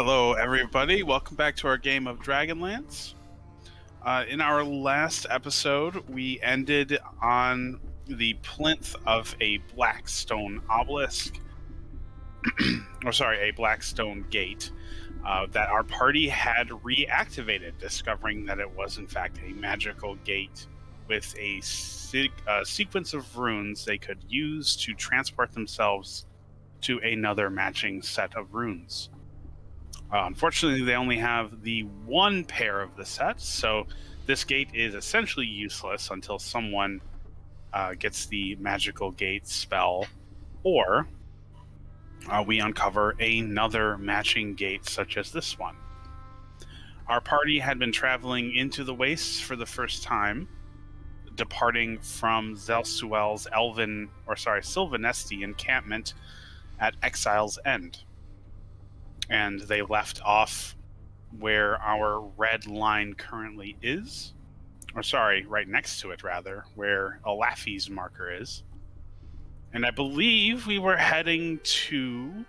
Hello, everybody. Welcome back to our game of Dragonlance. In our last episode, we ended on the plinth of a black stone obelisk, a black stone gate that our party had reactivated, discovering that it was in fact a magical gate with a sequence of runes they could use to transport themselves to another matching set of runes. Unfortunately, they only have the one pair of the sets, so this gate is essentially useless until someone gets the magical gate spell, or we uncover another matching gate such as this one. Our party had been traveling into the wastes for the first time, departing from Zelstuel's Sylvanesti encampment at Exile's End. And they left off where our red line currently is. Right next to it, rather, where Alafi's marker is. And I believe we were heading to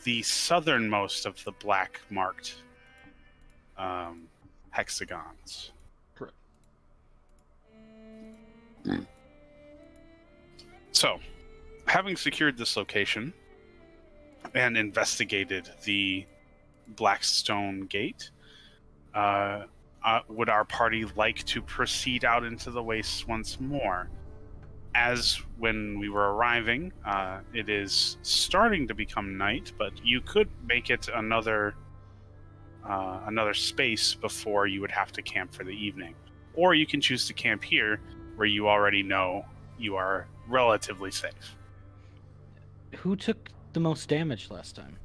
the southernmost of the black marked hexagons. Correct. So, having secured this location and investigated the Blackstone Gate, would our party like to proceed out into the wastes once more? As when we were arriving, it is starting to become night, but you could make it another space before you would have to camp for the evening. Or you can choose to camp here, where you already know you are relatively safe. Who took the most damage last time?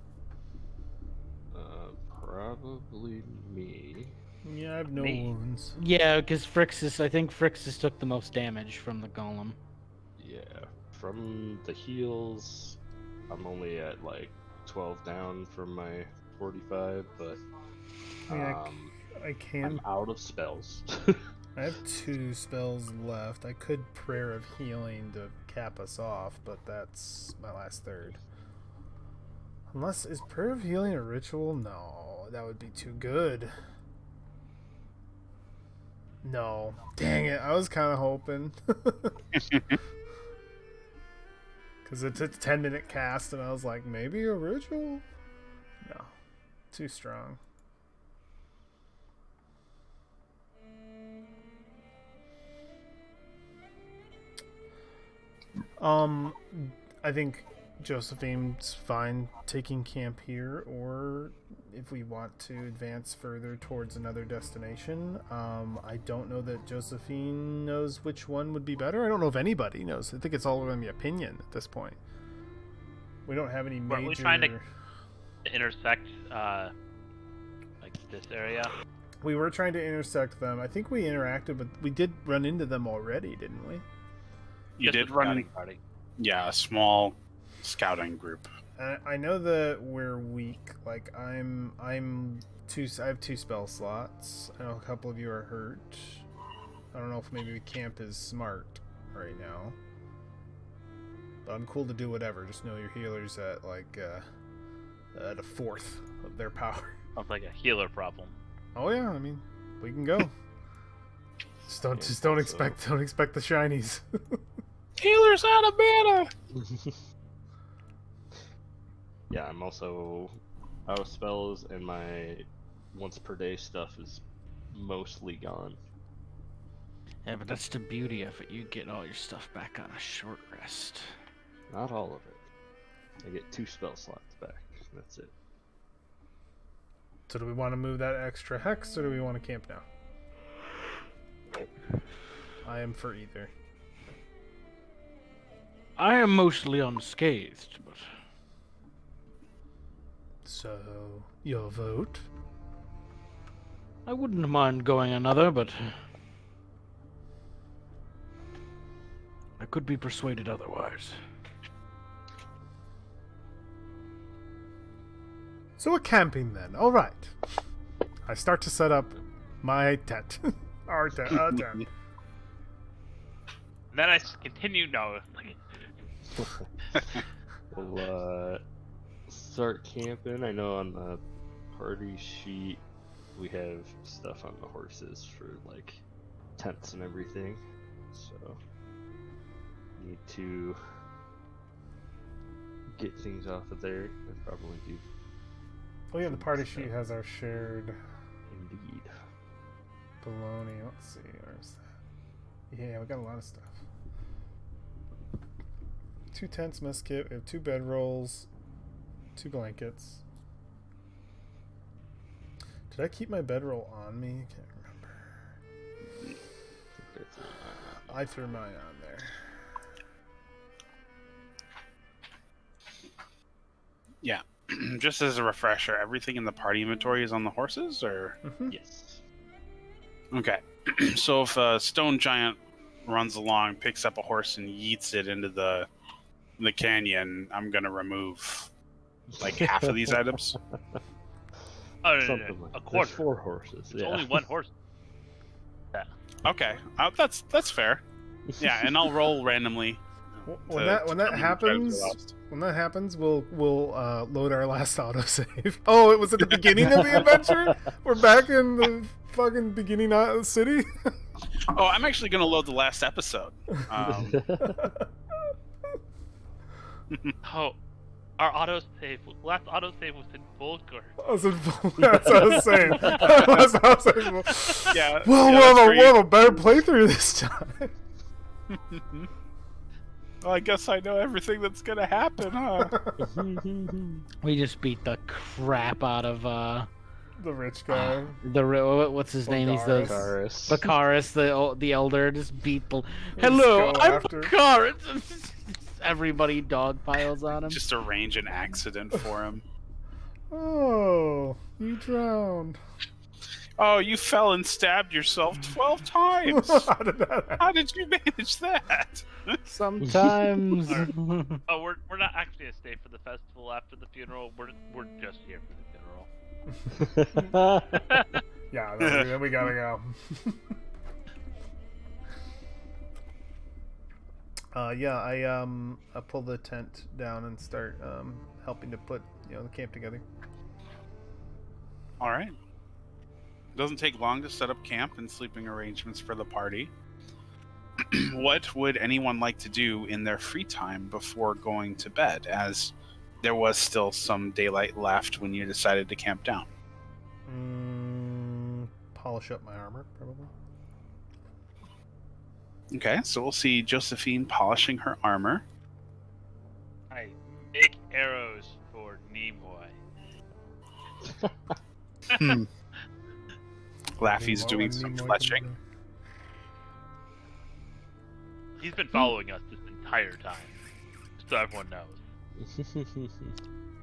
Probably me. Yeah, I have no wounds. Yeah, because I think Frixis took the most damage from the golem. Yeah, from the heals, I'm only at like 12 down from my 45, but I can. I'm out of spells. I have 2 spells left. I could Prayer of Healing to cap us off, but that's my last third. Unless, is Prayer of Healing a ritual? No, that would be too good. No. Dang it, I was kind of hoping. Because it's a 10-minute cast, and I was like, maybe a ritual? No. Too strong. I think Josephine's fine taking camp here, or if we want to advance further towards another destination. I don't know that Josephine knows which one would be better. I don't know if anybody knows. I think it's all going to be opinion at this point. We don't have any major... We're trying to intersect, like, this area. We were trying to intersect them. I think we interacted, but we did run into them already, didn't we? You did run... Yeah, a small scouting group. I know that we're weak. Like I have 2 spell slots. I know a couple of you are hurt. I don't know if maybe camp is smart right now. But I'm cool to do whatever. Just know your healer's at like at a 4th of their power. Sounds like a healer problem. Oh yeah, I mean, we can go. just don't expect the shinies. Healer's out of mana! Yeah, I'm also out of spells, and my once per day stuff is mostly gone. Yeah, but that's the beauty of it. You get all your stuff back on a short rest. Not all of it. I get 2 spell slots back. That's it. So do we want to move that extra hex, or do we want to camp now? I am for either. I am mostly unscathed, but... So, your vote? I wouldn't mind going another, but... I could be persuaded otherwise. So we're camping then. All right. I start to set up my tent. Our tent. Then I continue. No. We'll start camping. I know on the party sheet we have stuff on the horses for like tents and everything. So need to get things off of there and probably do. Oh yeah, the party sheet has our shared Indeed. baloney. Let's see, where's that? Yeah, we got a lot of stuff. 2 tents, mess kit. We have 2 bedrolls, 2 blankets. Did I keep my bedroll on me? I can't remember. I threw mine on there. Yeah. Just as a refresher, everything in the party inventory is on the horses, or? Yes. Okay. So if a stone giant runs along, picks up a horse, and yeets it into the canyon, I'm gonna remove like half of these items. Oh, no, Something like a that. quarter. There's 4 horses. It's yeah. only one horse. Okay, that's fair. Yeah, and I'll roll randomly. When to that determine which items are happens, lost. when that happens, we'll load our last autosave. Oh, it was at the beginning of the adventure. We're back in the fucking beginning city. Oh, I'm actually gonna load the last episode. Oh, our autosave. Last autosave was in Bulgar. That's what I was saying. That's what I was saying. Yeah. Well, yeah, we'll that's have a better playthrough this time. Well, I guess I know everything that's gonna happen, huh? We just beat the crap out of The rich guy. what's his name? He's the Karis. Bakaris, the elder. Just beat the. Let's Hello, go I'm after. Bakaris. Everybody dog piles on him. Just arrange an accident for him. Oh, you drowned. Oh, you fell and stabbed yourself 12 times. How did that happen? How did you manage that? Sometimes. Oh, we're not actually gonna stay for the festival after the funeral. We're just here for the funeral. Yeah, then we gotta go. Yeah, I pull the tent down and start helping to put the camp together. All right. Doesn't take long to set up camp and sleeping arrangements for the party. What would anyone like to do in their free time before going to bed, as there was still some daylight left when you decided to camp down? Polish up my armor, probably. Okay, so we'll see Josephine polishing her armor. I make arrows for Nimoy. Laffy's doing some fletching. He's been following us this entire time, so everyone knows.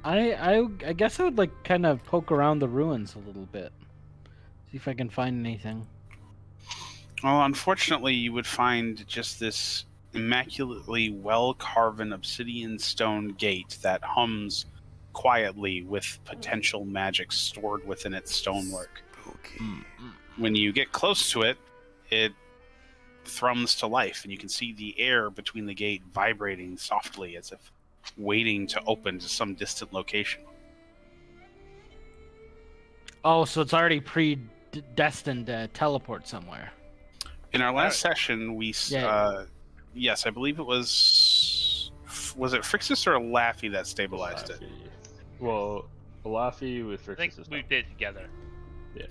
I guess I would like kind of poke around the ruins a little bit, see if I can find anything. Well, unfortunately, you would find just this immaculately well-carven obsidian stone gate that hums quietly with potential magic stored within its stonework. When you get close to it, it thrums to life, and you can see the air between the gate vibrating softly as if waiting to open to some distant location. Oh, so it's already predestined to teleport somewhere. In our last session, we Yeah. yes, I believe it was it Frixus or Laffy that stabilized it? Well, Laffy with I think Frixus. we did it together. Yeah.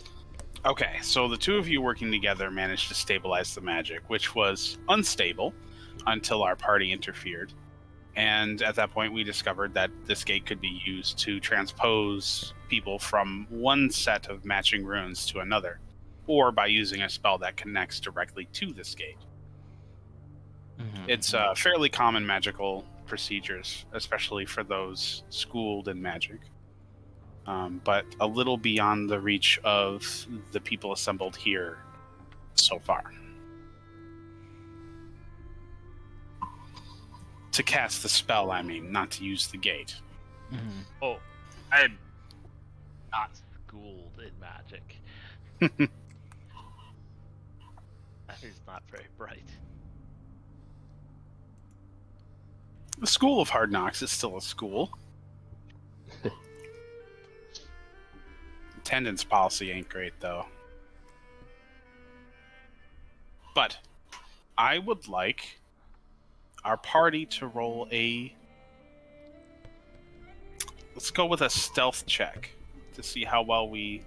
Okay, so the two of you working together managed to stabilize the magic, which was unstable until our party interfered. And at that point, we discovered that this gate could be used to transpose people from one set of matching runes to another, or by using a spell that connects directly to this gate. It's fairly common magical procedures, especially for those schooled in magic. But a little beyond the reach of the people assembled here so far. To cast the spell, I mean, not to use the gate. Oh, I'm not schooled in magic. That is not very bright. The School of Hard Knocks is still a school. Attendance policy ain't great, though. But I would like our party to roll a... Let's go with a stealth check to see how well we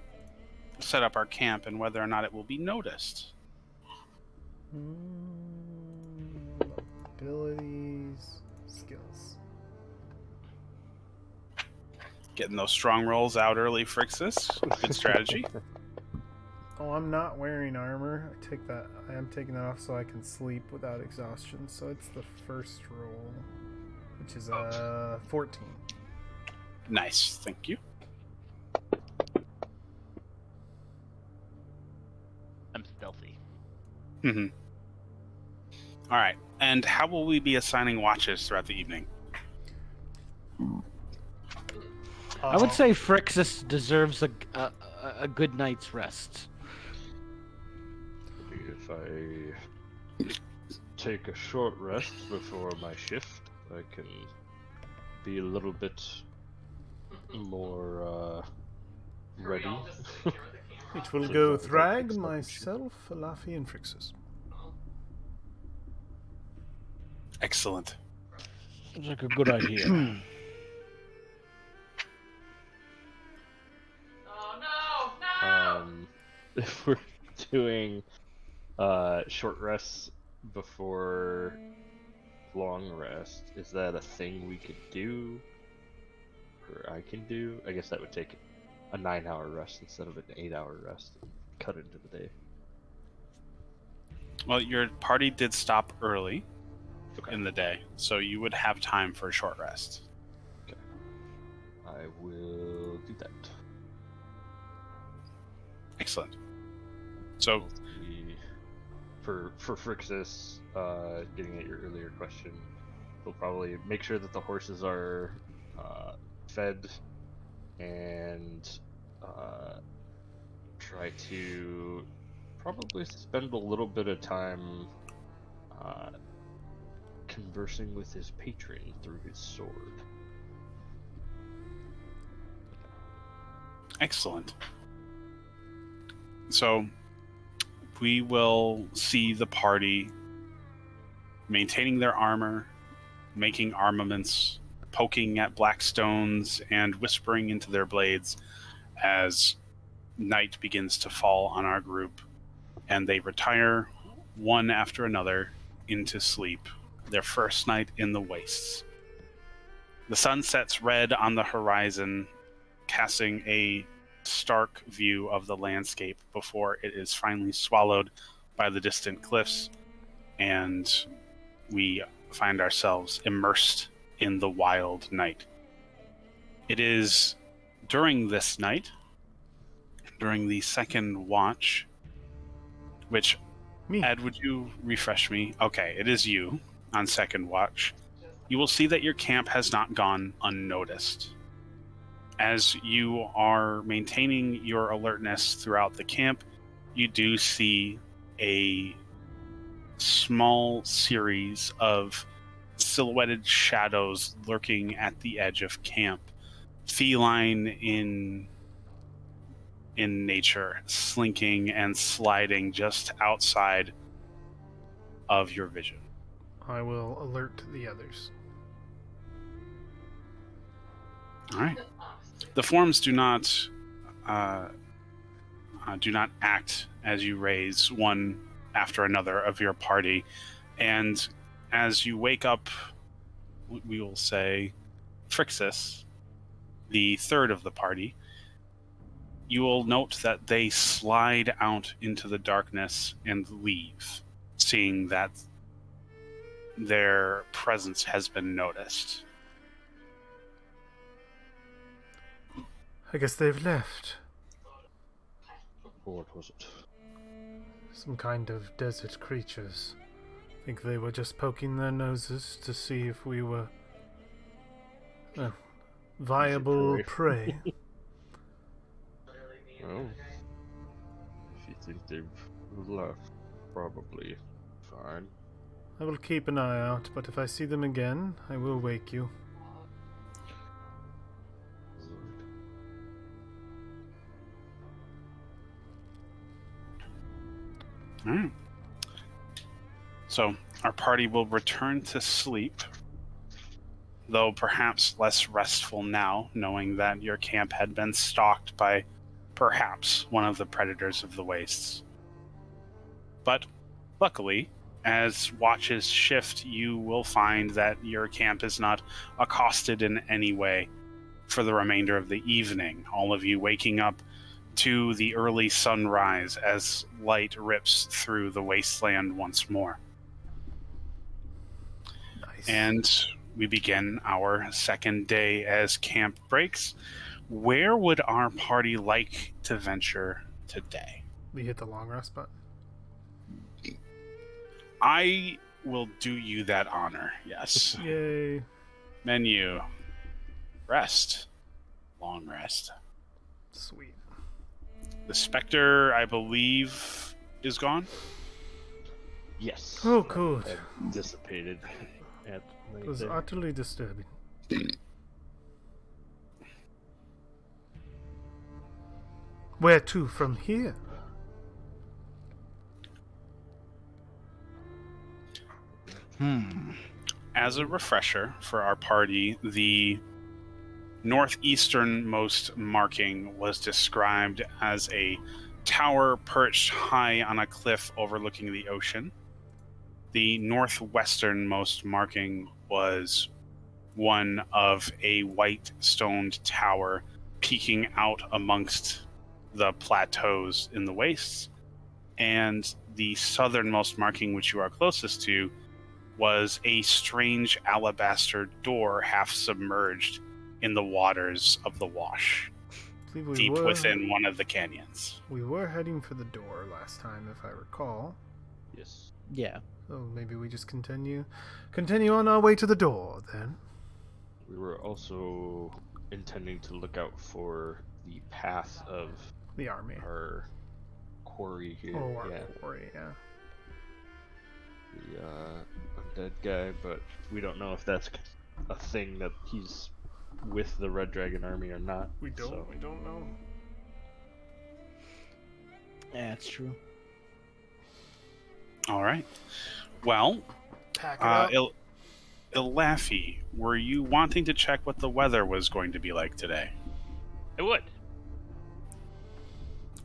set up our camp and whether or not it will be noticed. Abilities, skills. Getting those strong rolls out early, Frixus. Good strategy. Oh, I'm not wearing armor. I am taking that off so I can sleep without exhaustion. So it's the first roll, which is 14. Nice, thank you. I'm stealthy. Mm-hmm. All right, and how will we be assigning watches throughout the evening? I would say Frixus deserves a good night's rest. If I take a short rest before my shift, I can be a little bit more ready. It will So go that Thrag, takes up a myself, Laffy, and Frixus. Excellent. Seems like a good idea. If we're doing short rests before long rest, is that a thing we could do? Or I can do? I guess that would take a 9-hour rest instead of an 8-hour rest and cut into the day. Well, your party did stop early Okay. in the day, so you would have time for a short rest. I will do that. Excellent. So, For Frixus, getting at your earlier question, we'll probably make sure that the horses are fed and try to probably spend a little bit of time conversing with his patron through his sword. excellent. So, we will see the party maintaining their armor, making armaments, poking at black stones, and whispering into their blades as night begins to fall on our group, and they retire one after another into sleep, their first night in the wastes. The sun sets red on the horizon, casting a stark view of the landscape before it is finally swallowed by the distant cliffs, and we find ourselves immersed in the wild night. It is during this night, during the second watch, which, Me. Ed, would you refresh me? Okay, it is you on second watch. You will see that your camp has not gone unnoticed. As you are maintaining your alertness throughout the camp, you do see a small series of silhouetted shadows lurking at the edge of camp, feline in nature, slinking and sliding just outside of your vision. I will alert the others. All right. The forms do not act as you raise one after another of your party, and as you wake up, we will say Frixus, the third of the party, you will note that they slide out into the darkness and leave, seeing that their presence has been noticed. I guess they've left. What was it? Some kind of desert creatures. Think they were just poking their noses to see if we were viable prey. Well, if you think they've left, probably fine. I will keep an eye out, but if I see them again, I will wake you. All right. So our party will return to sleep, though perhaps less restful now, knowing that your camp had been stalked by perhaps one of the predators of the wastes. But luckily, as watches shift, you will find that your camp is not accosted in any way for the remainder of the evening. All of you waking up to the early sunrise as light rips through the wasteland once more. Nice. And we begin our second day as camp breaks. Where would our party like to venture today? We hit the long rest button. I will do you that honor, yes. Yay. Menu. Rest. Long rest. Sweet. The Spectre, I believe, is gone. Yes. Oh, good. That dissipated at It was night. utterly disturbing. Where to from here? As a refresher for our party, the northeasternmost marking was described as a tower perched high on a cliff overlooking the ocean. The northwesternmost marking was one of a white stoned tower peeking out amongst the plateaus in the wastes. And the southernmost marking, which you are closest to, was a strange alabaster door half submerged in the waters of the wash, I believe deep within one of the canyons. We were heading for the door last time, if I recall. Yes. Yeah. So maybe we just continue on our way to the door then. We were also intending to look out for the path of The army. our quarry here. Oh, our yeah. quarry, yeah. The undead guy, but we don't know if that's a thing that he's with the Red Dragon army or not. We don't know. Yeah, it's true. All right. Well, Pack it up. Ilafi, were you wanting to check what the weather was going to be like today? I would.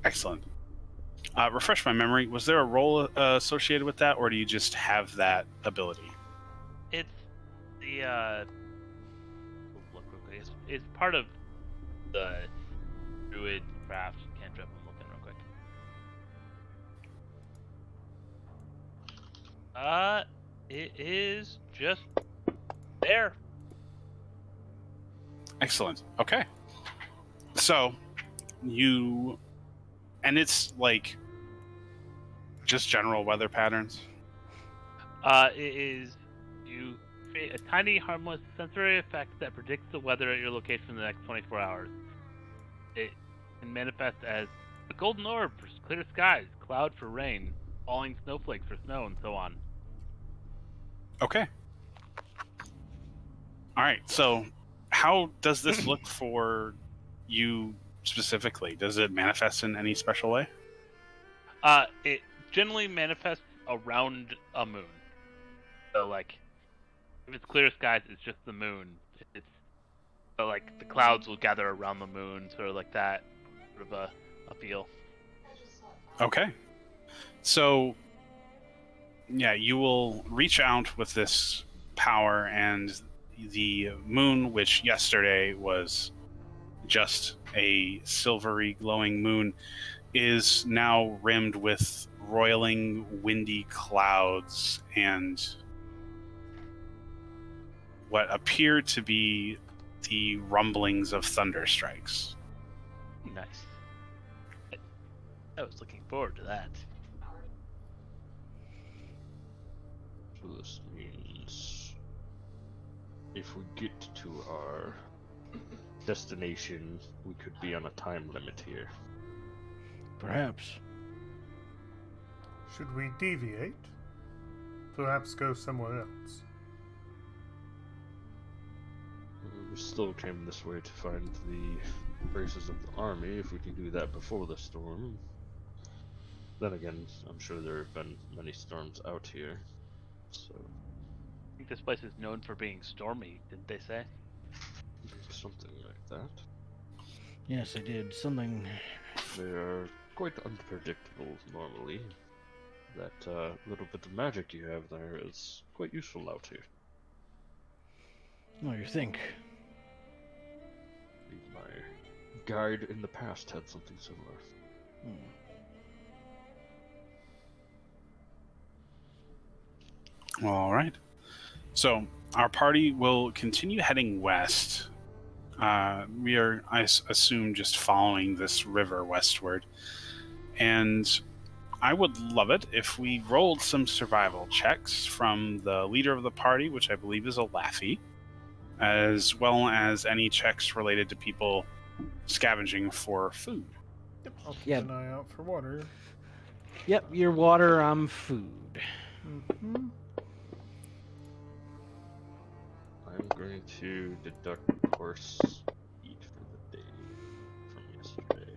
Excellent. Refresh my memory. Was there a role associated with that, or do you just have that ability? It's the look real quick. It's part of the druid craft cantrip. I'm looking real quick. It is just there. Excellent. Okay. So, and it's like just general weather patterns. It is you create a tiny, harmless sensory effect that predicts the weather at your location in the next 24 hours. It can manifest as a golden orb for clear skies, cloud for rain, falling snowflakes for snow, and so on. Okay. All right. So, how does this look for you specifically? Does it manifest in any special way? It generally manifests around a moon. So, like, if it's clear skies, it's just the moon. It's so, like, the clouds will gather around the moon, sort of like that, sort of a feel. Okay. So, yeah, you will reach out with this power, and the moon, which yesterday was just a silvery glowing moon, is now rimmed with roiling windy clouds and what appear to be the rumblings of thunder strikes. Nice. I was looking forward to that. So this means if we get to our destination, we could be on a time limit here. Perhaps. Should we deviate? Perhaps go somewhere else. We still came this way to find the traces of the army. If we can do that before the storm, Then again, I'm sure there have been many storms out here, so I think this place is known for being stormy, didn't they say? something like that. Yes, I did. Something. They are quite unpredictable normally. That little bit of magic you have there is quite useful out here. Oh, you think? My guide in the past had something similar. All right. So our party will continue heading west. We are, I assume, just following this river westward. And I would love it if we rolled some survival checks from the leader of the party, which I believe is a Laffy, as well as any checks related to people scavenging for food. Yep, I'll keep Yeah. an eye out for water. Yep, your water, I'm food. Mm-hmm. I'm going to deduct horse eat for the day from yesterday,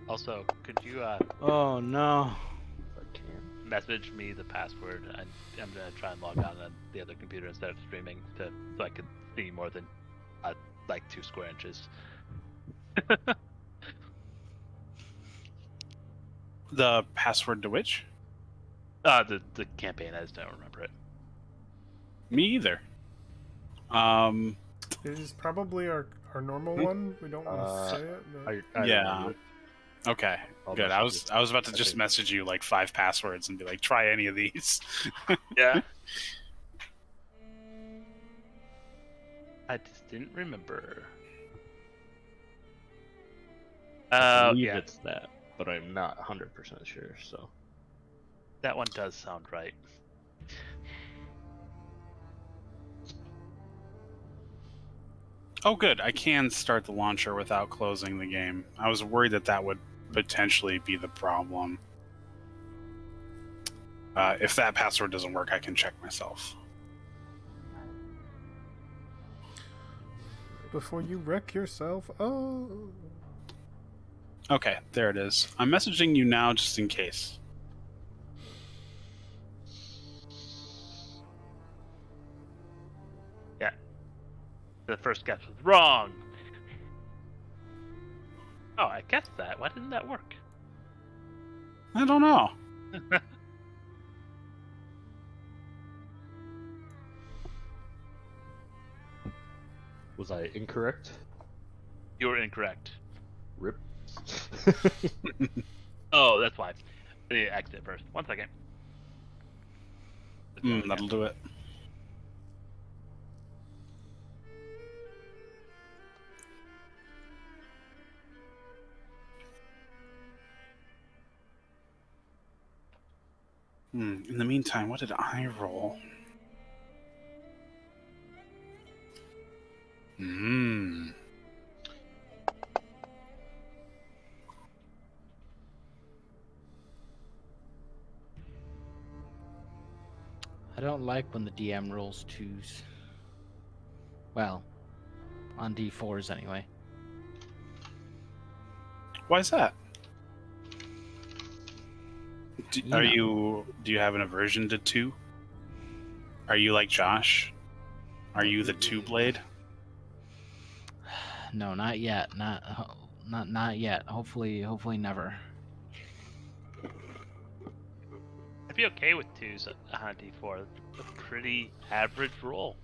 Also, could you Oh no. if I can. message me the password? I'm gonna try and log on the other computer instead of streaming so I can see more than like 2 square inches. The password to which? The campaign, I just don't remember it. Me either. It is probably our normal one. We don't want to say it. But... I Yeah. remember it. Okay, I'll good. message I was about to I just think- message you like 5 passwords and be like, try any of these. Yeah. I just didn't remember. I believe Yeah, it's that, but I'm not 100% sure, so. that one does sound right. Oh, good. I can start the launcher without closing the game. I was worried that that would potentially be the problem. If that password doesn't work, I can check myself. Before you wreck yourself. Oh. Okay, there it is. I'm messaging you now just in case. Yeah. The first guess was wrong. Oh, I guessed that. Why didn't that work? I don't know. Was I incorrect? You were incorrect. Rip. Oh, that's why. Yeah, exit first. 1 second. That'll do it. In the meantime, what did I roll? I don't like when the DM rolls 2s. Well, on D4s anyway. Why is that? Do You know. you have an aversion to 2? Are you like Josh? Are you the 2-blade? No, not yet. Not yet. Hopefully never. I'd be okay with 2s on D4. That's a pretty average roll.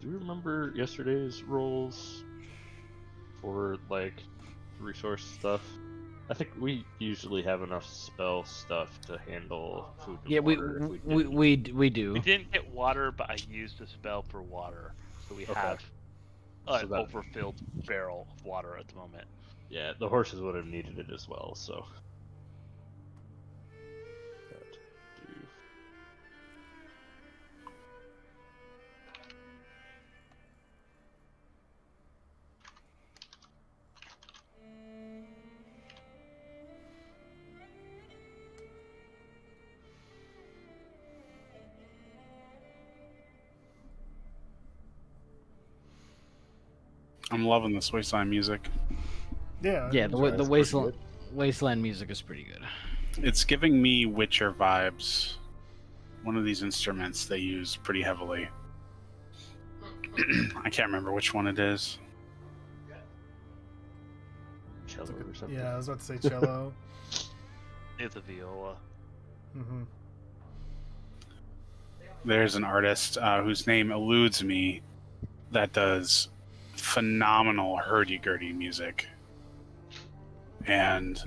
Do you remember yesterday's rolls for like resource stuff? I think we usually have enough spell stuff to handle food and Yeah, water if we didn't. do. We didn't get water, but I used a spell for water. So we Okay. have So an that- overfilled barrel of water at the moment. Yeah, the horses would have needed it as well, so. That do. I'm loving this wasteland music. Yeah. Yeah, enjoy the it. wasteland music is pretty good. It's giving me Witcher vibes. One of these instruments they use pretty heavily. I can't remember which one it is. Cello or something. Yeah, I was about to say cello. It's a viola. Mm-hmm. There's an artist whose name eludes me that does phenomenal hurdy-gurdy music. And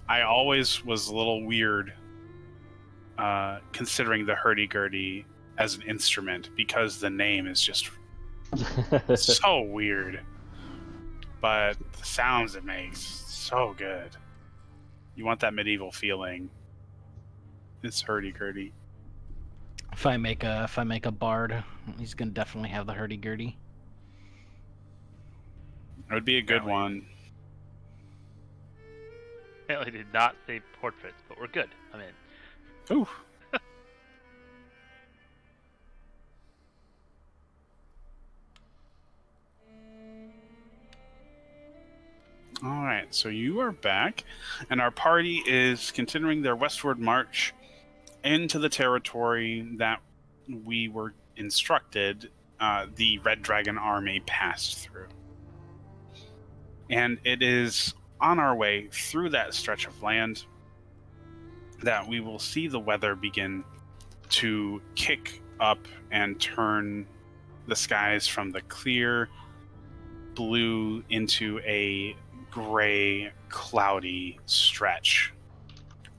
I always was a little weird considering the hurdy-gurdy as an instrument because the name is just so weird. But the sounds it makes, so good. You want that medieval feeling. It's hurdy-gurdy. If I make a bard, he's gonna definitely have the hurdy-gurdy. It would be a good Golly. one. Apparently did not say portraits, but we're good. I'm in. Ooh. All right, so you are back, and our party is continuing their westward march into the territory that we were instructed the Red Dragon army passed through. And it is on our way through that stretch of land that we will see the weather begin to kick up and turn the skies from the clear blue into a gray, cloudy stretch.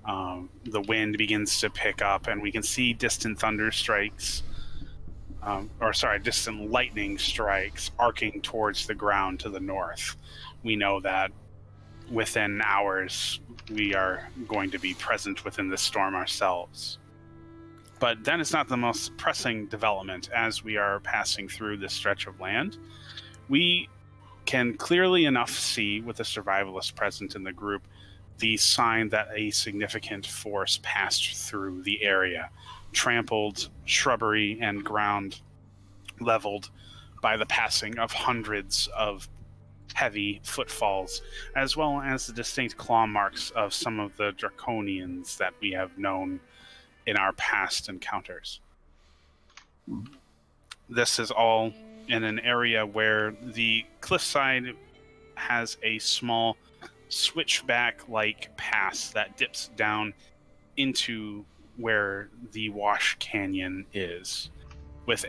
The wind begins to pick up, and we can see distant thunder strikes, distant lightning strikes arcing towards the ground to the north. We know that within hours we are going to be present within the storm ourselves. But that is not the most pressing development as we are passing through this stretch of land. We can clearly enough see, with the survivalist present in the group, the sign that a significant force passed through the area, trampled shrubbery and ground leveled by the passing of hundreds of heavy footfalls, as well as the distinct claw marks of some of the draconians that we have known in our past encounters. This is all in an area where the cliffside has a small switchback-like pass that dips down into where the Wash Canyon is, with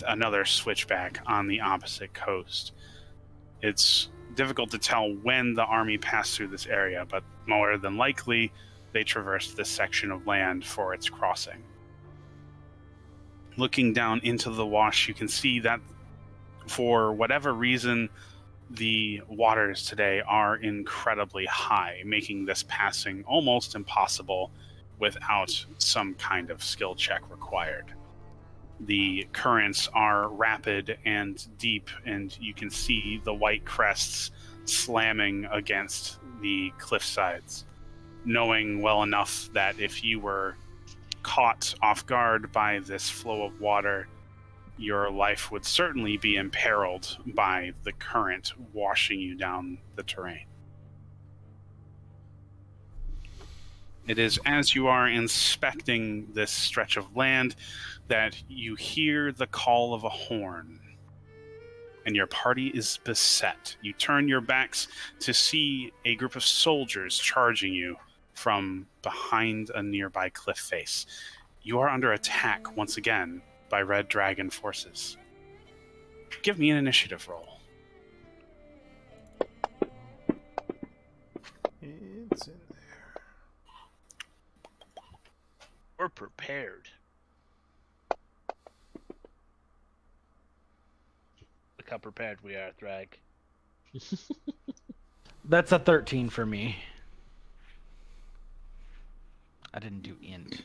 another switchback on the opposite coast. It's difficult to tell when the army passed through this area, but more than likely they traversed this section of land for its crossing. Looking down into the wash, you can see that for whatever reason, the waters today are incredibly high, making this passing almost impossible without some kind of skill check required. The currents are rapid and deep, and you can see the white crests slamming against the cliff sides, knowing well enough that if you were caught off guard by this flow of water, your life would certainly be imperiled by the current washing you down the terrain. It is as you are inspecting this stretch of land that you hear the call of a horn, and your party is beset. You turn your backs to see a group of soldiers charging you from behind a nearby cliff face. You are under attack once again by Red Dragon forces. Give me an initiative roll. It's in there. We're prepared. Look how prepared we are, Thrag. That's a 13 for me. I didn't do int.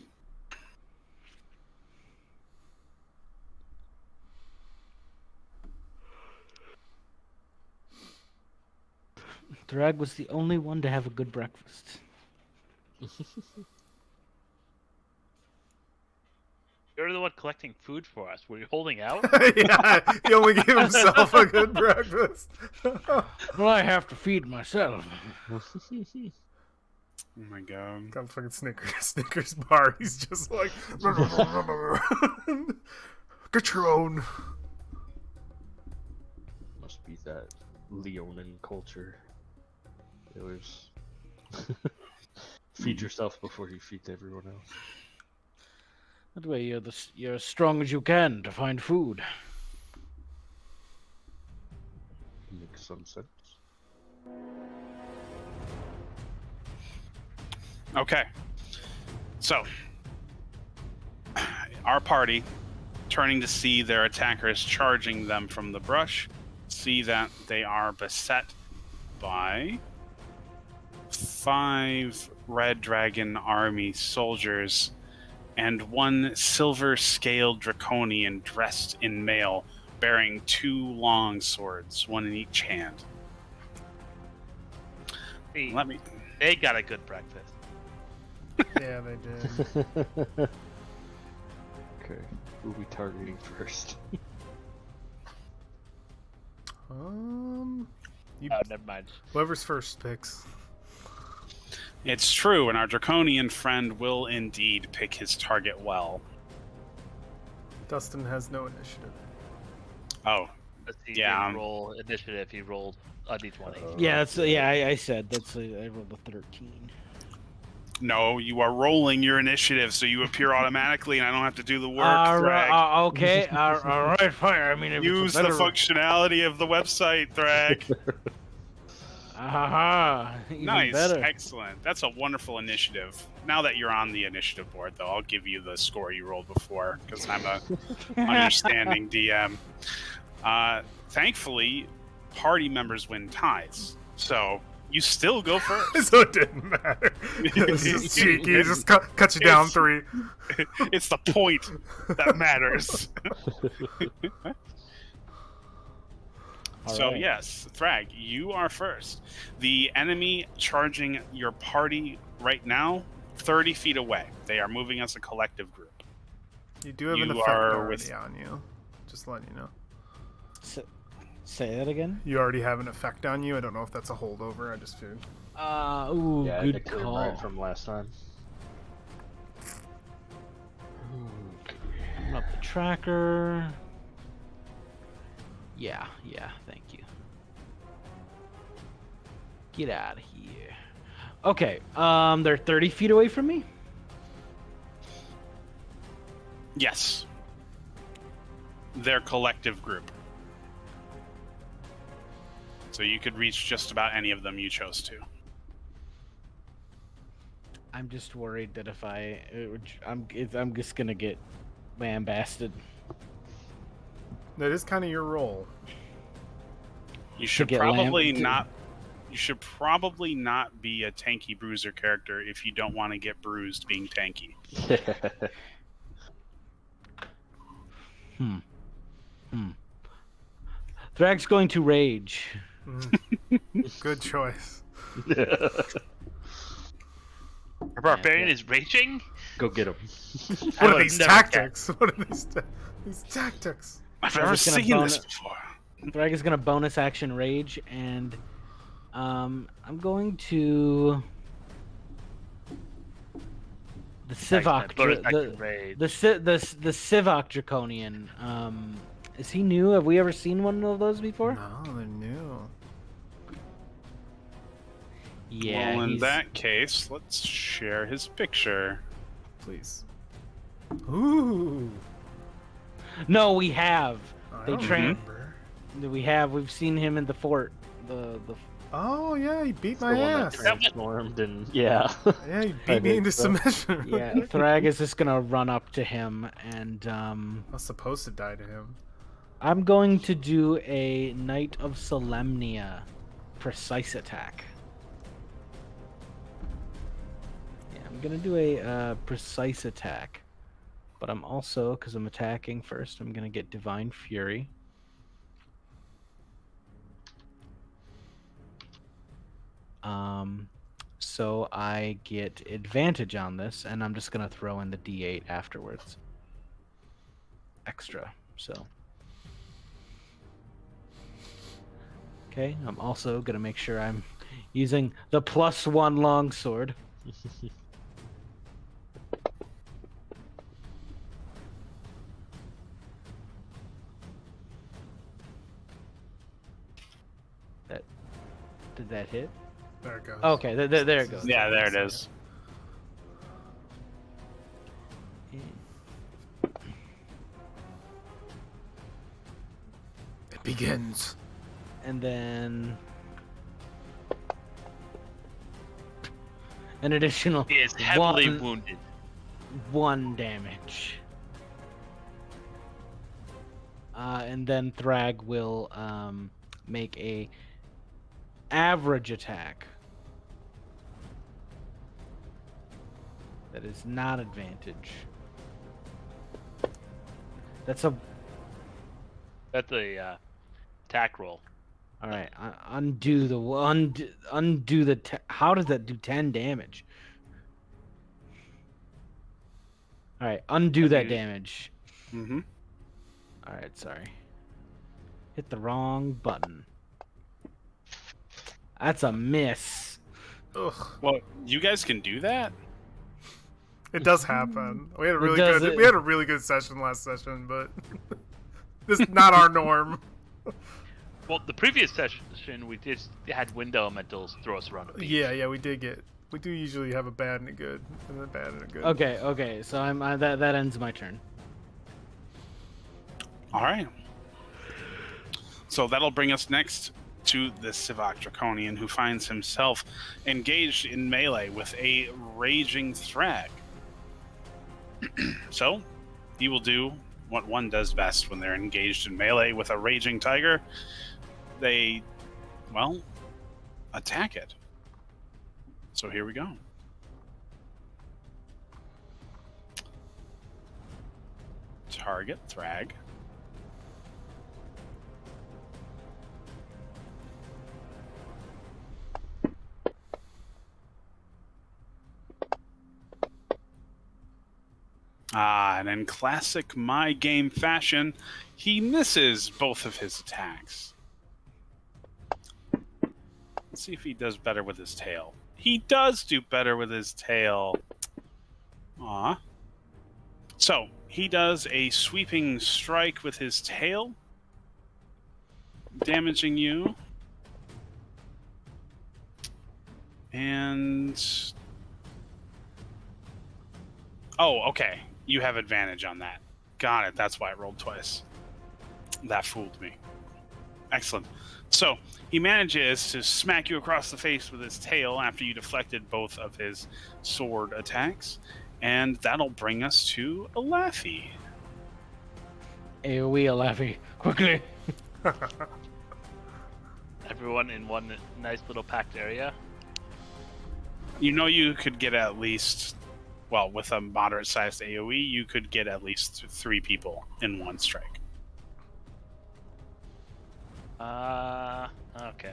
Thrag was the only one to have a good breakfast. You're the one collecting food for us. Were you holding out? Yeah, he only gave himself a good breakfast. Well, I have to feed myself. Oh my god. Got a fucking Snickers bar. He's just like, get your own. Must be that Leonin culture. It was feed yourself before you feed everyone else. That way you're as strong as you can to find food. Makes some sense. Okay. So, our party, turning to see their attackers charging them from the brush, see that they are beset by 5 Red Dragon army soldiers and 1 silver-scaled draconian dressed in mail, bearing 2 long swords, 1 in each hand. See, Let me... they got a good breakfast. Yeah, they did. Okay, who are we targeting first? You, Oh, never mind. whoever's first picks. It's true, and our draconian friend will indeed pick his target well. Dustin has no initiative. Oh, Let's see. Yeah, Didn't roll initiative. He rolled a d20. Yeah, that's I said that's I rolled a 13. no, you are rolling your initiative, so you appear automatically, and I don't have to do the work, Thrag. Okay, all right, fine. I mean, if Use it's a better... the functionality of the website, Thrag. Even Nice, better. excellent. That's a wonderful initiative. Now that you're on the initiative board, though, I'll give you the score you rolled before, because I'm a understanding DM. Thankfully, party members win ties, so you still go first. So it didn't matter. It's just cheeky. He just cut you down 3. It's the point that matters. So right. yes, Thrag, you are first. The enemy charging your party right now, 30 feet away. They are moving as a collective group. You do have an You effect are already with- on you. Just letting you know. Say that again. You already have an effect on you. I don't know if that's a holdover. I just figured. Ooh, Yeah, good the clear call. right from last time. Open up the tracker. Yeah, thank you. Get out of here. Okay, they're 30 feet away from me? Yes. Their collective group. So you could reach just about any of them you chose to. I'm just worried that if I'm just gonna get lambasted. That is kind of your role. You should get probably lamb- not. You should probably not be a tanky bruiser character if you don't want to get bruised being tanky. Thrag's going to rage. Good choice. Our barbarian is raging. Go get him. I What are would these never tactics? What are these tactics? I've I'm never just gonna seen bone this it. before. Thrag is gonna bonus action rage, and I'm going to the Sivok, the Sivok Draconian. Is he new? Have we ever seen one of those before? No, they're new. Yeah. Well, in he's- that case, let's share his picture. Please. Ooh. No, we have. I They don't train- remember. We've seen him in the fort. The Oh yeah, he beat The my one that ass. transformed and yeah. Yeah, he I beat me think into so. submission. yeah. Thrag is just gonna run up to him, and I was supposed to die to him. I'm going to do a Knight of Solemnia precise attack. Yeah, I'm gonna do a precise attack, but I'm also, because I'm attacking first, I'm gonna get Divine Fury. So I get advantage on this, and I'm just gonna throw in the D8 afterwards. extra. So. Okay, I'm also gonna make sure I'm using the +1 longsword. Did that hit? There it goes. Okay, there it goes. Yeah, there it is. It begins. And then an additional He is heavily wounded. 1 damage. And then Thrag will make a average attack. That is not advantage. That's a Attack roll. all right. Undo the. How does that do 10 damage? All right, undo that damage. Mm-hmm. All right, sorry. Hit the wrong button. That's a miss. Ugh. Well, you guys can do that. It does happen. We had a really does good. it- We had a really good session last session, but this is not our norm. Well, the previous session we just had wind elementals throw us around the beach. Yeah, we did get. We do usually have a bad and a good, and a bad and a good. Okay. So that ends my turn. All right. So that'll bring us next to the Sivak Draconian, who finds himself engaged in melee with a raging Thrag. So he will do what one does best when they're engaged in melee with a raging tiger. They, well, attack it. So here we go. Target Thrag. And in classic My Game fashion, he misses both of his attacks. Let's see if he does better with his tail. He does do better with his tail. Aw. So, he does a sweeping strike with his tail, damaging you. And... oh, okay. You have advantage on that. Got it. That's why it rolled twice. That fooled me. Excellent. So, he manages to smack you across the face with his tail after you deflected both of his sword attacks. And that'll bring us to Alafi. AoE Alafi, quickly. Everyone in one nice little packed area. You know you could get at least, well, with a moderate-sized AoE, you could get at least 3 people in one strike. Okay.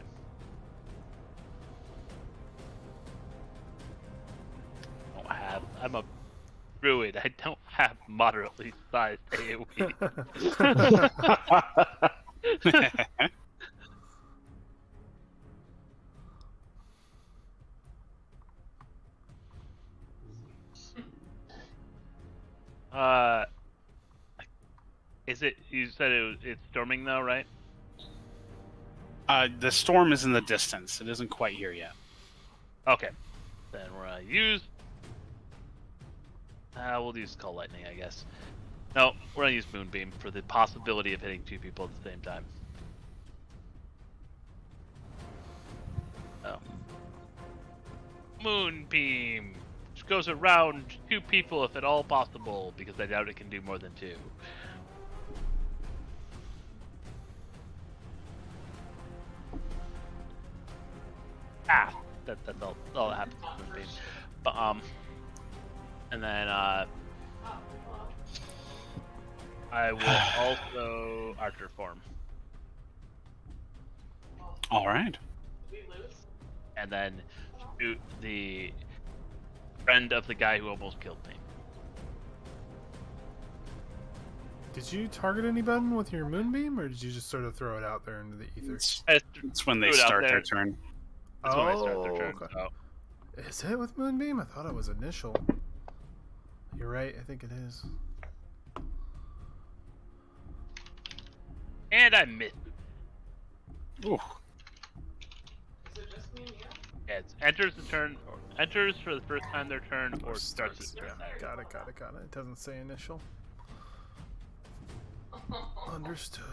I'm a druid. I don't have moderately sized AoE. Is it? You said it's storming though, right? The storm is in the distance. It isn't quite here yet. Okay. Then we're gonna use. We'll use Call Lightning, I guess. No, we're gonna use Moonbeam for the possibility of hitting 2 people at the same time. Oh. Moonbeam! Which goes around 2 people if at all possible, because I doubt it can do more than 2. That's all that happens with Moonbeam. But, and then, I will also Archer form. All right. And then shoot the friend of the guy who almost killed me. Did you target anybody with your moonbeam, or did you just sort of throw it out there into the ether? It's when they start their turn. That's when I start their turn. Okay. So. Is it with moonbeam? I thought it was initial. You're right. I think it is. And I missed. Ooh. Yeah, it enters the turn, or enters for the first time their turn, or starts its turn. Got it. It doesn't say initial. Understood.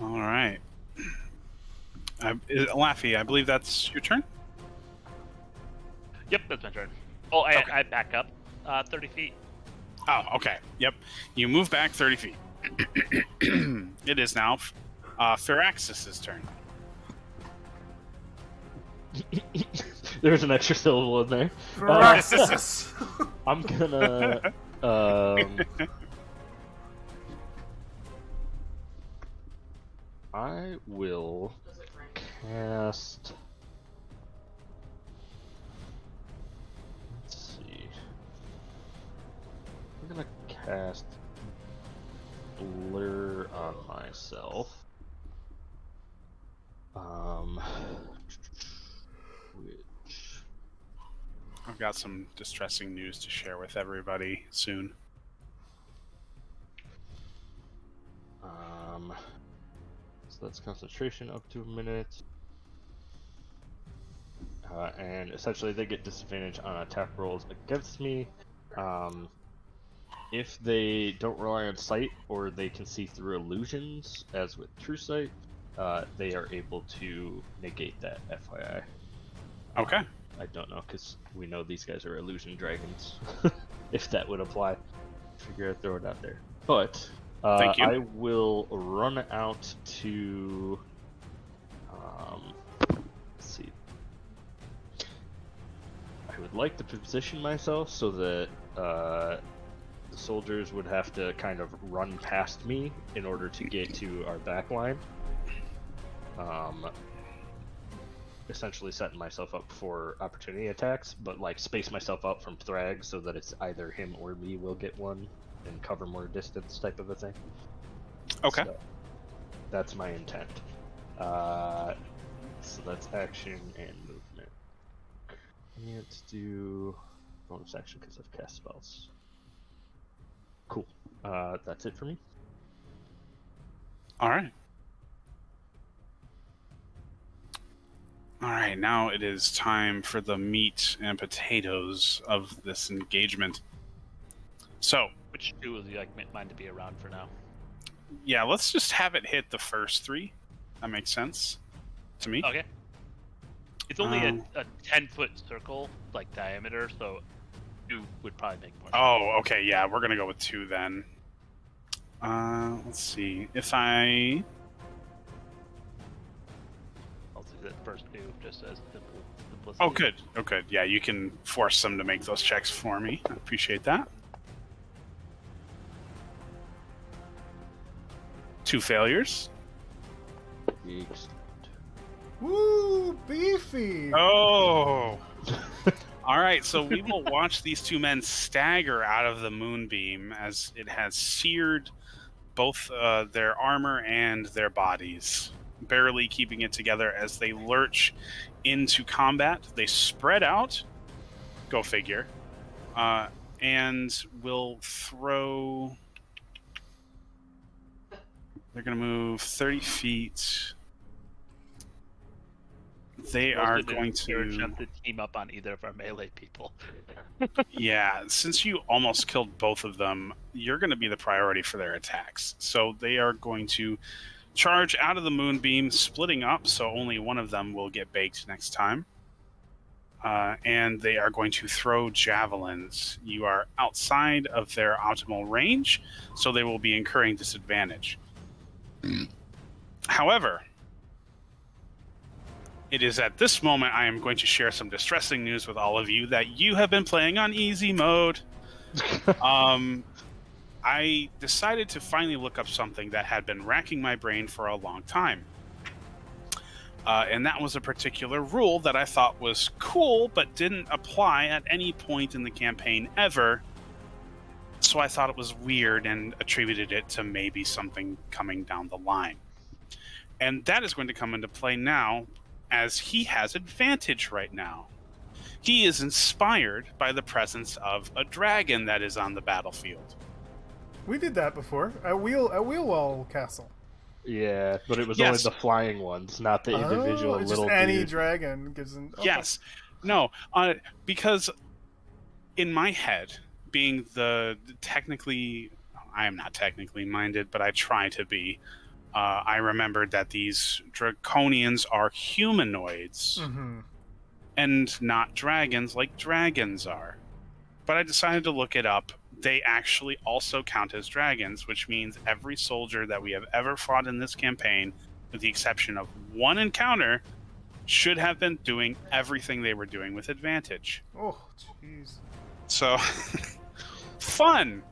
All right. Laffy, I believe that's your turn. Yep, that's my turn. Oh, Okay. I back up 30 feet. Oh, okay. Yep. You move back 30 feet. It is now Firaxis's turn. There's an extra syllable in there. Paralysis. I'm gonna. I will cast. Let's see. I'm gonna cast Blur on myself. Which. I've got some distressing news to share with everybody soon. So that's concentration up to a minute. And essentially they get disadvantage on attack rolls against me. If they don't rely on sight or they can see through illusions, as with True Sight, they are able to negate that, FYI. Okay. I don't know, because we know these guys are illusion dragons. If that would apply. Figure I'd throw it out there. But Thank you. I will run out to let's see. I would like to position myself so that the soldiers would have to kind of run past me in order to get to our back line. Essentially setting myself up for opportunity attacks, but like space myself out from Thrag so that it's either him or me will get one and cover more distance type of a thing. Okay. So, that's my intent. So that's action and movement. Can't do bonus action because I've cast spells. Cool. That's it for me. All right. All right, now it is time for the meat and potatoes of this engagement. So, Which two would you like mine to be around for now? yeah, let's just have it hit the first three. That makes sense to me. Okay. It's only a 10-foot circle, like diameter, so two would probably make more sense. Oh, okay, yeah, we're gonna go with two then. Let's see. If I... I'll do that first two just as simplicity. Oh, good. Oh, good. Yeah, you can force them to make those checks for me. I appreciate that. 2 failures. Woo, beefy. Oh! All right, so we will watch these two men stagger out of the moonbeam as it has seared both their armor and their bodies, barely keeping it together as they lurch into combat. They spread out, go figure, and will throw... They're going to move 30 feet. They are going to attempt to team up on either of our melee people. Yeah, since you almost killed both of them, you're going to be the priority for their attacks. So they are going to charge out of the moonbeam, splitting up, so only one of them will get baked next time. And they are going to throw javelins. You are outside of their optimal range, so they will be incurring disadvantage. However, it is at this moment I am going to share some distressing news with all of you that you have been playing on easy mode. I decided to finally look up something that had been racking my brain for a long time. And that was a particular rule that I thought was cool, but didn't apply at any point in the campaign ever. So I thought it was weird and attributed it to maybe something coming down the line. And that is going to come into play now, as he has advantage right now. He is inspired by the presence of a dragon that is on the battlefield. We did that before at Wheelwall Castle. Yeah, but it was Yes. only the flying ones, not the individual it's little just any dude. dragon gives an. Okay. Yes. No, because in my head, being the technically, I am not technically minded, but I try to be. I remembered that these draconians are humanoids Mm-hmm. and not dragons like dragons are. But I decided to look it up. They actually also count as dragons, which means every soldier that we have ever fought in this campaign, with the exception of one encounter, should have been doing everything they were doing with advantage. Oh, jeez. So, fun!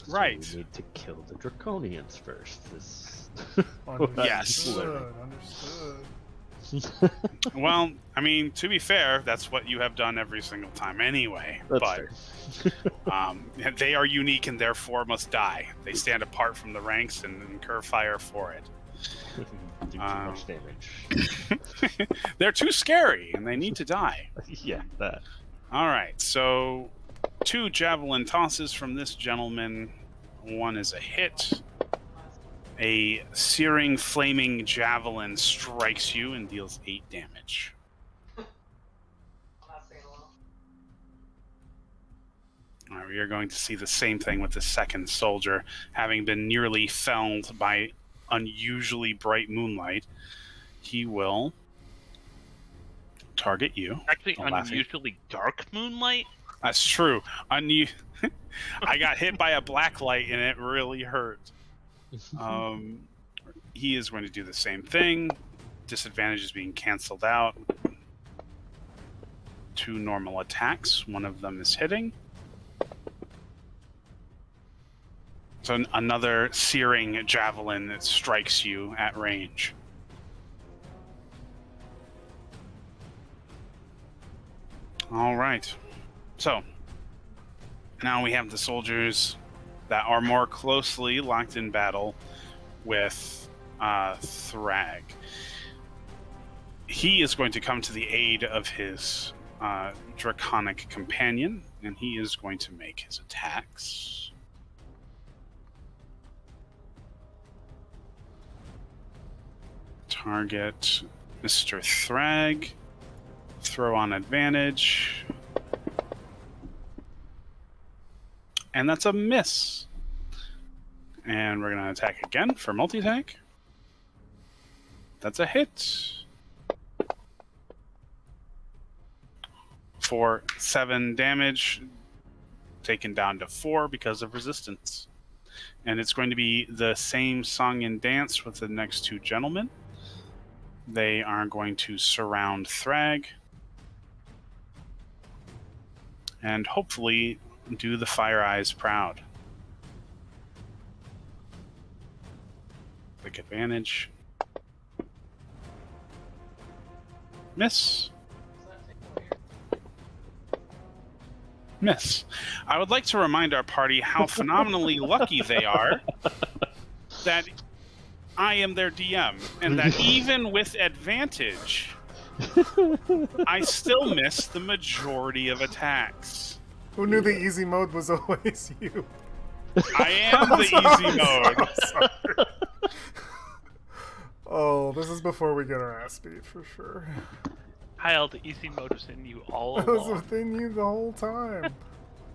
Right. So we need to kill the Draconians first. This... Yes. Understood. Well, I mean, to be fair, that's what you have done every single time anyway. That's but fair. they are unique and therefore must die. They stand apart from the ranks and incur fire for it. Do too much damage. They're too scary and they need to die. Yeah, that. All right, so 2 javelin tosses from this gentleman. One is a hit. A searing, flaming javelin strikes you and deals 8 damage. All right, we are going to see the same thing with the second soldier, having been nearly felled by unusually bright moonlight. He will target you. Actually, I'm laughing. unusually dark moonlight. That's true. I got hit by a black light and it really hurt. He is going to do the same thing. Disadvantage is being canceled out. 2 normal attacks. One of them is hitting. So another searing javelin that strikes you at range. All right. So now we have the soldiers that are more closely locked in battle with Thrag. He is going to come to the aid of his draconic companion, and he is going to make his attacks. Target Mr. Thrag. Throw on advantage. And that's a miss. And we're going to attack again for multi-attack. That's a hit. For 7 damage, taken down to 4 because of resistance. And it's going to be the same song and dance with the next 2 gentlemen. They are going to surround Thrag. And hopefully do the Fire Eyes proud. Quick advantage. Miss. Miss. I would like to remind our party how phenomenally lucky they are that I am their DM, and that even with advantage, I still miss the majority of attacks. Who knew the easy mode was always you? I am the easy mode. Sorry. Oh, this is before we get our ass beat for sure. Kyle, the easy mode was in you all That was along. within you the whole time.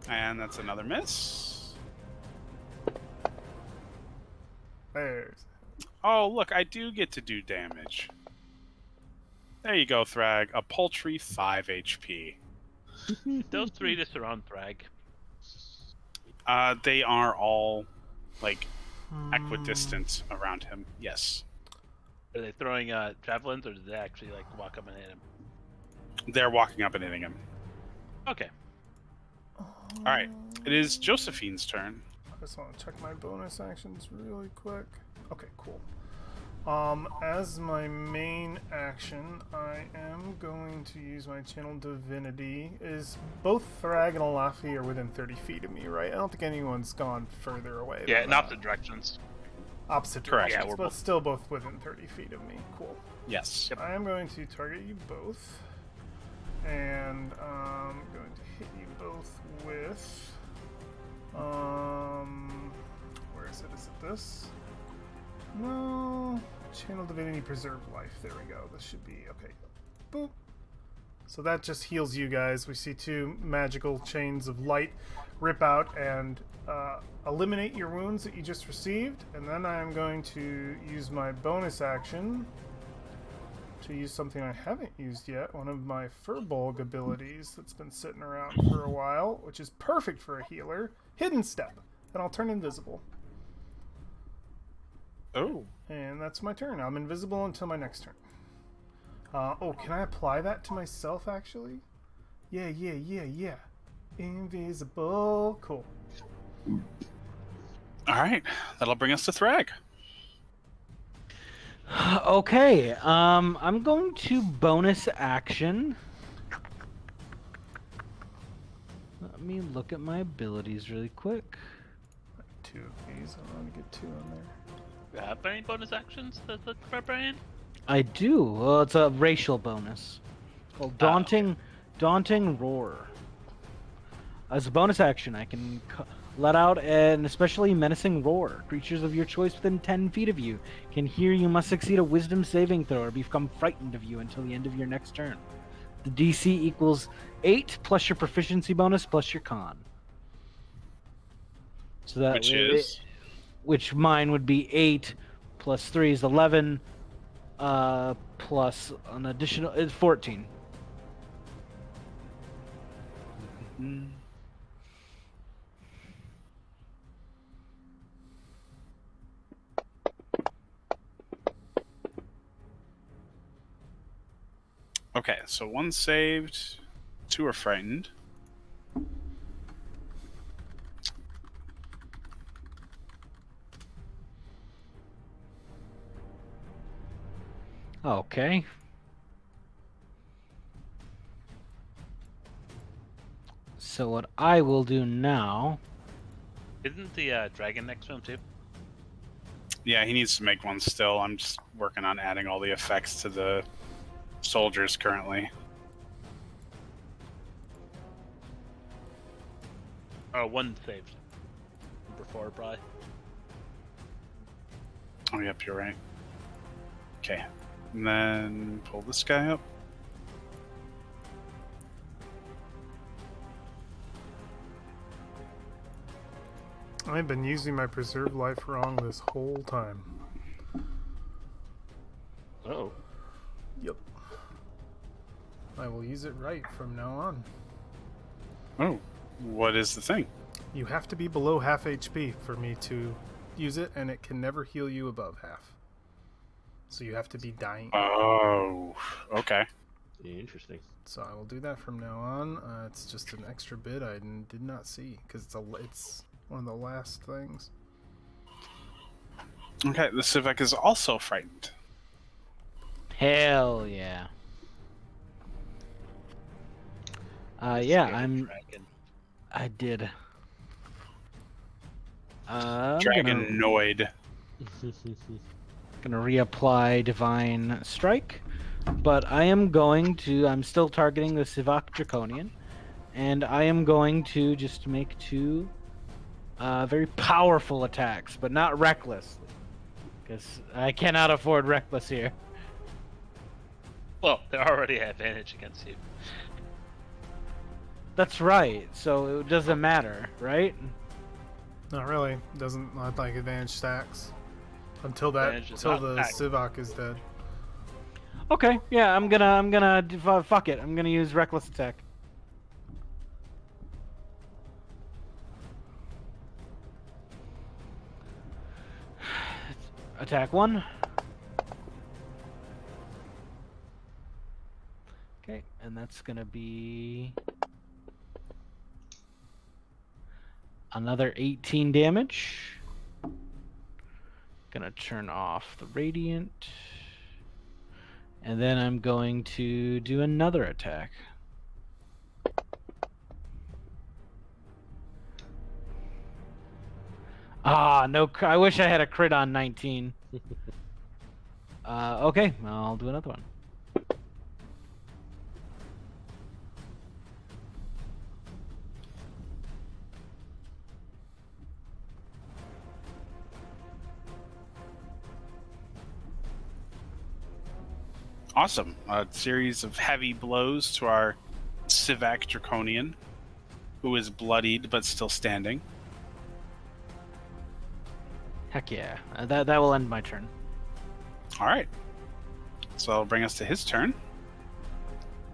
And that's another miss. There's. Oh, look, I do get to do damage. There you go, Thrag. A paltry 5 HP. Those 3 to surround Thrag. They are all, like, equidistant around him. Yes. Are they throwing javelins, or did they actually like walk up and hit him? They're walking up and hitting him. Okay. All right. It is Josephine's turn. I just want to check my bonus actions really quick. Okay, cool. As my main action, I am going to use my Channel Divinity. Is both Thrag and Alafi are within 30 feet of me, right? I don't think anyone's gone further away. Yeah, than in opposite directions. Opposite Correct. directions, Yeah, we're but both. still both within 30 feet of me. Cool. Yes. Yep. I am going to target you both. And I'm going to hit you both with... Where is it? Is it this? No... Channel Divinity Preserve Life. There we go. This should be... Okay. Boop. So that just heals you guys. We see two magical chains of light rip out and eliminate your wounds that you just received. And then I am going to use my bonus action to use something I haven't used yet. One of my Furbolg abilities that's been sitting around for a while, which is perfect for a healer. Hidden Step. And I'll turn invisible. Oh. And that's my turn. I'm invisible until my next turn. Oh, can I apply that to myself, actually? Yeah. Invisible. Cool. All right. That'll bring us to Thrag. Okay, I'm going to bonus action. Let me look at my abilities really quick. Two of these. I want to get two on there. Have any bonus actions that look Barbarian? I do. Well, it's a racial bonus. It's called Daunting Roar. As a bonus action, I can let out an especially menacing roar. Creatures of your choice within 10 feet of you can hear you must succeed a wisdom saving throw or become frightened of you until the end of your next turn. The DC equals 8 plus your proficiency bonus plus your con. So that which mine would be 8 plus 3 is 11 plus an additional 14. Mm. Okay, so one saved, two are frightened. Okay. So what I will do now... Isn't the dragon next to him too? Yeah, he needs to make one still. I'm just working on adding all the effects to the soldiers currently. Oh, one saved. Number 4, probably. Oh, yep, you're right. Okay, and then pull this guy up. I've been using my preserve life wrong this whole time. Oh. Yep. I will use it right from now on. Oh, what is the thing? You have to be below half HP for me to use it, and it can never heal you above half. So you have to be dying. Oh, okay. Interesting. So I will do that from now on. It's just an extra bit I did not see, because it's one of the last things. Okay, the Civic is also frightened. Hell yeah. Yeah, Dragon. I did. Dragonoid. Gonna reapply Divine Strike, but I'm still targeting the Sivak Draconian, and I am going to just make two very powerful attacks, but not reckless, because I cannot afford reckless here. Well, they already have advantage against you. That's right, so it doesn't matter, right? Not really. Doesn't not like advantage stacks until the Sivak is dead. Okay, yeah, I'm gonna fuck it. I'm gonna use reckless attack. Attack 1. Okay, and that's gonna be another 18 damage. Gonna turn off the radiant. And then I'm going to do another attack. Ah, no, I wish I had a crit on 19. Okay, I'll do another one. Awesome. A series of heavy blows to our Sivak Draconian, who is bloodied but still standing. Heck yeah. That will end my turn. All right. So that'll bring us to his turn.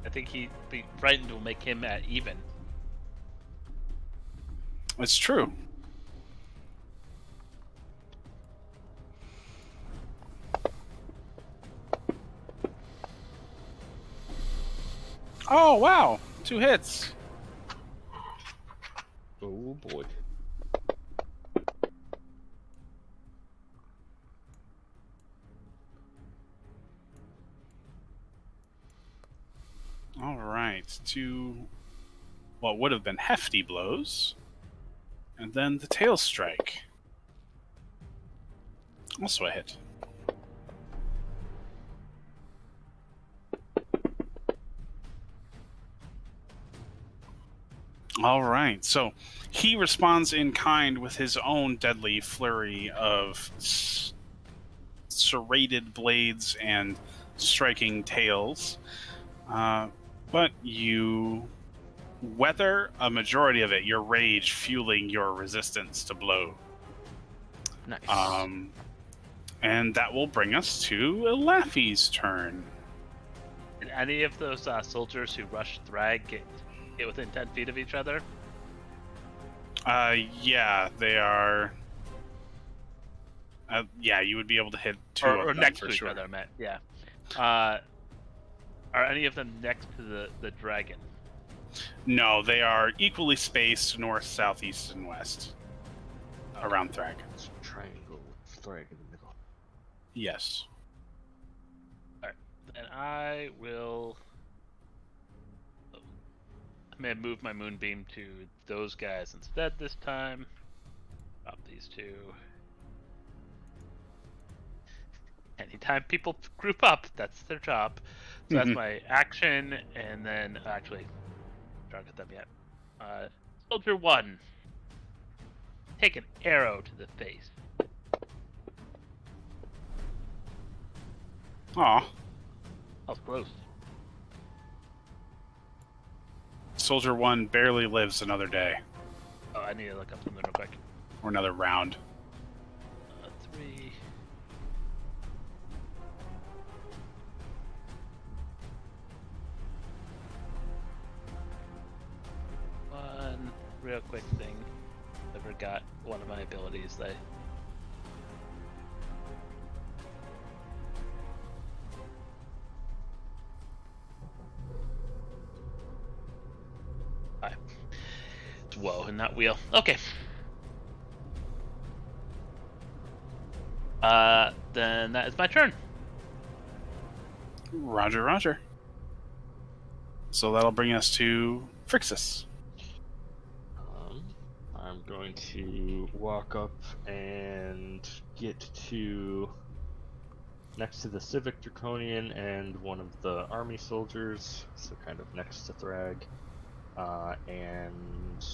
I think the frightened will make him at even. It's true. Oh, wow. 2 hits. Oh boy. All right. 2 what would have been hefty blows. And then the tail strike. Also a hit. All right. So he responds in kind with his own deadly flurry of serrated blades and striking tails. But you weather a majority of it, your rage fueling your resistance to blow. Nice. And that will bring us to Laffy's turn. Did any of those soldiers who rushed Thrag get within 10 feet of each other? Yeah, they are. Yeah, you would be able to hit 2 of Or them next for to each sure. other, I meant. Yeah. Are any of them next to the dragon? No, they are equally spaced north, south, east, and west around Thrag. It's a triangle with Thrag in the middle. Yes. And I will. I'm gonna move my moonbeam to those guys instead this time. Drop these 2. Anytime people group up, that's their job. So that's my action, and then actually, don't get them yet. Soldier 1, take an arrow to the face. Aw. That was close. Soldier 1 barely lives another day. Oh, I need to look up something real quick. Or another round. 3. One real quick thing. I forgot one of my abilities. It's woe and not wheel. Okay. Then that is my turn. Roger, roger. So that'll bring us to Phrixus. I'm going to walk up and get to next to the Civic Draconian and one of the army soldiers, so kind of next to Thrag, and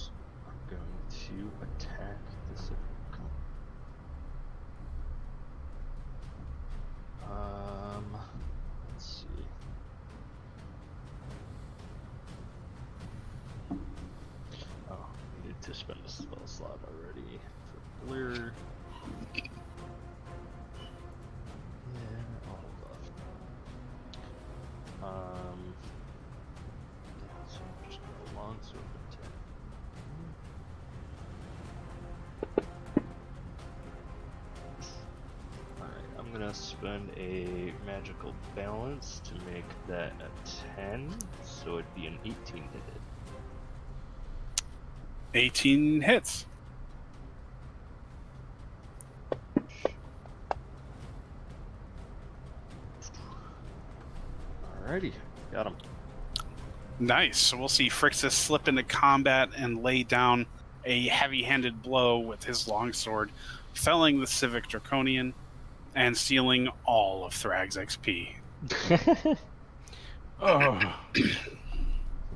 I'm going to attack the Civic Draconian. Let's see. Oh, I need to spend a spell slot already for Blur. Yeah, I'll hold off. Yeah, so I'm just gonna longsword attack. Alright, I'm gonna spend a magical balance to make that a 10, so it'd be an 18 to hit. 18 hits. Alrighty, got him. Nice. So we'll see Phrixus slip into combat and lay down a heavy-handed blow with his longsword, felling the Civic Draconian and stealing all of Thrag's XP. Oh.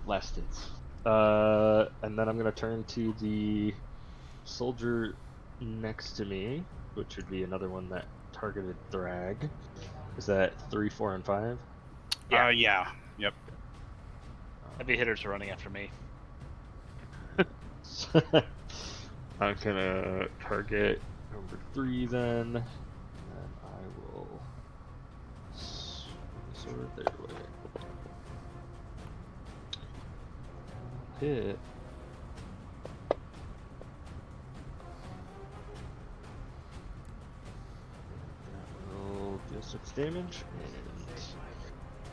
Last hits. And then I'm gonna turn to the soldier next to me, which would be another one that targeted Thrag. Is that 3, 4, and 5? Yeah. Yep. Heavy hitters are running after me. I'm gonna target number 3 then, and I will sword their way. Hit. That will deal 6 damage, and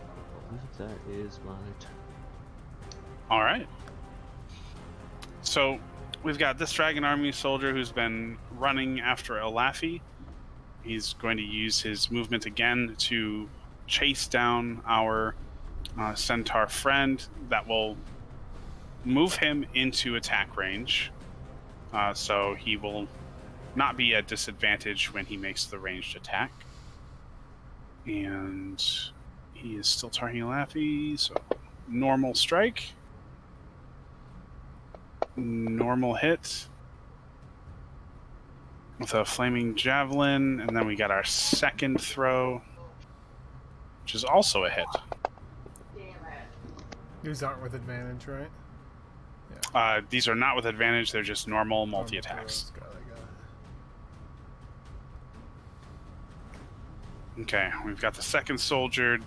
I believe that is my turn. All right. So we've got this Dragon Army soldier who's been running after Elafi. He's going to use his movement again to chase down our centaur friend. That will move him into attack range. So he will not be at disadvantage when he makes the ranged attack. And he is still targeting Elafi, so normal strike. Normal hit with a flaming javelin, and then we got our second throw, which is also a hit. These aren't with advantage, right? These are not with advantage, they're just normal multi-attacks. Got it. Okay, we've got the second soldier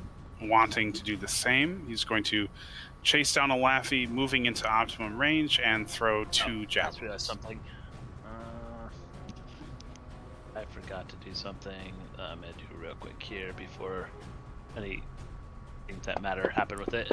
wanting to do the same. He's going to chase down Elafi, moving into optimum range, and throw 2 I just javelins. realized something. I forgot to do something. I'm gonna do real quick here before any things that matter happen with it.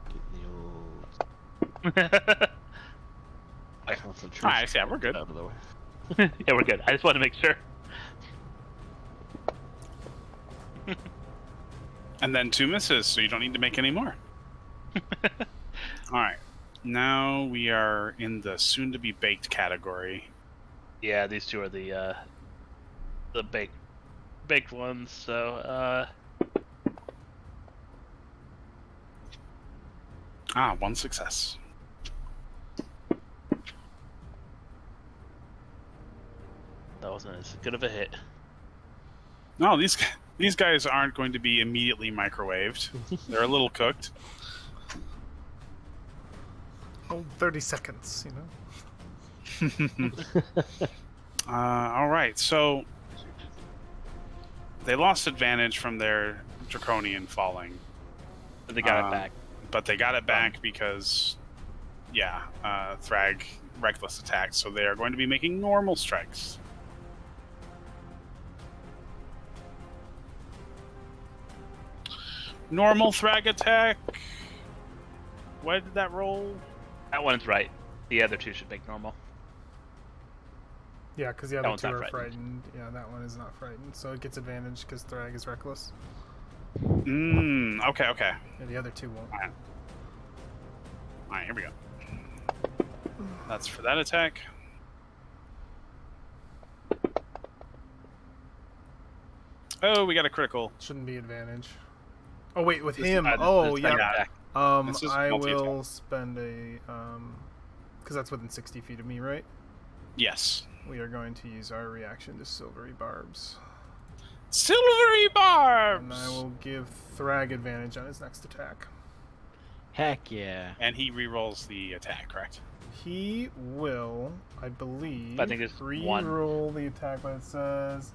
Get the old concentration. Alright, yeah, we're good. Out of the way. Yeah, we're good. I just wanted to make sure. And then 2 misses, so you don't need to make any more. Alright, now we are in the soon-to-be-baked category. Yeah, these two are the baked ones. So 1 success. that wasn't as good of a hit. No, these guys aren't going to be immediately microwaved. They're a little cooked. Oh, 30 seconds, you know? All right, so they lost advantage from their Draconian falling. But they got it back. But they got it back because, Thrag reckless attack, so they are going to be making normal strikes. Normal Thrag attack. Why did that roll? That one's right. The other two should make normal. Yeah, because the That other one's two not are frightened. frightened. Yeah, that one is not frightened. So it gets advantage because Thrag is reckless. Okay. And the other two won't. Alright, here we go. That's for that attack. Oh, we got a critical. Shouldn't be advantage. Oh, wait, with This- him. this Oh, is yeah. attack. This is I multi-attack. will spend a, because that's within 60 feet of me, right? Yes. We are going to use our reaction to Silvery Barbs. Silvery barbs! And I will give Thrag advantage on his next attack. Heck yeah. And he rerolls the attack, correct? He will, I believe, I think it's one. re-roll the attack, but it says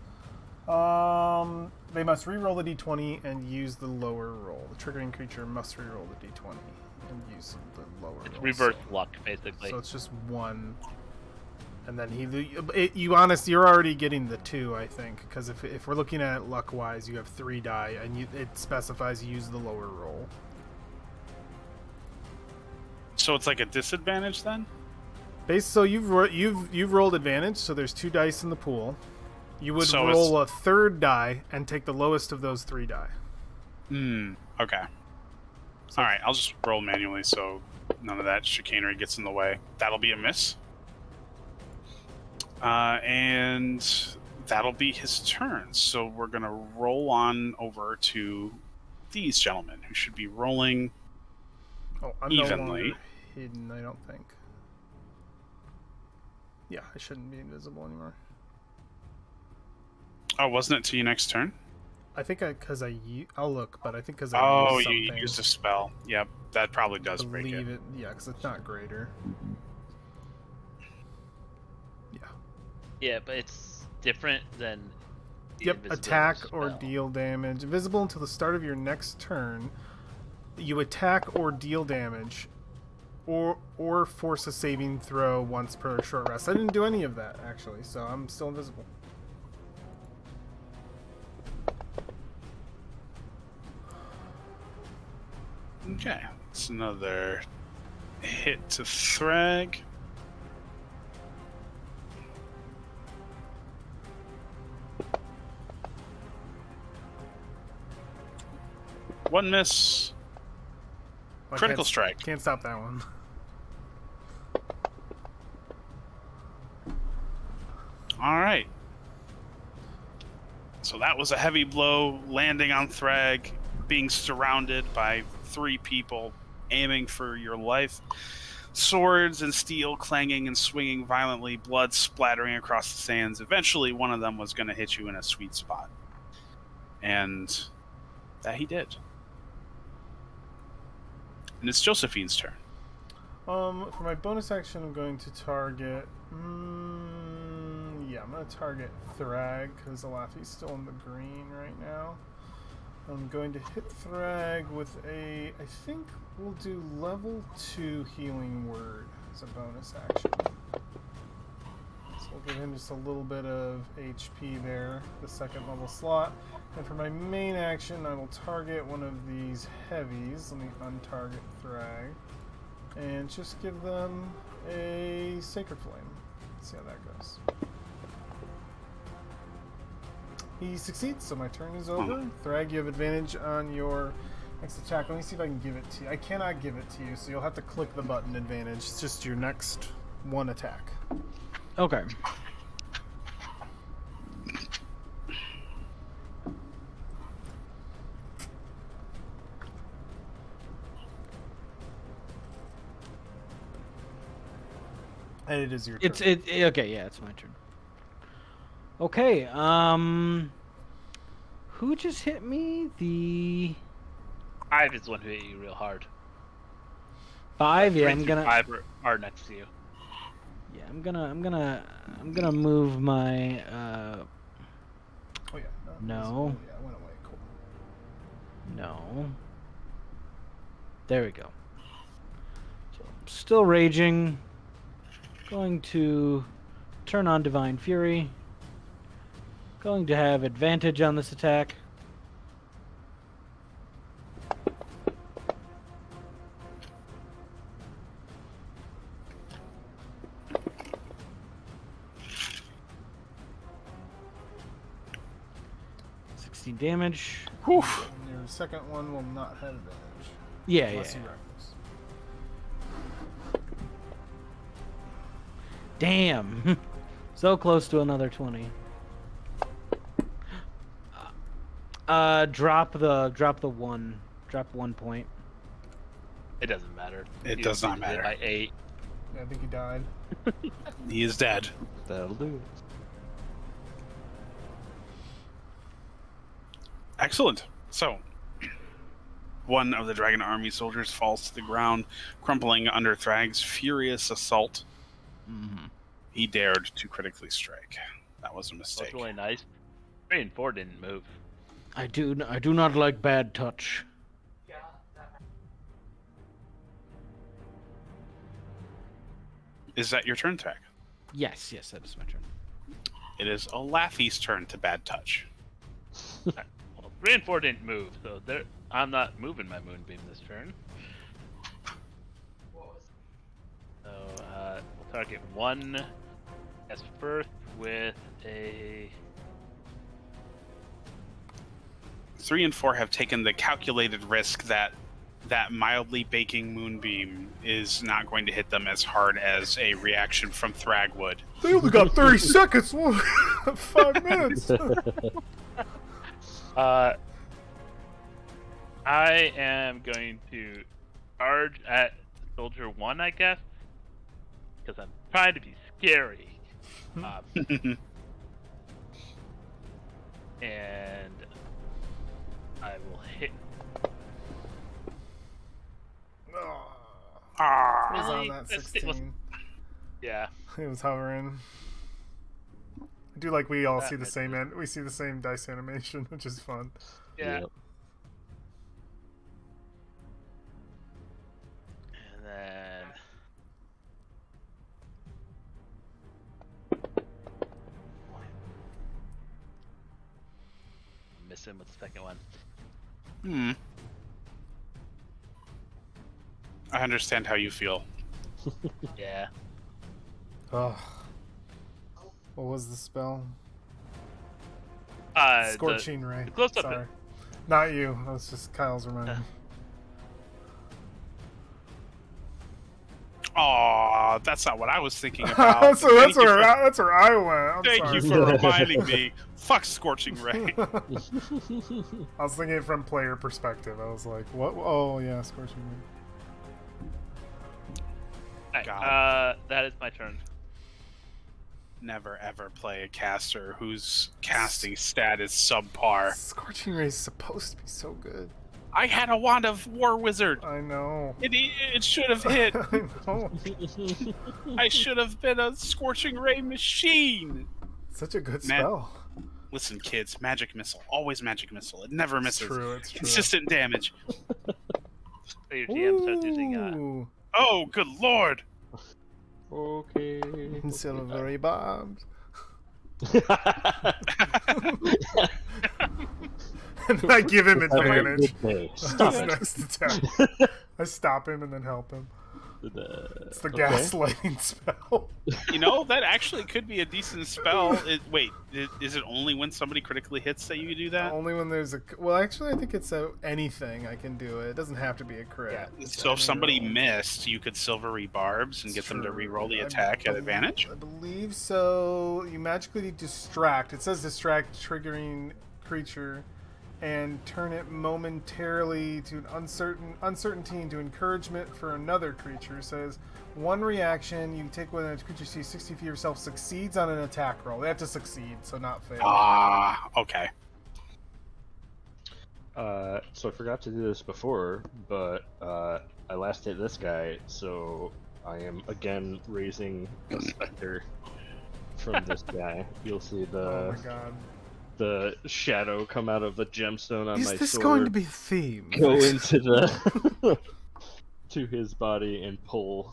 they must re-roll the d20 and use the lower roll. The triggering creature must re-roll the d20 and use the lower It's roll. reverse luck, basically. So it's just one. And then you're already getting the 2, I think, because if we're looking at it luck-wise, you have 3 die, and it specifies you use the lower roll. So it's like a disadvantage then? So you've rolled advantage. So there's 2 dice in the pool. You would So roll a third die and take the lowest of those 3 die. Okay. So- All right, I'll just roll manually so none of that chicanery gets in the way. That'll be a miss. And that'll be his turn. So we're going to roll on over to these gentlemen who should be rolling Oh, I'm evenly. no longer hidden, I don't think. Yeah, I shouldn't be invisible anymore. Oh, wasn't it to your next turn? I think I'll look, but I think because I Oh, used you something. used a spell. Yep, that probably does break believe it. Yeah, because it's not greater. Yeah. Yeah, but it's different than. The Yep, invisibility attack or spell. deal damage. Invisible until the start of your next turn. You attack or deal damage, or force a saving throw once per short rest. I didn't do any of that actually, so I'm still invisible. Okay, it's another hit to Thrag. One miss. I Critical can't- strike. Can't stop that one. All right. So that was a heavy blow, landing on Thrag, being surrounded by 3 people aiming for your life. Swords and steel clanging and swinging violently, blood splattering across the sands. Eventually, one of them was going to hit you in a sweet spot. And that he did. And it's Josephine's turn. For my bonus action, I'm going to target. Yeah, I'm going to target Thrag because Alafi's still in the green right now. I'm going to hit Thrag with I think we'll do level 2 healing word as a bonus action. So we'll give him just a little bit of HP there, the 2nd level slot. And for my main action, I will target one of these heavies. Let me untarget Thrag. And just give them a Sacred Flame. Let's see how that goes. He succeeds, so my turn is over. Thrag, you have advantage on your next attack. Let me see if I can give it to you. I cannot give it to you, so you'll have to click the button advantage. It's just your next one attack. Okay. And it is your turn. Okay, yeah, it's my turn. Okay, who just hit me? The Five is the one who hit you real hard. 5, yeah, Three I'm through gonna 5 are next to you. yeah, I'm gonna move my Oh yeah. No. Yeah, it went away. Cool. no. There we go. So, still raging. Going to turn on Divine Fury. Going to have advantage on this attack. Damage. Whew. And your second one will not have advantage. Yeah, Unless yeah. you reckless. Damn. So close to another 20. Drop one point. It doesn't matter. It You does not beat it matter. By 8. Yeah, I think he died. He is dead. That'll do it. Excellent. So, one of the Dragon Army soldiers falls to the ground, crumpling under Thrag's furious assault. Mm-hmm. He dared to critically strike. That was a That's mistake. really nice. 3 and 4 didn't move. I do not like bad touch. Is that your turn, Tag? Yes, that is my turn. It is Alafi's turn to bad touch. Well, 3 and 4 didn't move, so I'm not moving my Moonbeam this turn. target 1 as first with a 3 and 4 have taken the calculated risk that mildly baking moonbeam is not going to hit them as hard as a reaction from Thrag would. They only got 30 seconds. 5 minutes. I am going to charge at Soldier 1, I guess, because I'm trying to be scary. And I will hit. Ah, It was on Really? that It was- 16. Yeah. It was hovering. I do like we all That see the makes same sense. we see the same dice animation, which is fun. Yeah. Yep. And then. I'm missing with the second one. hmm. I understand how you feel. Yeah. Oh. What was the spell? The Scorching Ray. close up. Sorry. Not you. That was just Kyle's reminding me. Aw, that's not what I was thinking about. so that's Thank you where for- that's where I went. I'm Thank sorry. you for reminding me. Fuck Scorching Ray. I was thinking it from player perspective. I was like, what? Oh, yeah, Scorching Ray. Alright, that is my turn. Never ever play a caster whose casting stat is subpar. Scorching Ray is supposed to be so good. I had a wand of War Wizard. I know. It should have hit. I know. I should have been a Scorching Ray machine. Such a good Man. spell. Listen, kids, magic missile. Always magic missile. It never It's misses. true. It's true. Consistent damage. So your GM starts using Ooh. Oh, good lord. Okay. Silvery bombs. And then I give him advantage. Stop His it. next attack. I stop him and then help him. It's the gaslighting spell. You know, that actually could be a decent spell. Is it only when somebody critically hits that you do that? Only when there's a. Well, actually, I think it's anything I can do it. It doesn't have to be a crit. Yeah. It's So if any somebody roll. missed, you could silvery barbs and It's get them to true. re-roll the I attack at believe- advantage. I believe so. You magically distract. It says distract triggering creature, and turn it momentarily to an uncertainty into encouragement for another creature. It says one reaction you take when a creature sees 60 feet of yourself succeeds on an attack roll. They have to succeed, so not fail. Ah, okay. So I forgot to do this before, but I last hit this guy, so I am again raising a specter from this guy. You'll see Oh my god. the shadow come out of the gemstone on my Is this sword, going to be a theme? go into the to his body and pull,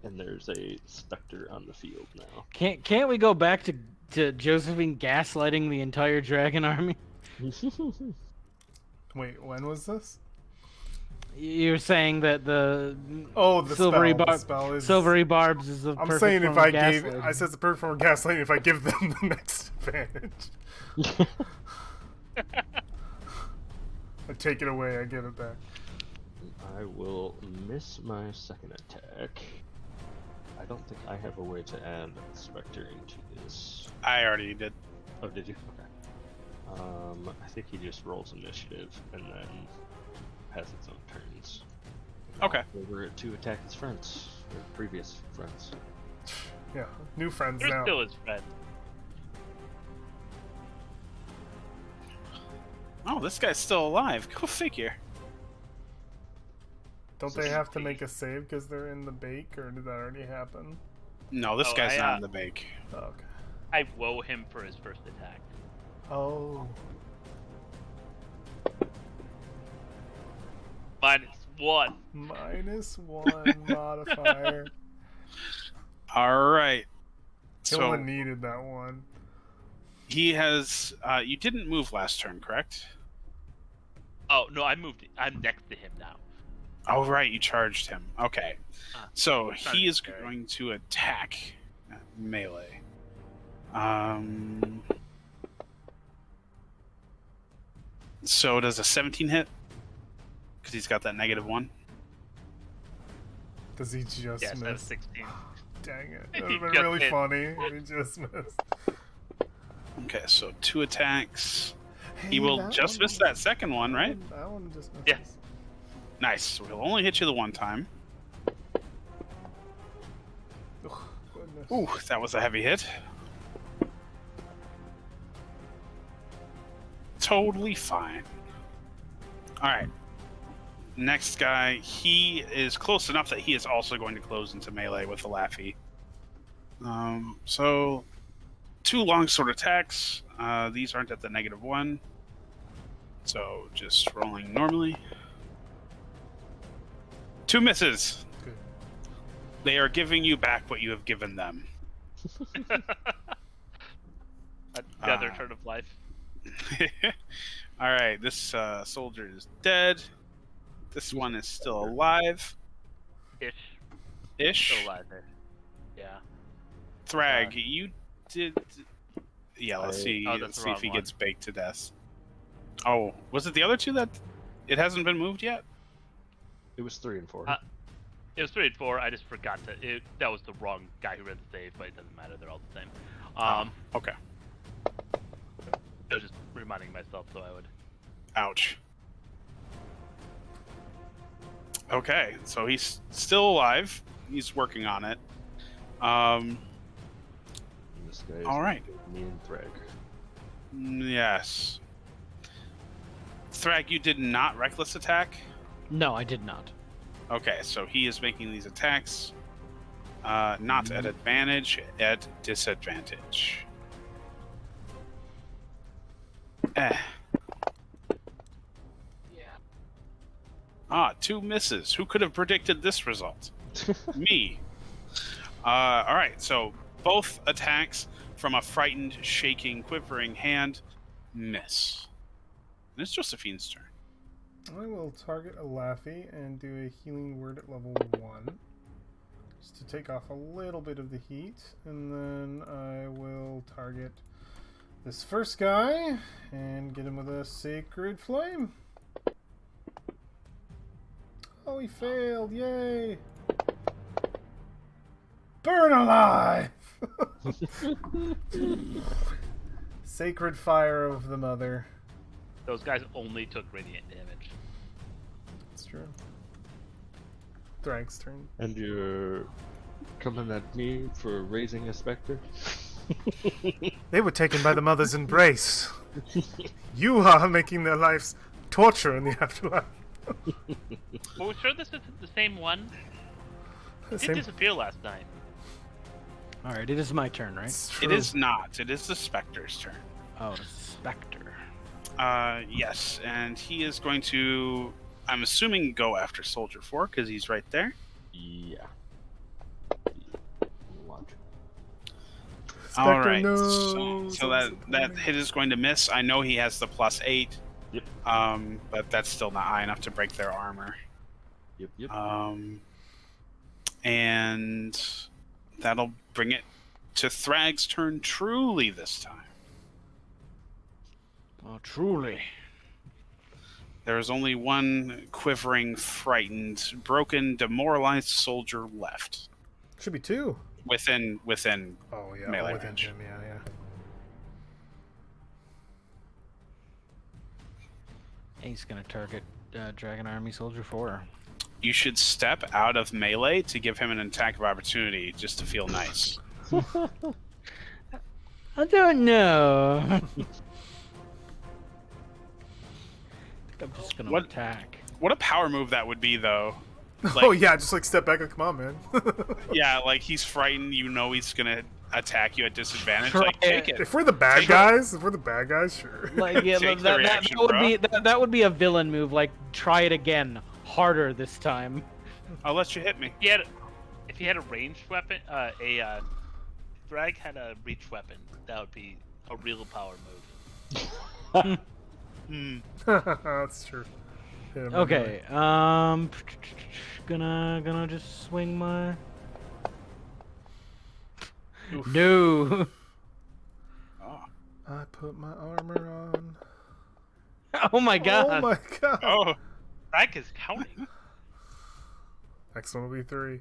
and there's a specter on the field now. Can't we go back to Josephine gaslighting the entire dragon army? Wait, when was this? You're saying that the Oh, the silvery spell. The bar- spell is... silvery barbs is the I'm perfect saying if form I of gave... gaslighting. I said the perfect form of gaslighting if I give them the next advantage. I take it away, I give it back. I will miss my second attack. I don't think I have a way to add specter into this. I already did. Oh, did you? Okay. I think he just rolls initiative and then has its own turns. Okay. Over to attack his friends, or previous friends. Yeah, new friends You're now. still his friend. Oh, this guy's still alive. Go figure. Don't they have to make a save because they're in the bake, or did that already happen? No, this Oh, guy's I, not in the bake. Oh, okay. I woe him for his first attack. Oh. -1. -1 modifier. All right. Killa So needed that one. he has. You didn't move last turn, correct? Oh no, I moved. I'm next to him now. Oh, right, you charged him. Okay. So trying he to is be scary. going to attack melee. So does a 17 hit? Because he's got that -1. Does he just Yes, that's miss? 16. Dang it. He That would have been just really hit. funny if he just missed. Okay, so 2 attacks. He Hey, will that just one- miss that second one, right? That one just misses. Yeah. Nice. So he'll only hit you the one time. Ugh, goodness. Ooh, that was a heavy hit. Totally fine. Alright. Next guy, he is close enough that he is also going to close into melee with the Laffy. So 2 longsword attacks. These aren't at the -1. So just rolling normally. 2 misses. Good. They are giving you back what you have given them. Another turn of life. Alright, this soldier is dead. This one is still alive. Ish. Still alive there. Yeah. Thrag, you did. Yeah, let's see. Oh, that's Let's the see if wrong he one. gets baked to death. Oh, was it the other 2 that it hasn't been moved yet? It was 3 and 4. It was 3 and 4. I just forgot to. That was the wrong guy who read the save, but it doesn't matter. They're all the same. Okay. I was just reminding myself so I would. Ouch. Okay, so he's still alive. He's working on it. This guy is all right. me and Thrag. Yes. Thrag, you did not reckless attack? No, I did not. Okay, so he is making these attacks not at advantage, at disadvantage. Eh. Ah, 2 misses. Who could have predicted this result? Me. All right, so both attacks from a frightened, shaking, quivering hand miss. And it's Josephine's turn. I will target a Laffy and do a healing word at level 1. Just to take off a little bit of the heat. And then I will target this first guy and get him with a Sacred Flame. Oh, he failed. Yay. Burn alive! Sacred Fire of the Mother. Those guys only took radiant damage. That's true. Thrag's turn. And you're coming at me for raising a specter? They were taken by the mother's embrace. You are making their lives torture in the afterlife. Well, we're sure this isn't the same one. It Same- did disappear last night. All right, it is my turn, right? It's It true. is not. It is the Spectre's turn. Oh, Spectre. Yes, and he is going to, I'm assuming, go after Soldier 4 because he's right there. Yeah. Logic. All Spectre right, knows. so that hit is going to miss. I know he has the +8. Yep. But that's still not high enough to break their armor. Yep. And that'll bring it to Thrag's turn truly this time. Oh, truly. There is only one quivering, frightened, broken, demoralized soldier left Should be 2. within Oh yeah, melee within range. him, yeah. He's gonna target Dragon Army Soldier 4. You should step out of melee to give him an attack of opportunity just to feel nice. I don't know. I think I'm just gonna What- attack. What a power move that would be, though. Oh yeah, just like step back and come on, man. Yeah, like he's frightened. You know he's gonna attack you at disadvantage. Try Like take it. it. If we're the bad Take it. guys, sure. Like, yeah, Take the that reaction, would bro. be that would be a villain move. Like, try it again, harder this time. I'll let you hit me. If he had a ranged weapon, Thrag had a reach weapon, that would be a real power move. Hmm. That's true. Hit him Okay. Gonna just swing my. Oof. No. Oh. I put my armor on. Oh my god. Oh my god. Oh. Thrag is counting. Next one will be 3.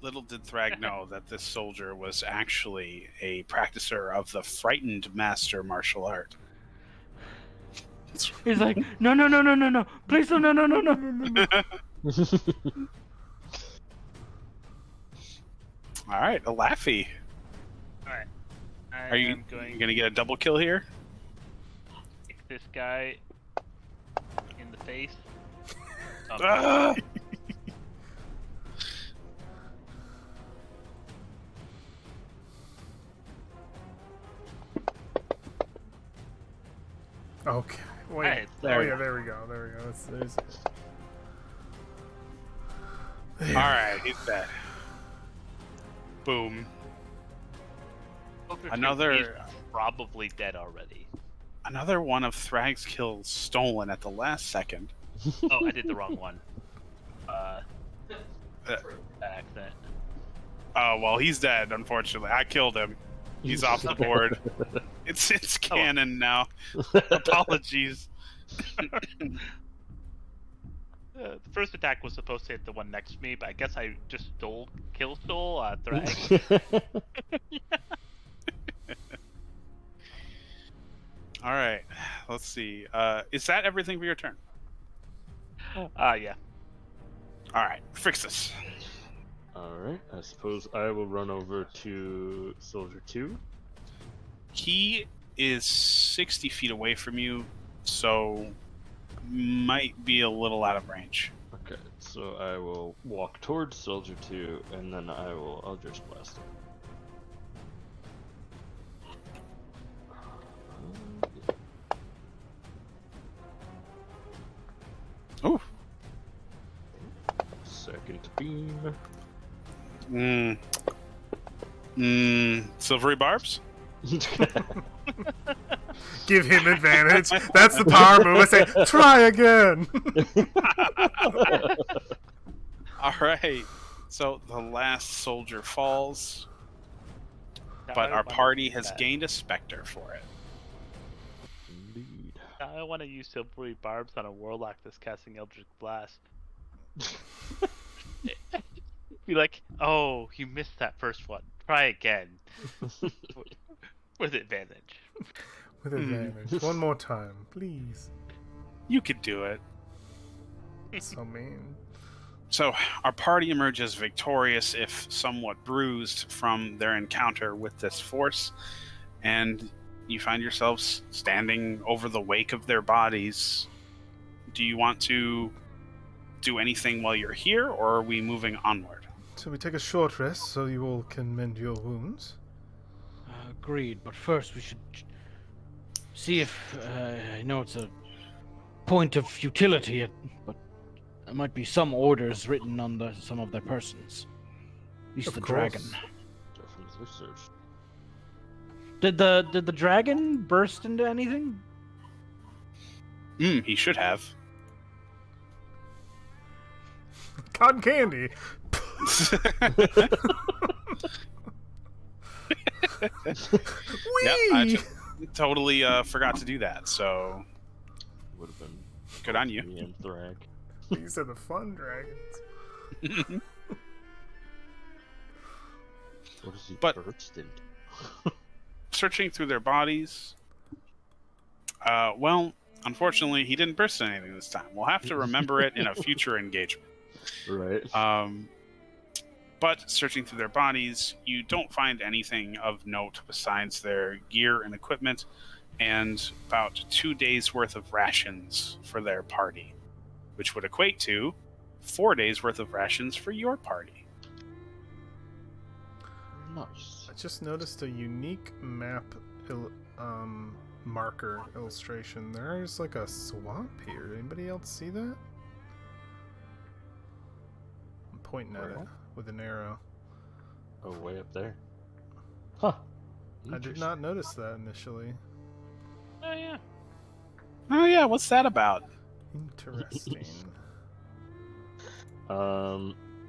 Little did Thrag know that this soldier was actually a practicer of the frightened master martial art. He's like, no, no, no, no, no, no. Please, no, no, no, no, no. All right, a Laffy. Alright. Are you going gonna get a double kill here? to kick this guy in the face. Ah! Okay. Wait. Alright, Oh yeah, there we go. There we go. There's... All right, he's dead. Boom. Another- He's probably dead already. Another one of Thrag's kills stolen at the last second. Oh, I did the wrong one. Accident. Oh well, he's dead. Unfortunately, I killed him. He's off the board. It's canon now. Apologies. The first attack was supposed to hit the one next to me, but I guess I just stole Thrag. All right, let's see. Is that everything for your turn? Yeah. All right, Frixus. Alright, I suppose I will run over to Soldier 2. He is 60 feet away from you, so might be a little out of range. Okay, so I will walk towards Soldier 2, and then I'll Eldritch Blast him. Oh. Second beam. Silvery barbs? Give him advantage. That's the power move. I say, try again. All right. So the last soldier falls, but our party has gained a specter for it. Indeed. I want to use silvery barbs on a warlock that's casting Eldritch Blast. Be like, oh, you missed that first one. Try again. With advantage. With advantage. One more time, please. You could do it. So mean. So our party emerges victorious, if somewhat bruised, from their encounter with this force, and you find yourselves standing over the wake of their bodies. Do you want to do anything while you're here, or are we moving onward? So we take a short rest so you all can mend your wounds. Agreed, but first we should see if I know it's a point of futility, but there might be some orders written on some of their persons. At least Of the course. dragon. Definitely search. Did the dragon burst into anything? He should have. Cotton candy. Yeah, I totally forgot to do that, so Would have been good on you. me and Thrag. These are the fun dragons. What is he But- burst into? Searching through their bodies. Well, unfortunately, he didn't burst anything this time. We'll have to remember it in a future engagement. Right. But searching through their bodies, you don't find anything of note besides their gear and equipment, and about 2 days' worth of rations for their party, which would equate to 4 days' worth of rations for your party. Nice. I just noticed a unique map marker illustration. There's like a swamp here. Anybody else see that? I'm pointing at it Where? with an arrow. Oh, way up there. Huh. I did not notice that initially. Oh yeah. Oh yeah, what's that about? Interesting.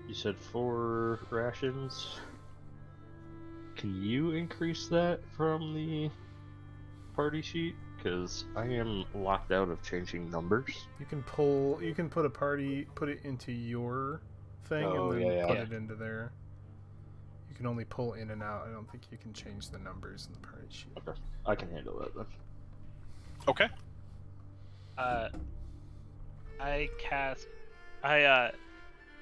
You said 4 rations. Can you increase that from the party sheet? Because I am locked out of changing numbers. You can put it into your thing, Oh, and then yeah. put it into there. You can only pull in and out. I don't think you can change the numbers in the party sheet. Okay, I can handle that then. Okay.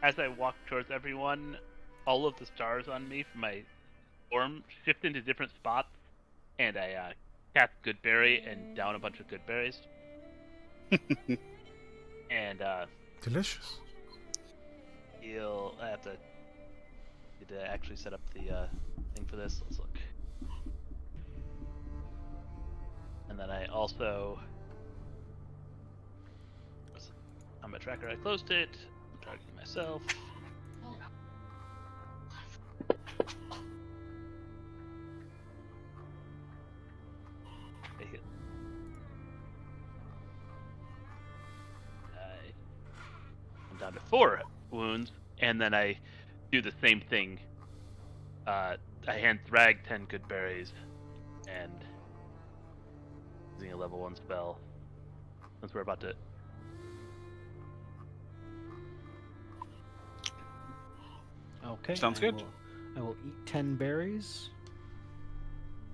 As I walk towards everyone, all of the stars on me from my form shift into different spots, and I cast Goodberry and down a bunch of good berries. And Delicious. I have to actually set up the thing for this. Let's look. And then I also on my tracker I closed it. I'm targeting myself. I'm down to 4 wounds, and then I do the same thing. I hand Thrag 10 good berries, and using a level 1 spell, since we're about to. Okay. Sounds good. I will eat 10 berries.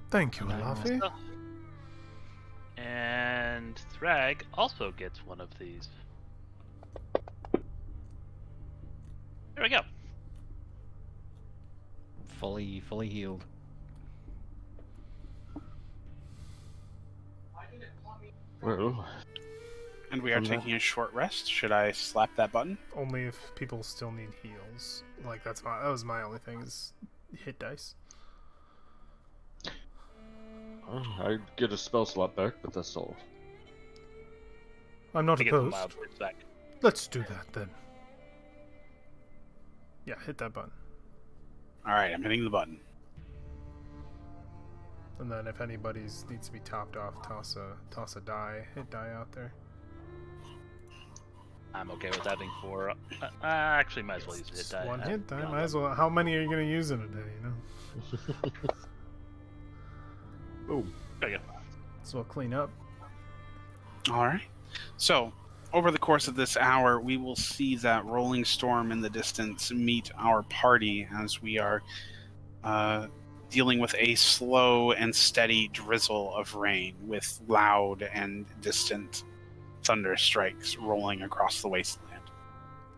Thank you, Nice. Alafi. And Thrag also gets one of these. There we go. Fully healed. Well, And we are From that- taking a short rest. Should I slap that button? Only if people still need heals. Like that was my only thing is hit dice. I get a spell slot back, but that's all. I'm not I get the opposed. wild birds back. Let's do that then. Yeah, hit that button. All right, I'm hitting the button. And then if anybody's needs to be topped off, toss a die, hit die out there. I'm okay with having 4. Actually, might as well use a hit Just die. one hit die, beyond might as well. How many are you gonna use in a day? You know. Boom. There you go. So we'll clean up. All right. So, over the course of this hour, we will see that rolling storm in the distance meet our party as we are dealing with a slow and steady drizzle of rain with loud and distant thunder strikes rolling across the wasteland.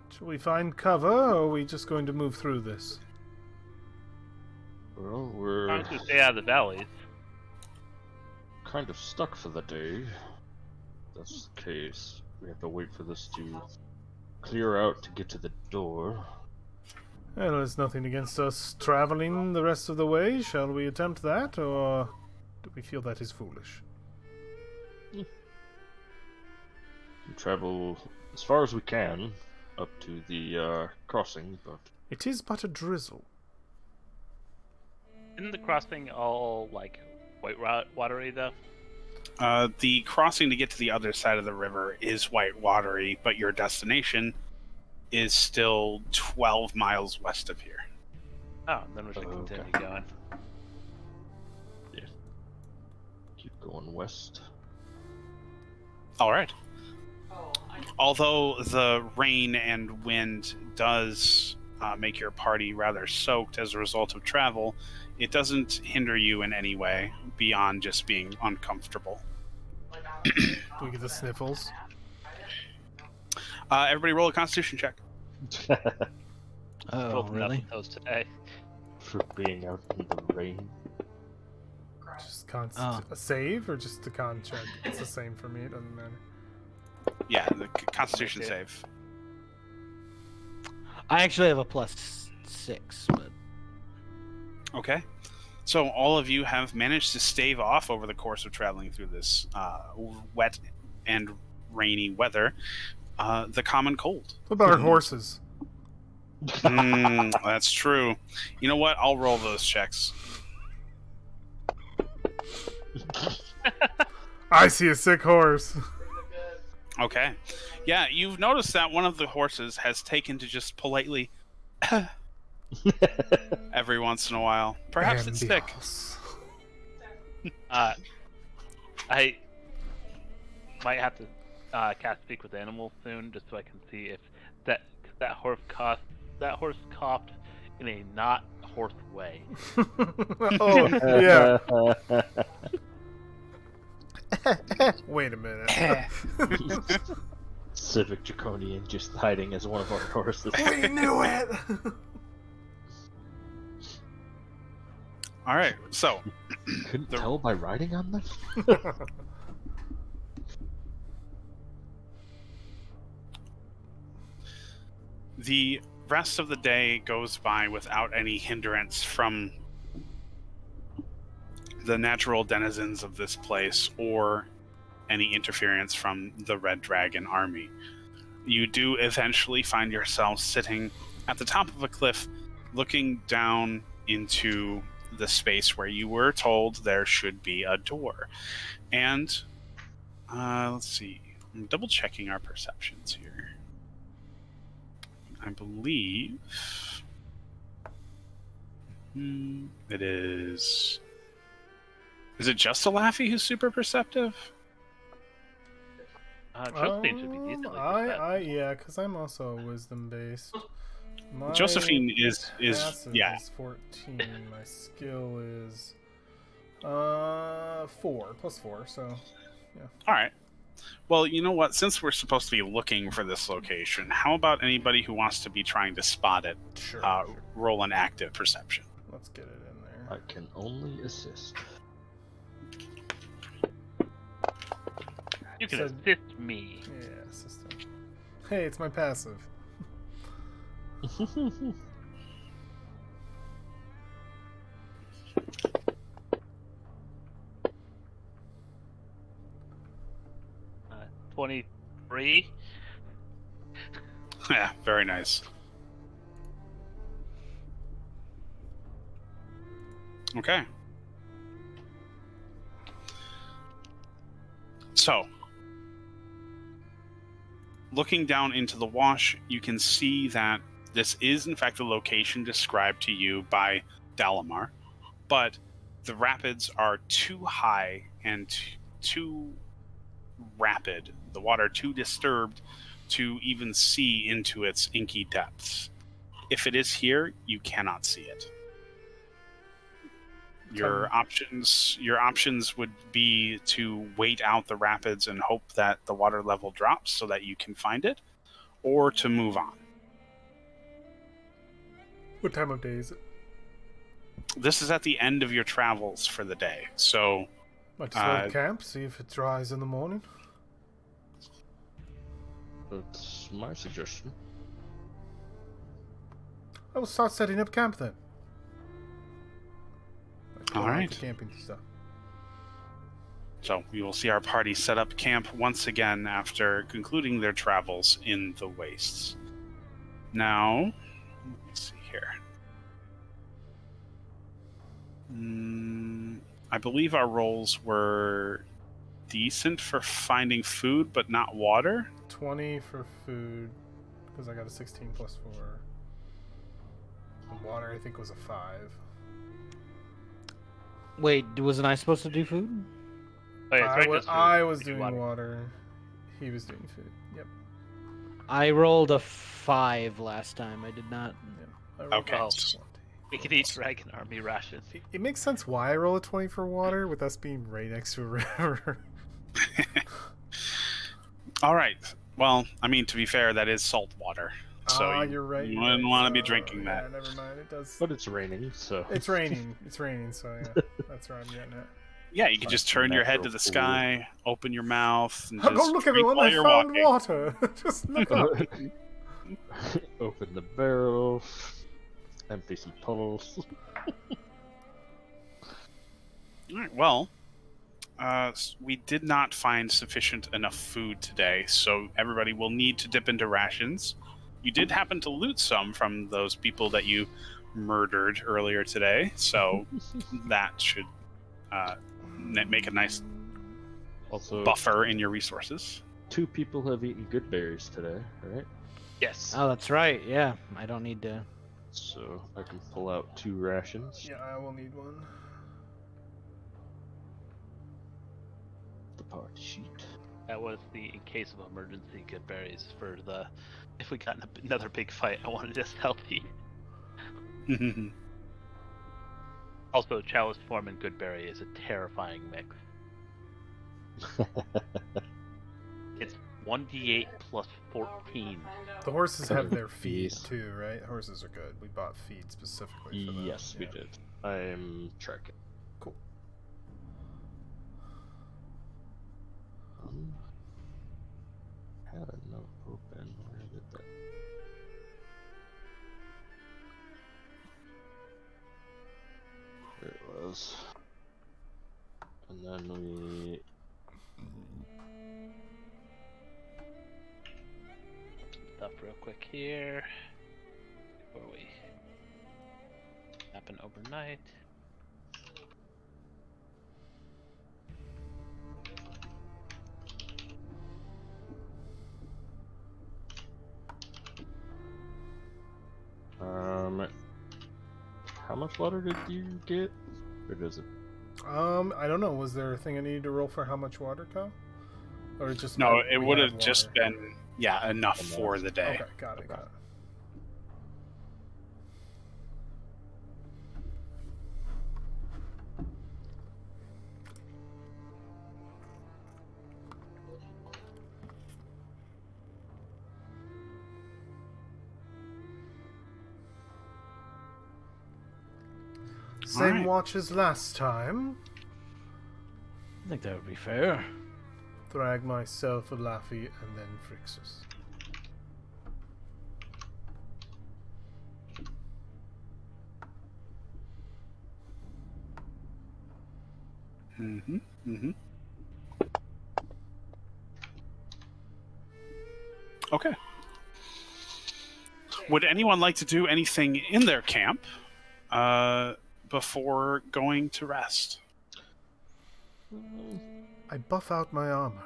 Shall we find cover, or are we just going to move through this? Well, As we're long as we stay out of the valleys. kind of stuck for the day. If that's the case. We have to wait for this to clear out to get to the door. Well, there's nothing against us traveling the rest of the way. Shall we attempt that, or do we feel that is foolish? We travel as far as we can up to the crossing, but It is but a drizzle. Isn't the crossing all like white watery though? The crossing to get to the other side of the river is white watery, but your destination is still 12 miles west of here. Oh, then we should Oh, continue okay. going. keep going west. All right. Although the rain and wind does make your party rather soaked as a result of travel, it doesn't hinder you in any way beyond just being uncomfortable. Do we get the sniffles? Everybody roll a constitution check. Oh, Rolled enough really? of those today. For being out in the rain. Just Oh. a save, or just the con check? It's the same for me. It doesn't matter. Yeah, the constitution Okay. save. I actually have a +6, but Okay. So all of you have managed to stave off over the course of traveling through this wet and rainy weather the common cold. What about our horses? That's true. You know what? I'll roll those checks. I see a sick horse. Okay. Yeah, you've noticed that one of the horses has taken to just politely every once in a while. Perhaps it's sick. Ambiance. I might have to cast Speak with Animals soon, just so I can see if that horse coughed in a not horse way. Oh, yeah. Wait a minute. Civic Draconian just hiding as one of our horses. We knew it! All right. So, Couldn't tell by riding on them? the rest of the day goes by without any hindrance from the natural denizens of this place or any interference from the Red Dragon army. You do eventually find yourself sitting at the top of a cliff looking down into the space where you were told there should be a door. And let's see, I'm double checking our perceptions here. I believe it is. Is it just a Laffy who's super perceptive? Josephine should be decently perceptive. Yeah, because I'm also wisdom based. My Josephine is passive yeah. is 14. My skill is 4 plus 4. So All right. Well, you know what? Since we're supposed to be looking for this location, how about anybody who wants to be trying to spot it? sure. Roll an active perception. Let's get it in there. I can only assist. You can So- assist me. Yeah, system. Hey, it's my passive. 23. Yeah, very nice. Okay. So, looking down into the wash, you can see that this is, in fact, the location described to you by Dalamar, but the rapids are too high and too rapid, the water too disturbed to even see into its inky depths. If it is here, you cannot see it. Your options would be to wait out the rapids and hope that the water level drops so that you can find it, or to move on. What time of day is it? This is at the end of your travels for the day, so Might just go to camp, see if it dries in the morning. That's my suggestion. I will start setting up camp then. All right. The camping stuff. So we will see our party set up camp once again after concluding their travels in the wastes. Now, let's see here. I believe our rolls were decent for finding food, but not water. 20 for food, because I got a 16 plus 4. And water, I think, was a 5. Wait, wasn't I supposed to do food? Oh, yeah, it's right, just food. I was We do doing water. He was doing food. Yep. I rolled a 5 last time. I did not. I rolled Okay. a 20. We can eat Dragon Army rations. It makes sense why I roll a 20 for water, with us being right next to a river. All right. Well, I mean, to be fair, that is salt water. So you're right. You wouldn't want to be drinking that. Yeah, never mind. It does. But it's raining, so. It's raining. It's raining, so yeah. That's where I'm getting at. Yeah, you can just turn your head to the Natural sky, open your mouth, and Oh, just look, drink everyone! while I you're found walking. water. Just look up. Open the barrel. Empty some puddles. All right, well, we did not find sufficient enough food today, so everybody will need to dip into rations. You did happen to loot some from those people that you murdered earlier today, so that should make a nice Also, buffer in your resources. 2 people have eaten good berries today, right? Yes. Oh, that's right. Yeah, I don't need to. So I can pull out 2 rations. Yeah, I will need one. The party sheet. That was the in case of emergency good berries for the if we got in another big fight. I wanted us healthy. Also, chalice form and good berry is a terrifying mix. It's 1d8 plus 14. The horses have their feed Yes. too, right? Horses are good. We bought feed specifically for them. Yes, we Yeah. did. I'm tracking. Cool. Had a note open. Where did that? There it was. And then we. Stuff real quick here before we happen overnight. How much water did you get? Or does it? I don't know. Was there a thing I needed to roll for how much water, Kyle? Or it just No, meant it we would had have just water? been enough for the day. Okay, got it. Same Alright. watch as last time. I think that would be fair. Thrag myself, a Laffy, and then Frixus. Okay. Would anyone like to do anything in their camp before going to rest? I buff out my armor.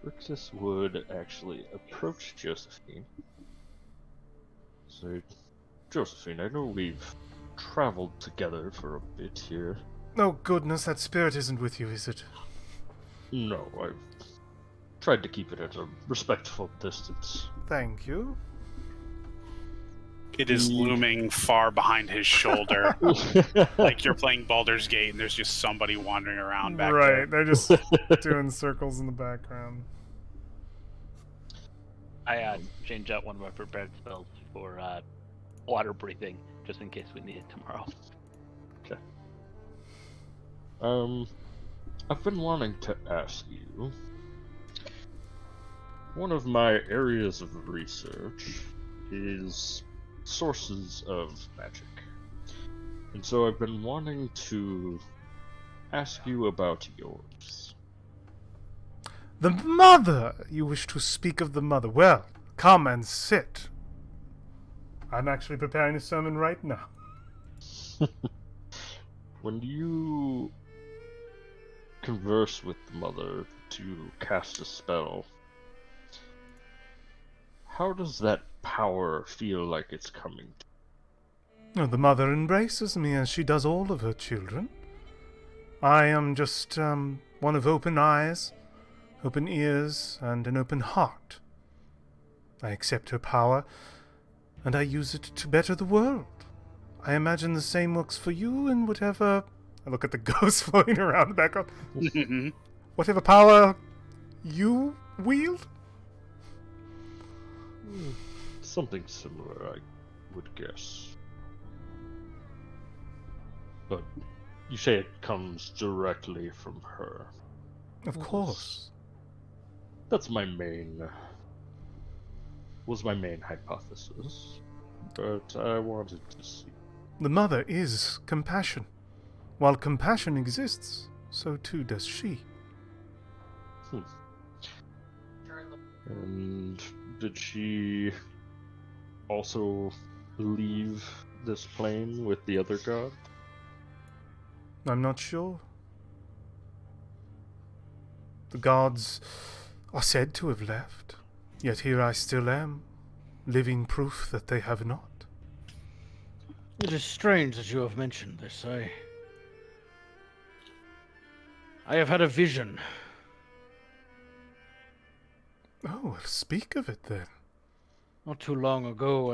Frixus would actually approach Josephine. Say, Josephine, I know we've traveled together for a bit here. Oh goodness, that spirit isn't with you, is it? No, I've tried to keep it at a respectful distance. Thank you. It is looming far behind his shoulder, like you're playing Baldur's Gate and there's just somebody wandering around back Right, there. they're just doing circles in the background. I changed out one of my prepared spells for water breathing, just in case we need it tomorrow. I've been wanting to ask you. One of my areas of research is sources of magic. And so I've been wanting to ask you about yours. The mother! You wish to speak of the mother. Well, come and sit. I'm actually preparing a sermon right now. When you converse with the mother to cast a spell, how does that power feel like it's coming to? Oh, the mother embraces me as she does all of her children. I am just one of open eyes, open ears, and an open heart. I accept her power, and I use it to better the world. I imagine the same works for you and whatever... I look at the ghosts floating around the background. Whatever power you wield? Something similar, I would guess. But you say it comes directly from her. Of course. That's my main hypothesis. But I wanted to see. The mother is compassion. While compassion exists, so too does she. And did she also leave this plane with the other god? I'm not sure. The gods are said to have left, yet here I still am, living proof that they have not. It is strange that you have mentioned this. I have had a vision. Oh, well, speak of it then. Not too long ago,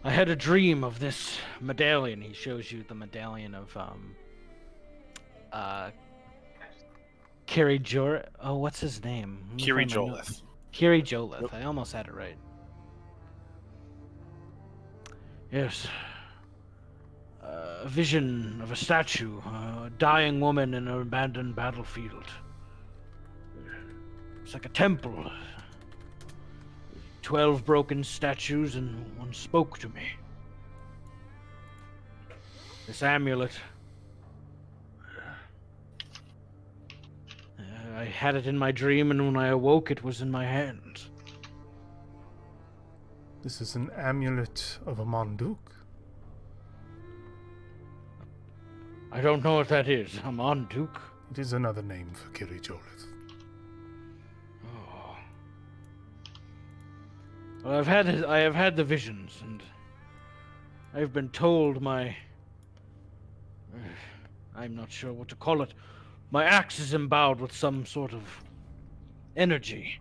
I had a dream of this medallion. He shows you the medallion of Kiri Jor. Oh, what's his name? Let me Kiri find my notes. Jolith. Kiri Jolith. I almost had it right. Yes. A vision of a statue, a dying woman in an abandoned battlefield. It's like a temple. 12 broken statues, and one spoke to me. This amulet. I had it in my dream, and when I awoke, it was in my hands. This is an amulet of a Monduk. I don't know what that is. A Monduk? It is another name for Kiri Jolith. Oh. Well, I have had the visions, and I've been told I'm not sure what to call it. My axe is endowed with some sort of energy.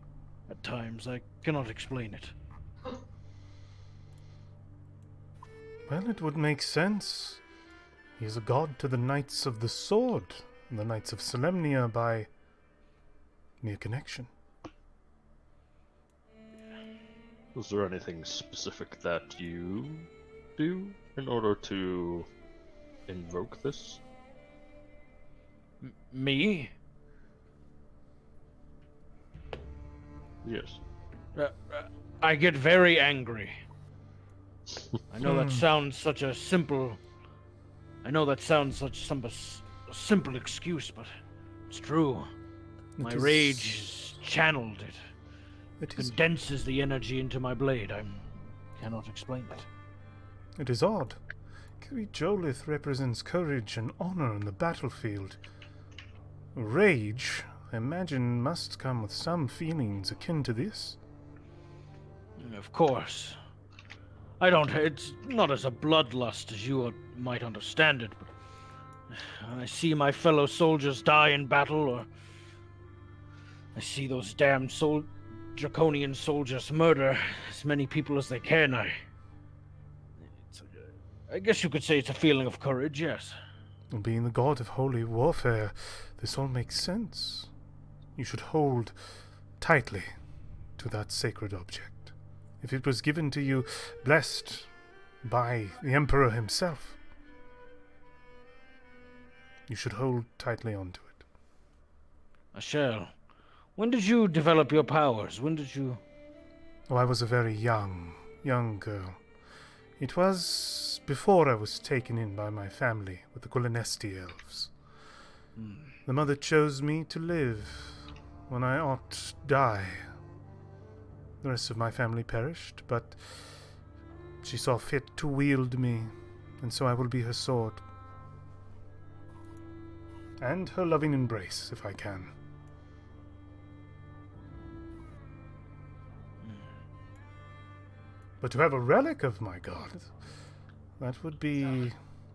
At times, I cannot explain it. Well, it would make sense. He is a god to the Knights of the Sword, and the Knights of Solemnia by mere connection. Was there anything specific that you do in order to invoke this? Me? Yes. I get very angry. I know that sounds such a simple... I know that sounds such a simple excuse, but it's true. My rage is channeled. It condenses the energy into my blade. I cannot explain it. It is odd. Kiri Jolith represents courage and honor in the battlefield. Rage, I imagine, must come with some feelings akin to this. Of course. It's not as a bloodlust as you might understand it, but I see my fellow soldiers die in battle, or I see those damn draconian soldiers murder as many people as they can. I guess you could say it's a feeling of courage, yes. And being the god of holy warfare, this all makes sense. You should hold tightly to that sacred object. If it was given to you, blessed by the Emperor himself, you should hold tightly onto it. I shall. When did you develop your powers? When did you... Oh, I was a very young girl. It was before I was taken in by my family with the Kulinesti elves. The mother chose me to live when I ought to die. The rest of my family perished, but she saw fit to wield me, and so I will be her sword. And her loving embrace, if I can. But to have a relic of my god, that would be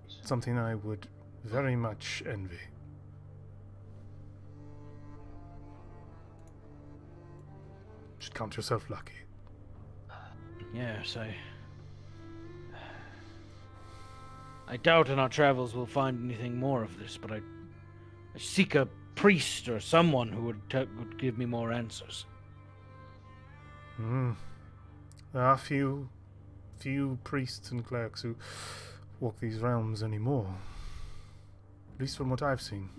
something I would very much envy. Should count yourself lucky. Yes, I doubt in our travels we'll find anything more of this, but I seek a priest or someone who would give me more answers. There are few priests and clerics who walk these realms anymore. At least from what I've seen.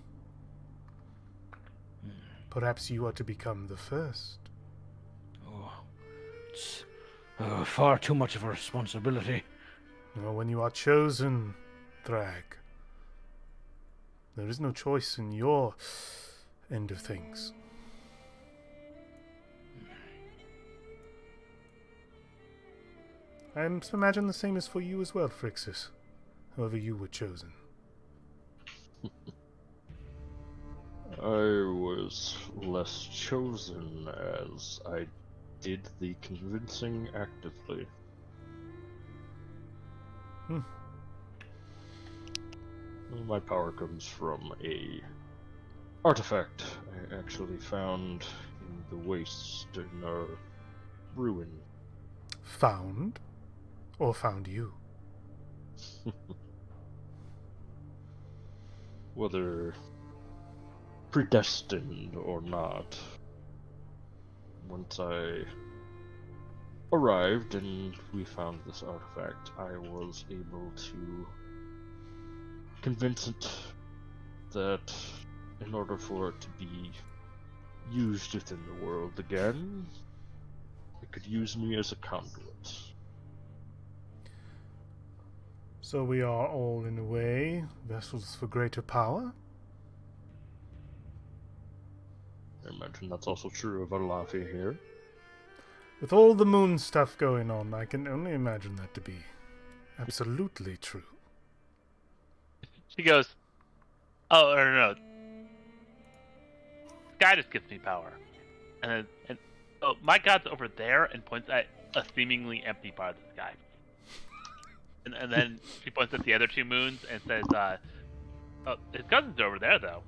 Perhaps you are to become the first. It's far too much of a responsibility. Well, when you are chosen, Thrag, there is no choice in your end of things. I imagine the same is for you as well, Phrixus, however you were chosen. I was less chosen as I did the convincing actively. Well, my power comes from a artifact I actually found in the wastes in a ruin. Found? Or found you? Whether predestined or not, once I arrived and we found this artifact, I was able to convince it that in order for it to be used within the world again, it could use me as a conduit. So we are all, in a way, vessels for greater power? I imagine that's also true of Alafi here. With all the moon stuff going on, I can only imagine that to be absolutely true. She goes, "Oh, or no, Sky just gives me power." And oh, my god's over there, and points at a seemingly empty part of the sky. And then she points at the other two moons and says, "Oh, his cousins are over there, though."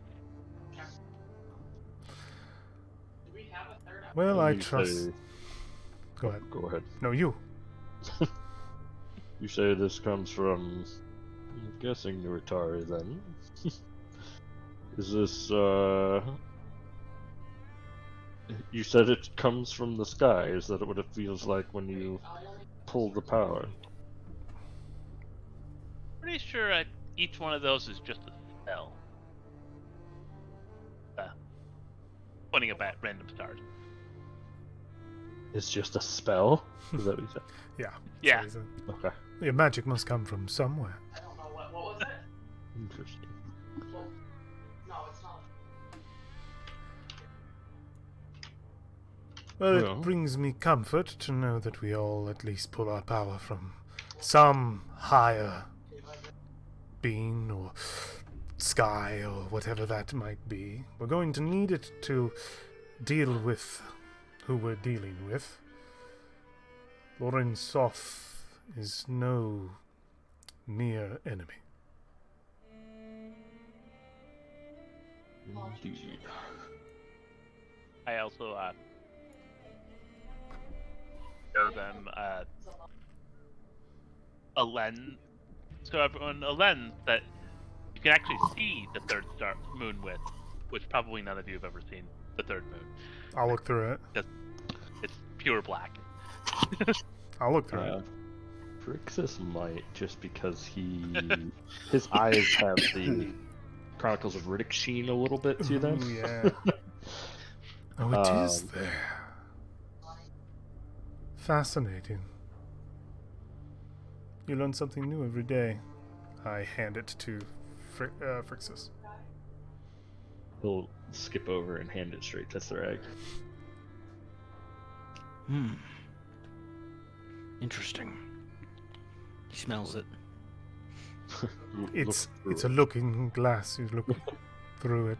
Well, I You trust. say- Go ahead. Go ahead. No, you. You say this comes from, I'm guessing, Nuitari then. Is this, you said it comes from the sky. Is that what it feels like when you pull the power? Pretty sure each one of those is just a spell. Pointing up at random stars. It's just a spell? Is that what you said? Yeah. Yeah. So Okay. your magic must come from somewhere. Interesting. Well, Well. it brings me comfort to know that we all at least pull our power from some higher being or sky or whatever that might be. We're going to need it to deal with who we're dealing with. Lauren Soth is no mere enemy. Indeed. I also show them a lens. So everyone, a lens that you can actually see the third star moon with, which probably none of you have ever seen the third moon. I'll look through it. It's pure black. I'll look through it. Frixus might, just because his eyes have the Chronicles of Riddick sheen a little bit to them. Ooh, yeah. Oh, it is there. Fascinating. You learn something new every day. I hand it to Frixus. He'll skip over and hand it straight to Thrag. Interesting. He smells it. It's a looking glass. You look through it.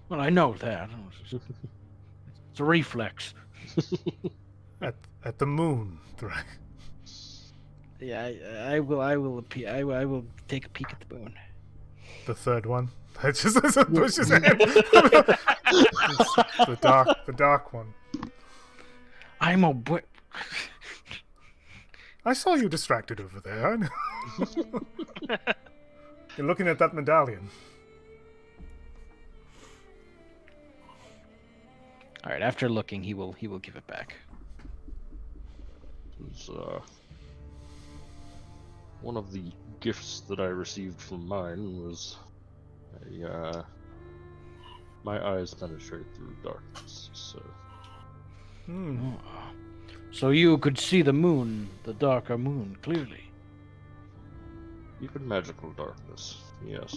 Well, I know that. It's a reflex. At the moon, Thrag. Yeah, I will take a peek at the moon. The third one. I just push his hand. the dark one. I'm a I saw you distracted over there. You're looking at that medallion. All right. After looking, he will give it back. It's, one of the gifts that I received from mine was my eyes penetrate through darkness, so So you could see the moon, the darker moon, clearly. even magical darkness, yes,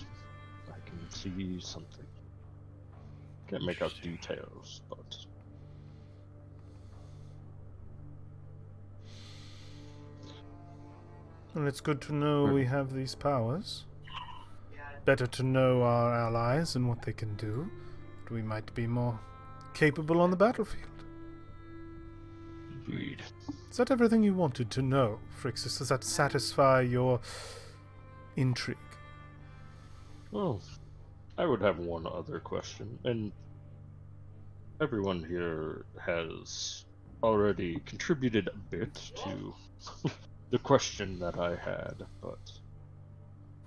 I can see something. Can't make out details, but Well, it's good to know we have these powers. better to know our allies and what they can do, but we might be more capable on the battlefield. Agreed. Is that everything you wanted to know, Phrixus? Does that satisfy your intrigue? Well, I would have one other question, and everyone here has already contributed a bit to the question that I had, but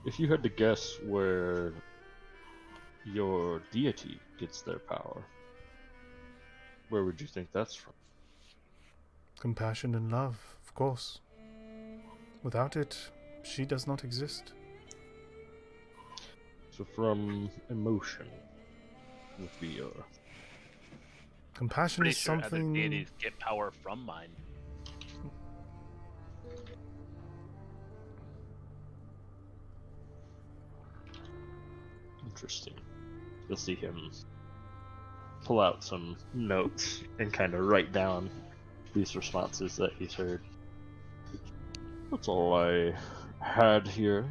if you had to guess where your deity gets their power, where would you think that's from? Compassion and love, of course. Without it, she does not exist. So from emotion would be your... Compassion Pretty is sure other something... deities get power from mine. Interesting. You'll see him pull out some notes and kind of write down these responses that he's heard. That's all I had here.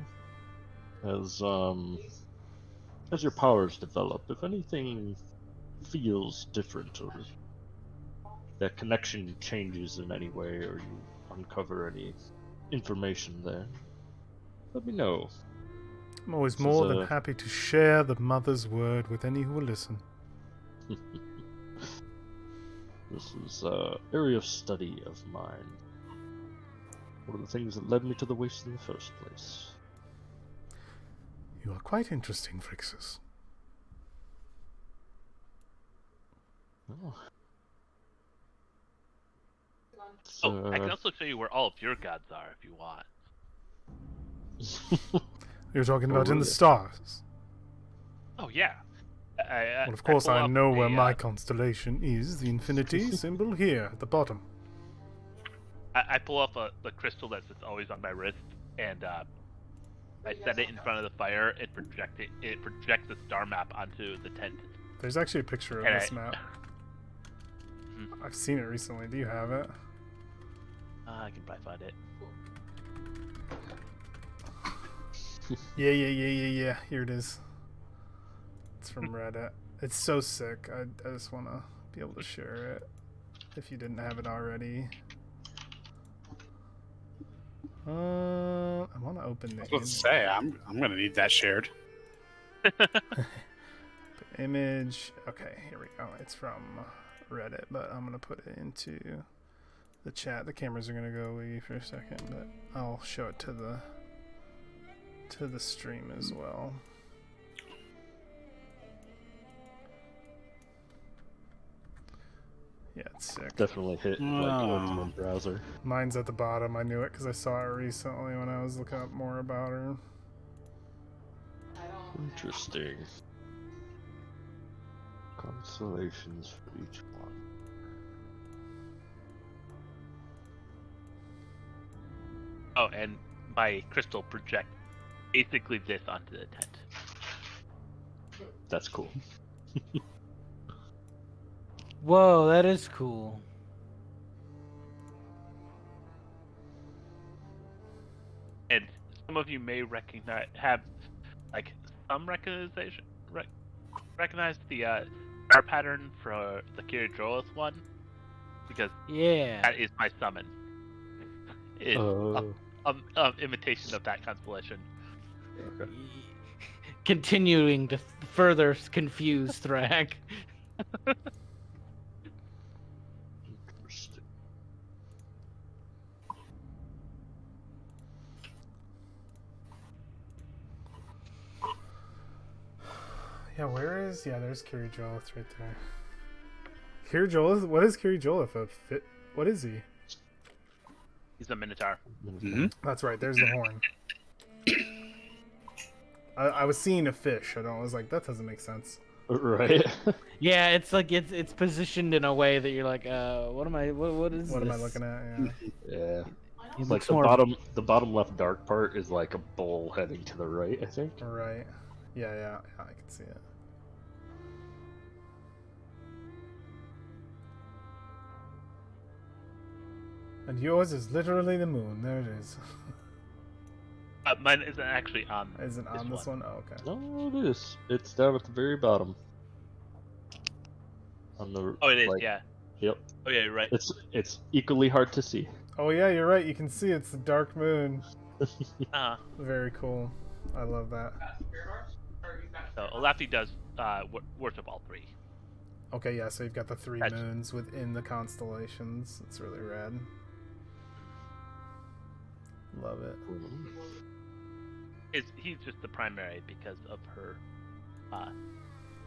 As your powers develop, if anything feels different or that connection changes in any way or you uncover any information there, let me know. I'm always This more is, than happy to share the mother's word with any who will listen. This is an area of study of mine. One of the things that led me to the waste in the first place. You are quite interesting, Phrixus. Oh. Oh, I can also show you where all of your gods are if you want. You're talking Oh, about in the really? stars. Oh yeah. Well, of course pull I up know where a, my constellation is. The infinity symbol here at the bottom. I pull up the crystal that's just always on my wrist, and I set it in front of the fire and project it. It projects the star map onto the tent. There's actually a picture of And this map. I've seen it recently. Do you have it? I can probably find it. Yeah. Here it is. It's from Reddit. It's so sick. I just want to be able to share it if you didn't have it already. I want to open the Let's say I'm gonna need that shared. image. Okay, here we go. It's from Reddit, but I'm gonna put it into the chat. The cameras are gonna go away for a second, but I'll show it to the stream as well. Yeah, it's sick. Definitely hit like more one browser. Mine's at the bottom. I knew it because I saw it recently when I was looking up more about her. Interesting. Constellations for each one. Oh, and my crystal projects basically this onto the tent. That's cool. Whoa, that is cool. And some of you may have like some recognize the star pattern for the Kirijolis one, because Yeah. that is my summon. It's Oh. imitation of that constellation. Okay. Continuing to further confuse Thrag. Interesting. Yeah, where is? Yeah, there's Kiri Jolith right there. Kiri Jolith? What is Kiri Jolith? What is he? He's a minotaur. Mm-hmm. That's right. There's the horn. I was seeing a fish. I was like, that doesn't make sense. Right. Yeah, it's like it's positioned in a way that you're like, what am I? What is? What am I this? looking at? Yeah. Yeah. It Like looks the more- bottom left dark part is like a bull heading to the right, I think. Right. Yeah. I can see it. And yours is literally the moon. There it is. Mine isn't actually on. Isn't on this one? Oh, okay. No, it is. It's down at the very bottom. On the. Oh, it is. like- Yeah. Yep. Oh, yeah. You're right. It's equally hard to see. Oh yeah, you're right. You can see it's the dark moon. Uh, Very cool. I love that. so Olafi does worship all three. Okay, yeah. So you've got the 3 That's- moons within the constellations. It's really rad. Love it. He's just the primary because of her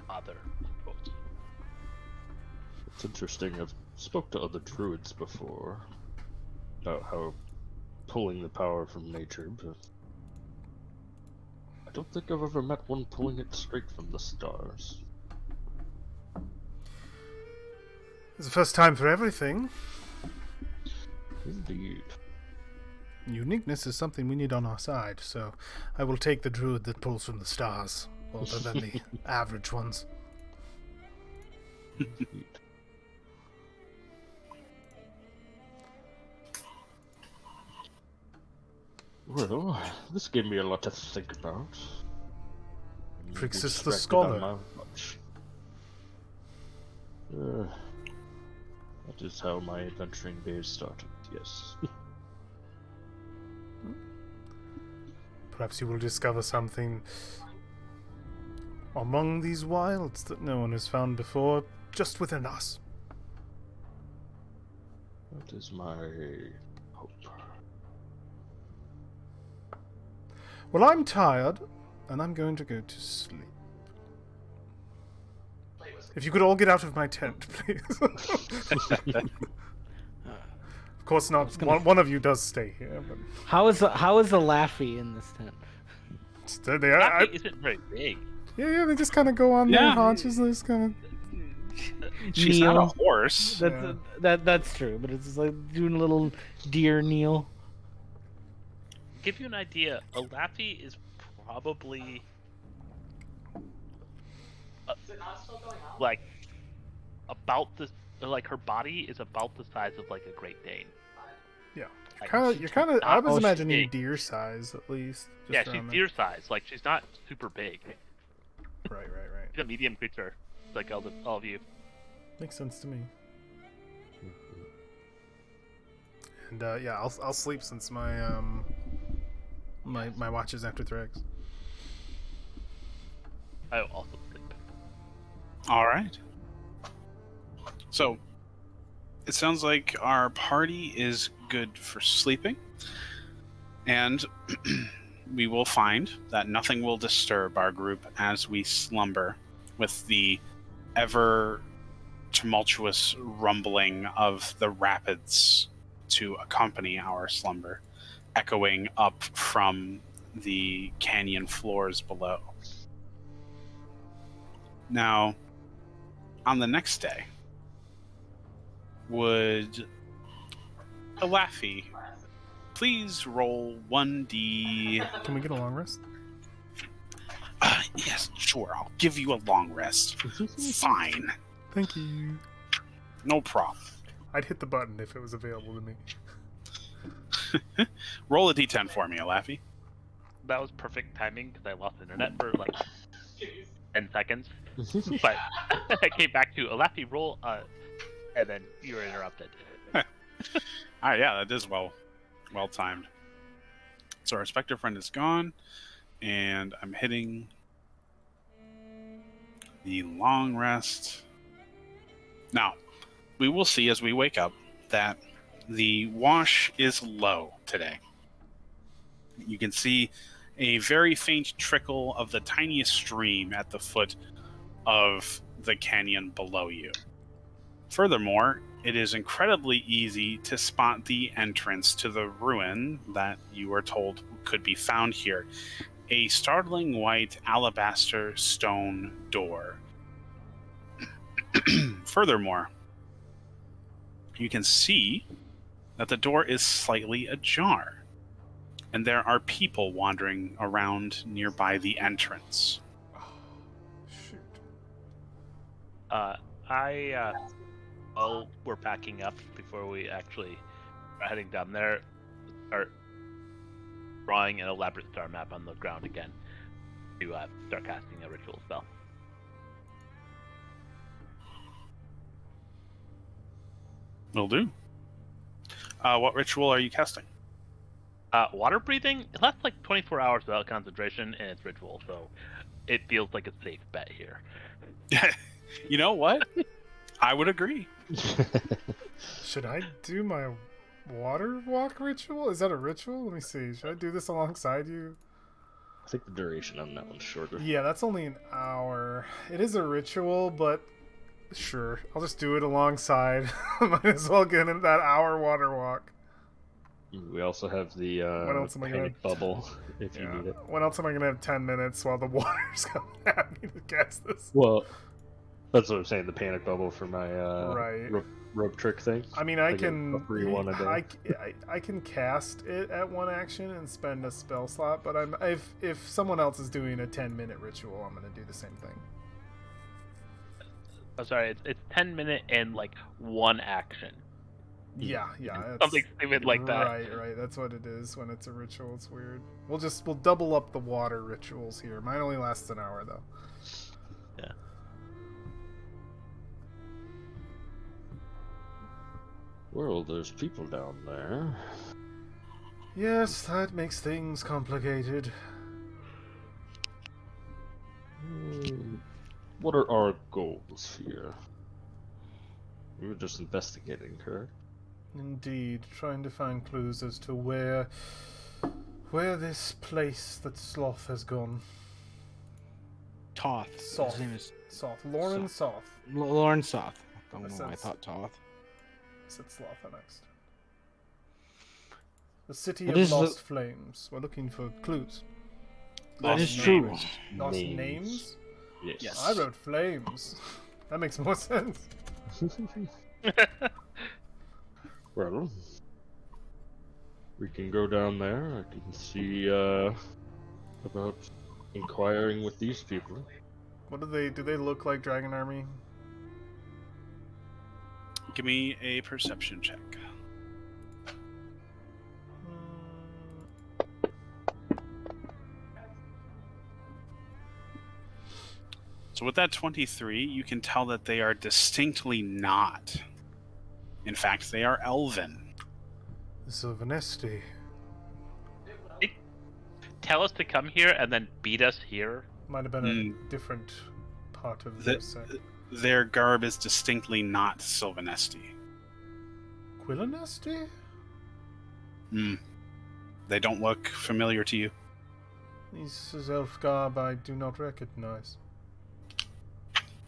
father. Quotes. It's interesting. I've spoke to other druids before about how pulling the power from nature, but I don't think I've ever met one pulling it straight from the stars. It's the first time for everything. Indeed. Uniqueness is something we need on our side, so I will take the druid that pulls from the stars, rather than the average ones. Indeed. Well, this gave me a lot to think about. Maybe Frixus the distracted Scholar. on my watch. That is how my adventuring days started, yes. Perhaps you will discover something among these wilds that no one has found before, just within us. That is my hope. Well, I'm tired, and I'm going to go to sleep. If you could all get out of my tent, please. Of course not. One of you does stay here, but How is the Laffy in this tent? they Olafi isn't very big. yeah, they just kind of go on their Yeah. haunches. They just kind She's not a Kneel. horse. That's true, but it's just like doing a little deer kneel. Give you an idea, Olafi is probably like about the like her body is about the size of like a Great Dane. Yeah. Like, you're kind of. I was she's imagining big. deer size at least. Just Yeah, she's around there. deer size. Like she's not super big. Right. She's a medium creature, like all of you. Makes sense to me. And yeah, I'll sleep since my my watch is after Threx. I will also sleep. All right. So, it sounds like our party is good for sleeping, and we will find that nothing will disturb our group as we slumber with the ever tumultuous rumbling of the rapids to accompany our slumber, echoing up from the canyon floors below. Now, on the next day, would Alafi please roll 1d? Can we get a long rest? Yes, sure. I'll give you a long rest. Fine. Thank you. No problem. I'd hit the button if it was available to me. Roll a d10 for me, Alafi. That was perfect timing because I lost internet for like 10 seconds. But I came back to Olafi roll, and then you were interrupted. Alright, yeah, that is well timed. So our Spectre friend is gone, and I'm hitting the long rest. Now, we will see as we wake up that the wash is low today. You can see a very faint trickle of the tiniest stream at the foot of the canyon below you. Furthermore, it is incredibly easy to spot the entrance to the ruin that you were told could be found here. A startling white alabaster stone door. Furthermore, you can see that the door is slightly ajar, and there are people wandering around nearby the entrance. Shoot. While we're packing up before we actually are heading down there, start drawing an elaborate star map on the ground again to start casting a ritual spell. Will do. What ritual are you casting? Water breathing, it lasts like 24 hours without concentration, and it's ritual, so it feels like a safe bet here. You know what? I would agree. Should I do my water walk ritual? Is that a ritual? Let me see. Should I do this alongside you? I think the duration on that one's shorter. Yeah, that's only an hour. It is a ritual, but sure. I'll just do it alongside. Might as well get in that hour water walk. We also have the What else am I gonna panic have? bubble if you Yeah. need it. When else am I gonna have 10 minutes while the water's coming at me to cast this? Well, that's what I'm saying. The panic bubble for my Right. rope trick thing. I mean, I Like a can free one a day. I can cast it at one action and spend a spell slot, but if someone else is doing a 10-minute ritual, I'm gonna do the same thing. I'm sorry, it's 10-minute and like one action. Yeah, it's- Something stupid like that. Right. That's what it is when it's a ritual. It's weird. We'll double up the water rituals here. Mine only lasts an hour though. Yeah. Well, there's people down there. Yes, that makes things complicated. What are our goals here? We were just investigating, correct? Indeed, trying to find clues as to where this place that Sloth has gone. Toth. Soth. His name is Soth. Lauren Soth. Lauren Soth. I don't That know why I sounds- thought Toth. I said Sloth next. The city It of is the- lost flames. We're looking for clues. That is Lost true. names. Lost names? Yes. Yes. I wrote flames. That makes more sense. Well, we can go down there. I can see about inquiring with these people. What do they look like, Dragon Army? Give me a perception check. So with that 23, you can tell that they are distinctly not. In fact, they are elven. Sylvanesti. Tell us to come here and then beat us here. Might have been a different part of The- their set. Their garb is distinctly not Sylvanesti. Quillanesti? They don't look familiar to you. This is elf garb I do not recognize.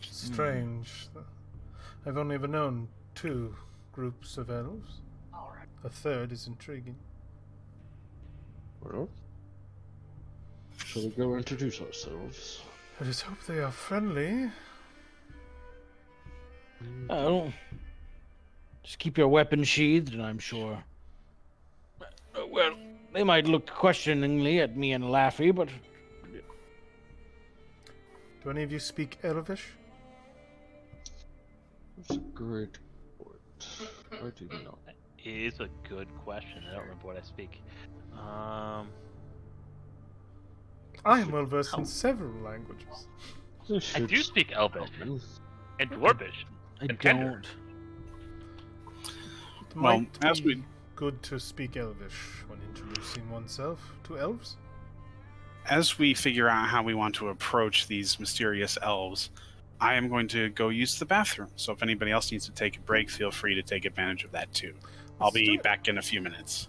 Strange. I've only ever known 2 groups of elves. A third is intriguing. Well, shall we go introduce ourselves? Let us hope they are friendly. Oh, just keep your weapons sheathed, and I'm sure. Well, they might look questioningly at me and Laffy, but Do any of you speak Elvish? That's a great point. I do not. It is a good question. I don't remember what I speak. I am well versed in several languages. I do speak Elvish Common. and Dwarvish. I And Tender. don't. It Well, might as be we- good to speak Elvish when introducing oneself to elves. As we figure out how we want to approach these mysterious elves, I am going to go use the bathroom. So if anybody else needs to take a break, feel free to take advantage of that too. I'll Let's do be it. back in a few minutes.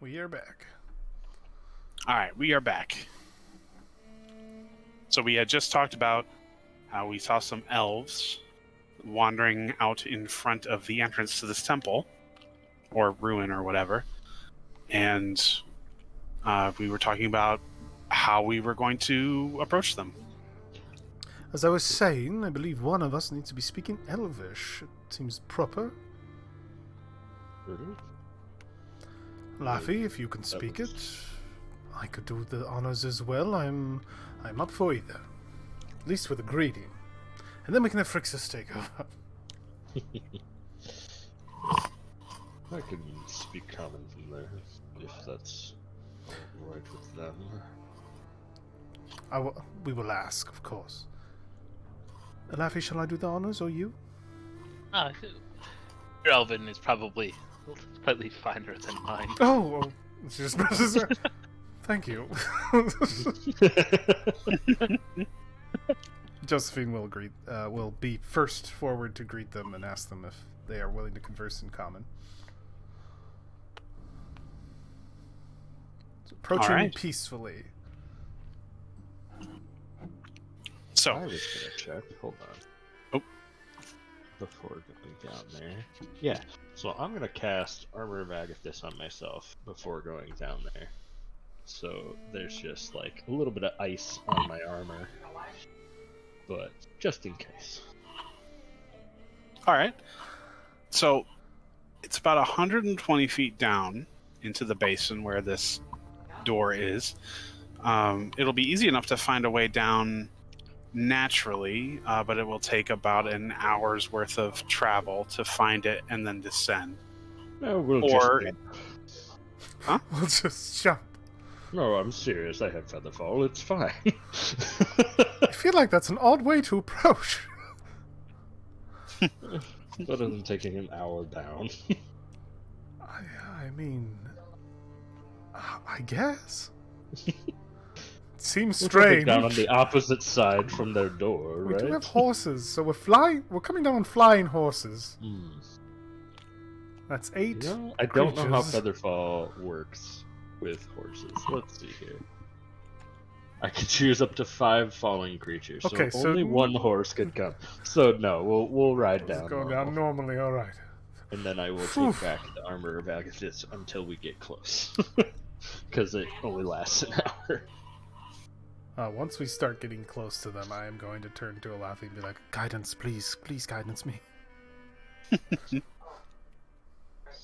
We are back. All right, we are back. So we had just talked about how we saw some elves wandering out in front of the entrance to this temple, or ruin, or whatever. And we were talking about how we were going to approach them. As I was saying, I believe one of us needs to be speaking Elvish. It seems proper. Really? Laffy, if you can speak it, I could do the honors as well. I'm up for either. At least with a greeting. And then we can have Phrixus take over. I can speak common from there, if that's alright with them. We will ask, of course. Laffy, shall I do the honors, or you? Your Elven is probably slightly finer than mine. Oh, she just presses her. Thank you. Josephine will be first forward to greet them and ask them if they are willing to converse in common. So approaching Alright. peacefully. So, I was gonna check. Hold on. Oh. Before going down there. Yeah. So I'm gonna cast Armor of Agathis on myself before going down there. So there's just like a little bit of ice on my armor. But just in case. all right. So, it's about 120 feet down into the basin where this door is. It'll be easy enough to find a way down naturally, but it will take about an hour's worth of travel to find it and then descend. No, we'll Or- just jump. We'll just jump. No, I'm serious. I have Featherfall. It's fine. I feel like that's an odd way to approach. Better than taking an hour down. I mean, I guess. Seems We're jumping strange. down on the opposite side from their door, We right? do have horses, so we're flying. We're coming down on flying horses. Hmm. That's 8. You know, I don't know how creatures. Featherfall works with horses. Let's see here. I could choose up to 5 falling creatures, Okay, so so- only one horse could come. So no, we'll ride Let's down. go normal. down normally. All right. And then I will Phew. take back the Armor of Agathis until we get close. Because it only lasts an hour. Once we start getting close to them, I am going to turn to Alafi and be like, "Guidance, please, please, guidance me."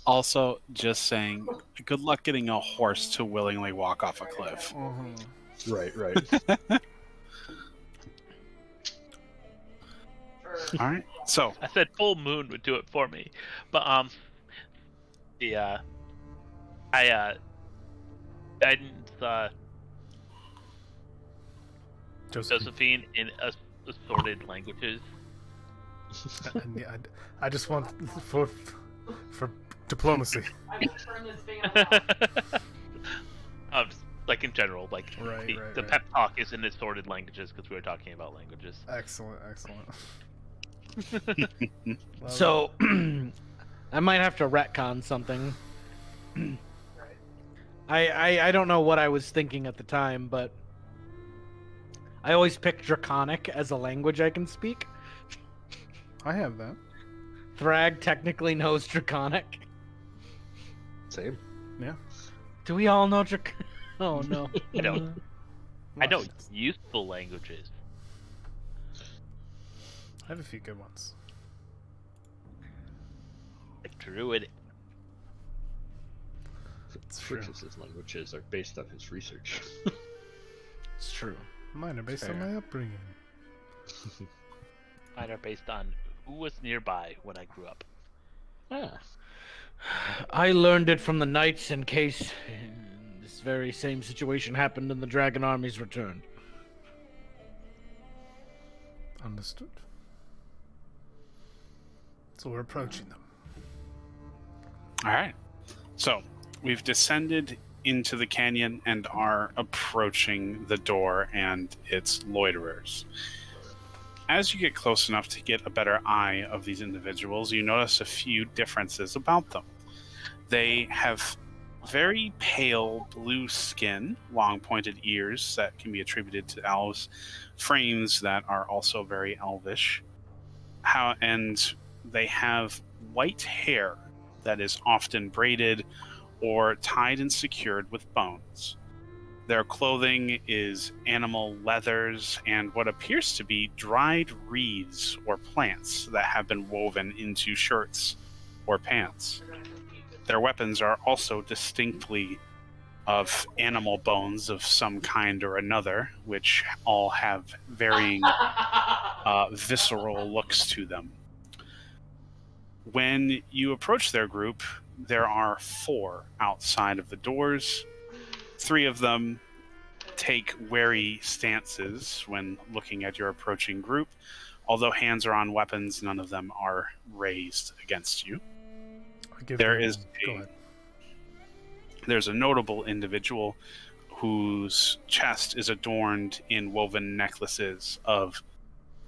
Also, just saying, good luck getting a horse to willingly walk off a cliff. Right. All right. So, I said full moon would do it for me, but guidance Josephine in assorted languages. And yeah, I just want for diplomacy. Just, like in general, like Right, the right. pep talk is in assorted languages because we were talking about languages. Excellent. Love So, I might have to retcon something. I don't know what I was thinking at the time, but I always pick Draconic as a language I can speak. it. I have that. Thrag technically knows Draconic. Same. Do we all know Draconic? Oh no. I don't. I know Must. useful languages. I have a few good ones. Like Druid. It's true. Phrixus's languages are based on his research. It's true. Mine are based on Fair. my upbringing. Mine are based on who was nearby when I grew up. Ah. I learned it from the knights in case this very same situation happened in the Dragon Army's return. Understood. So we're approaching them. all right. So, we've descended into the canyon and are approaching the door and its loiterers. As you get close enough to get a better eye of these individuals, you notice a few differences about them. They have very pale blue skin, long pointed ears that can be attributed to elves, frames that are also very elvish. And they have white hair that is often braided or tied and secured with bones. Their clothing is animal leathers and what appears to be dried reeds or plants that have been woven into shirts or pants. Their weapons are also distinctly of animal bones of some kind or another, which all have varying visceral looks to them. When you approach their group, there are 4 outside of the doors. 3 of them take wary stances when looking at your approaching group. Although hands are on weapons, none of them are raised against you. There's a notable individual whose chest is adorned in woven necklaces of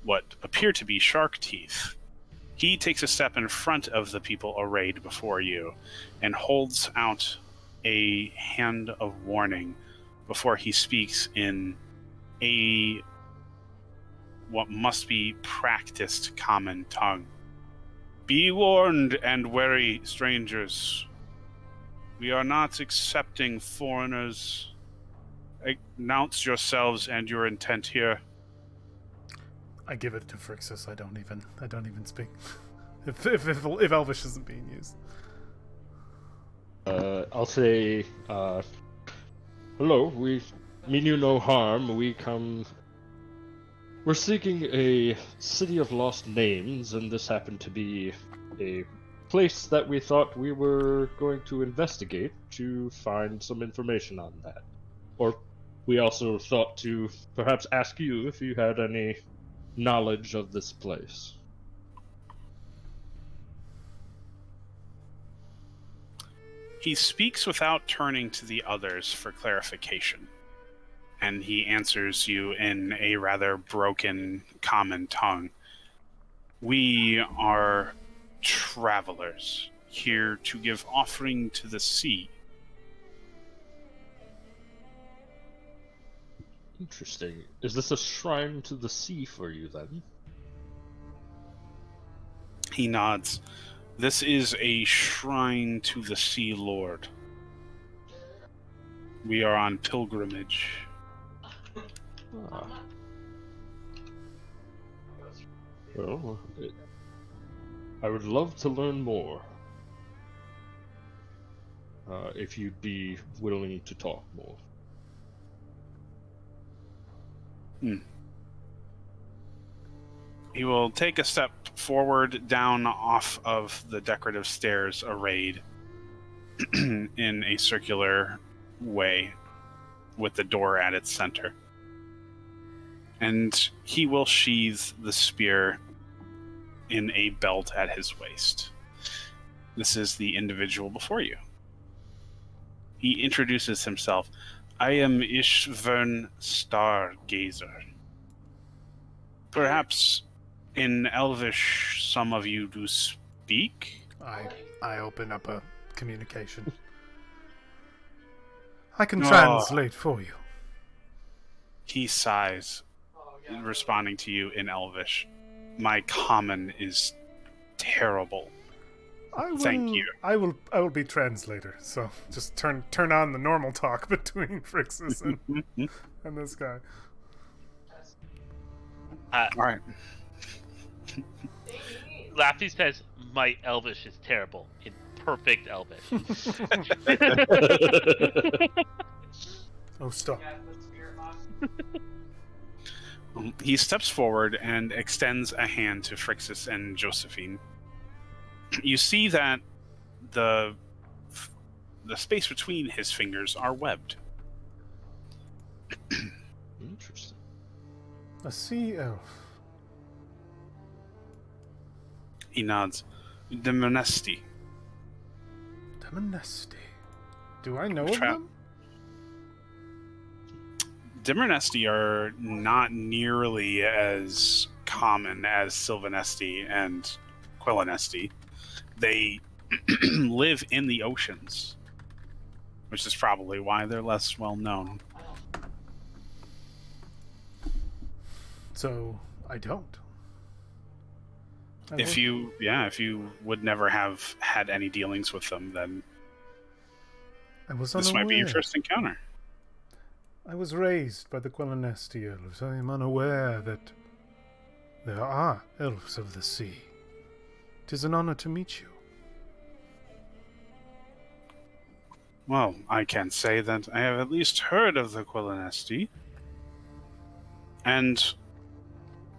what appear to be shark teeth. He takes a step in front of the people arrayed before you and holds out a hand of warning before he speaks in a what must be practiced common tongue. Be warned and wary, strangers. We are not accepting foreigners. Announce yourselves and your intent here. I give it to Phrixus. I don't even speak. if Elvish isn't being used. I'll say, hello, we mean you no harm. We're seeking a city of lost names, and this happened to be a place that we thought we were going to investigate to find some information on that. Or we also thought to perhaps ask you if you had any knowledge of this place. He speaks without turning to the others for clarification, and he answers you in a rather broken common tongue. We are travelers, here to give offering to the sea. Interesting. Is this a shrine to the sea for you, then? He nods. This is a shrine to the Sea Lord. We are on pilgrimage. Ah. Well, I would love to learn more. If you'd be willing to talk more. He will take a step forward down off of the decorative stairs arrayed in a circular way with the door at its center. And he will sheathe the spear in a belt at his waist. This is the individual before you. He introduces himself. I am Ishvern Stargazer. Perhaps in Elvish some of you do speak? I open up a communication. I can translate for you. He sighs, responding to you in Elvish. My common is terrible. Thank you. I will be translator. So just turn on the normal talk between Phrixus and this guy. All right. Laffy says, "My Elvish is terrible." In perfect Elvish. Oh, stop. He steps forward and extends a hand to Phrixus and Josephine. You see that the space between his fingers are webbed. Interesting. A sea elf. He nods. Demonesti. Demonesti. Do I know of them? Dimernesti are not nearly as common as Sylvanesti and Quellinesti. They live in the oceans. which is probably why they're less well known. So I don't. If you would never have had any dealings with them, then I was this might be your unaware. first encounter. I was raised by the Quellenesti elves. I am unaware that there are elves of the sea. It is an honor to meet you. Well, I can say that I have at least heard of the Quellenesti, and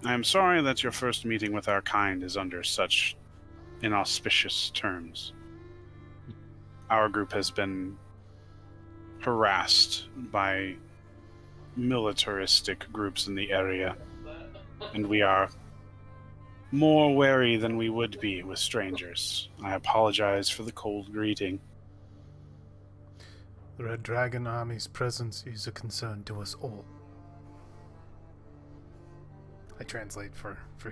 I am sorry that your first meeting with our kind is under such inauspicious terms. Our group has been harassed by militaristic groups in the area, and we are more wary than we would be with strangers. I apologize for the cold greeting. The Red Dragon Army's presence is a concern to us all. I translate for We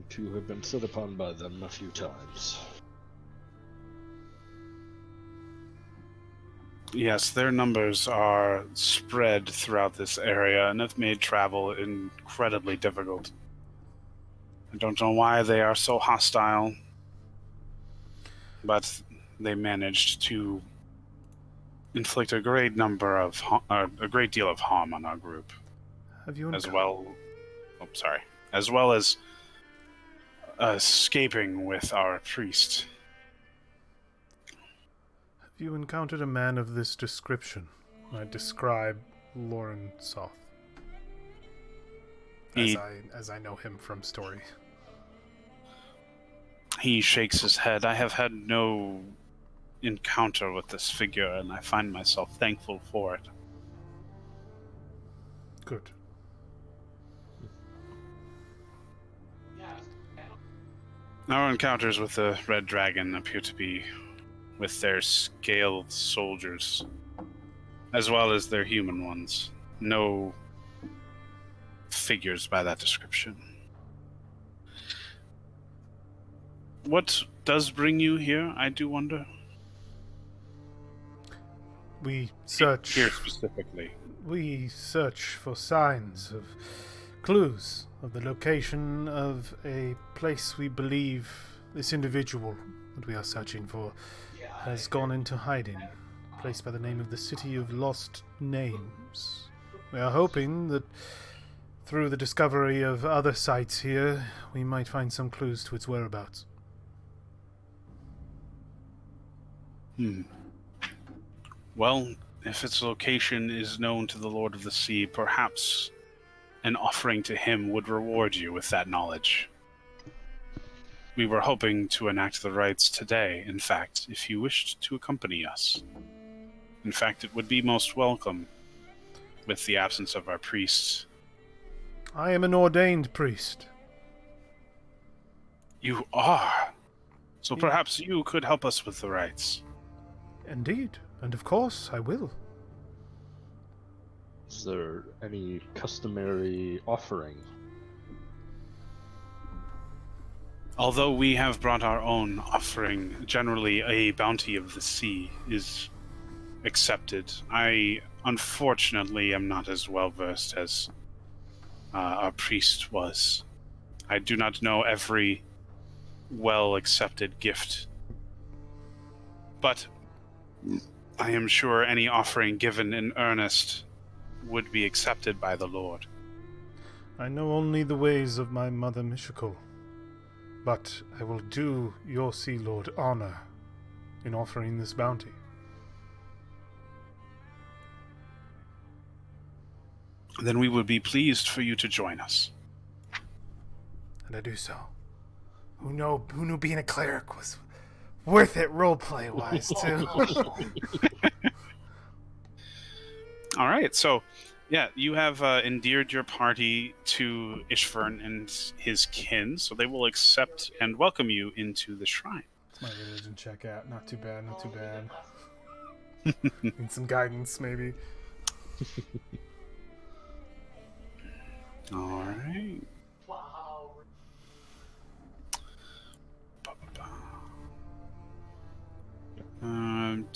too have been set upon by them a few times. Yes, their numbers are spread throughout this area and have made travel incredibly difficult. I don't know why they are so hostile, but they managed to inflict a great deal of harm on our group, Have you as well as escaping with our priest. Have you encountered a man of this description? I describe Lauren Soth. As I know him from story. He shakes his head. I have had no encounter with this figure, and I find myself thankful for it. Good. Our encounters with the Red Dragon appear to be with their scaled soldiers, as well as their human ones. No figures by that description. What does bring you here, I do wonder? We search Here specifically. We search for signs of clues of the location of a place we believe this individual that we are searching for has gone into hiding, a place by the name of the City of Lost Names. We are hoping that through the discovery of other sites here, we might find some clues to its whereabouts. Well, if its location is known to the Lord of the Sea, perhaps an offering to him would reward you with that knowledge. We were hoping to enact the rites today, in fact, if you wished to accompany us. In fact, it would be most welcome, with the absence of our priests. I am an ordained priest. You are? So perhaps you could help us with the rites. Indeed, and of course I will. Is there any customary offering? Although we have brought our own offering, generally a bounty of the sea is accepted. I, unfortunately, am not as well versed as our priest was. I do not know every well-accepted gift. But I am sure any offering given in earnest would be accepted by the Lord. I know only the ways of my mother Mishakul, but I will do your Sea Lord honor in offering this bounty. Then we would be pleased for you to join us. And I do so. Who knew being a cleric was worth it roleplay wise too. All right, so yeah, you have endeared your party to Ishvern and his kin, so they will accept and welcome you into the shrine. It's my religion check out. Not too bad, not too bad. Need some guidance, maybe. All right.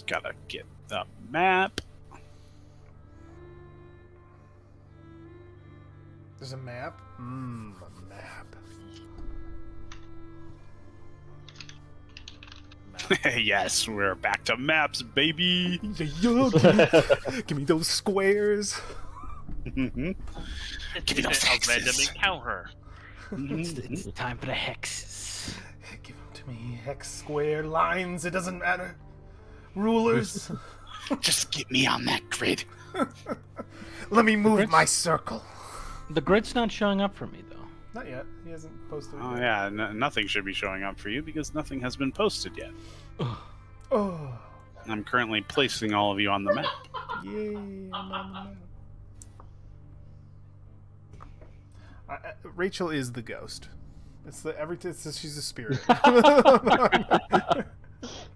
Just gotta get the map. There's a map? A map. Yes, we're back to maps, baby. Give me those squares. Mhm. This me those isn't a random hexes. encounter. It's time for the hexes. Give them to me. Hex, square, lines, it doesn't matter. Rulers. Just get me on that grid. Let me move grid's- my circle. The grid's not showing up for me though. Not yet. He hasn't posted it Oh yet. yeah, nothing should be showing up for you because nothing has been posted yet. Oh, I'm currently placing all of you on the map. yay, I'm on the map. Rachel is the ghost. She's a spirit.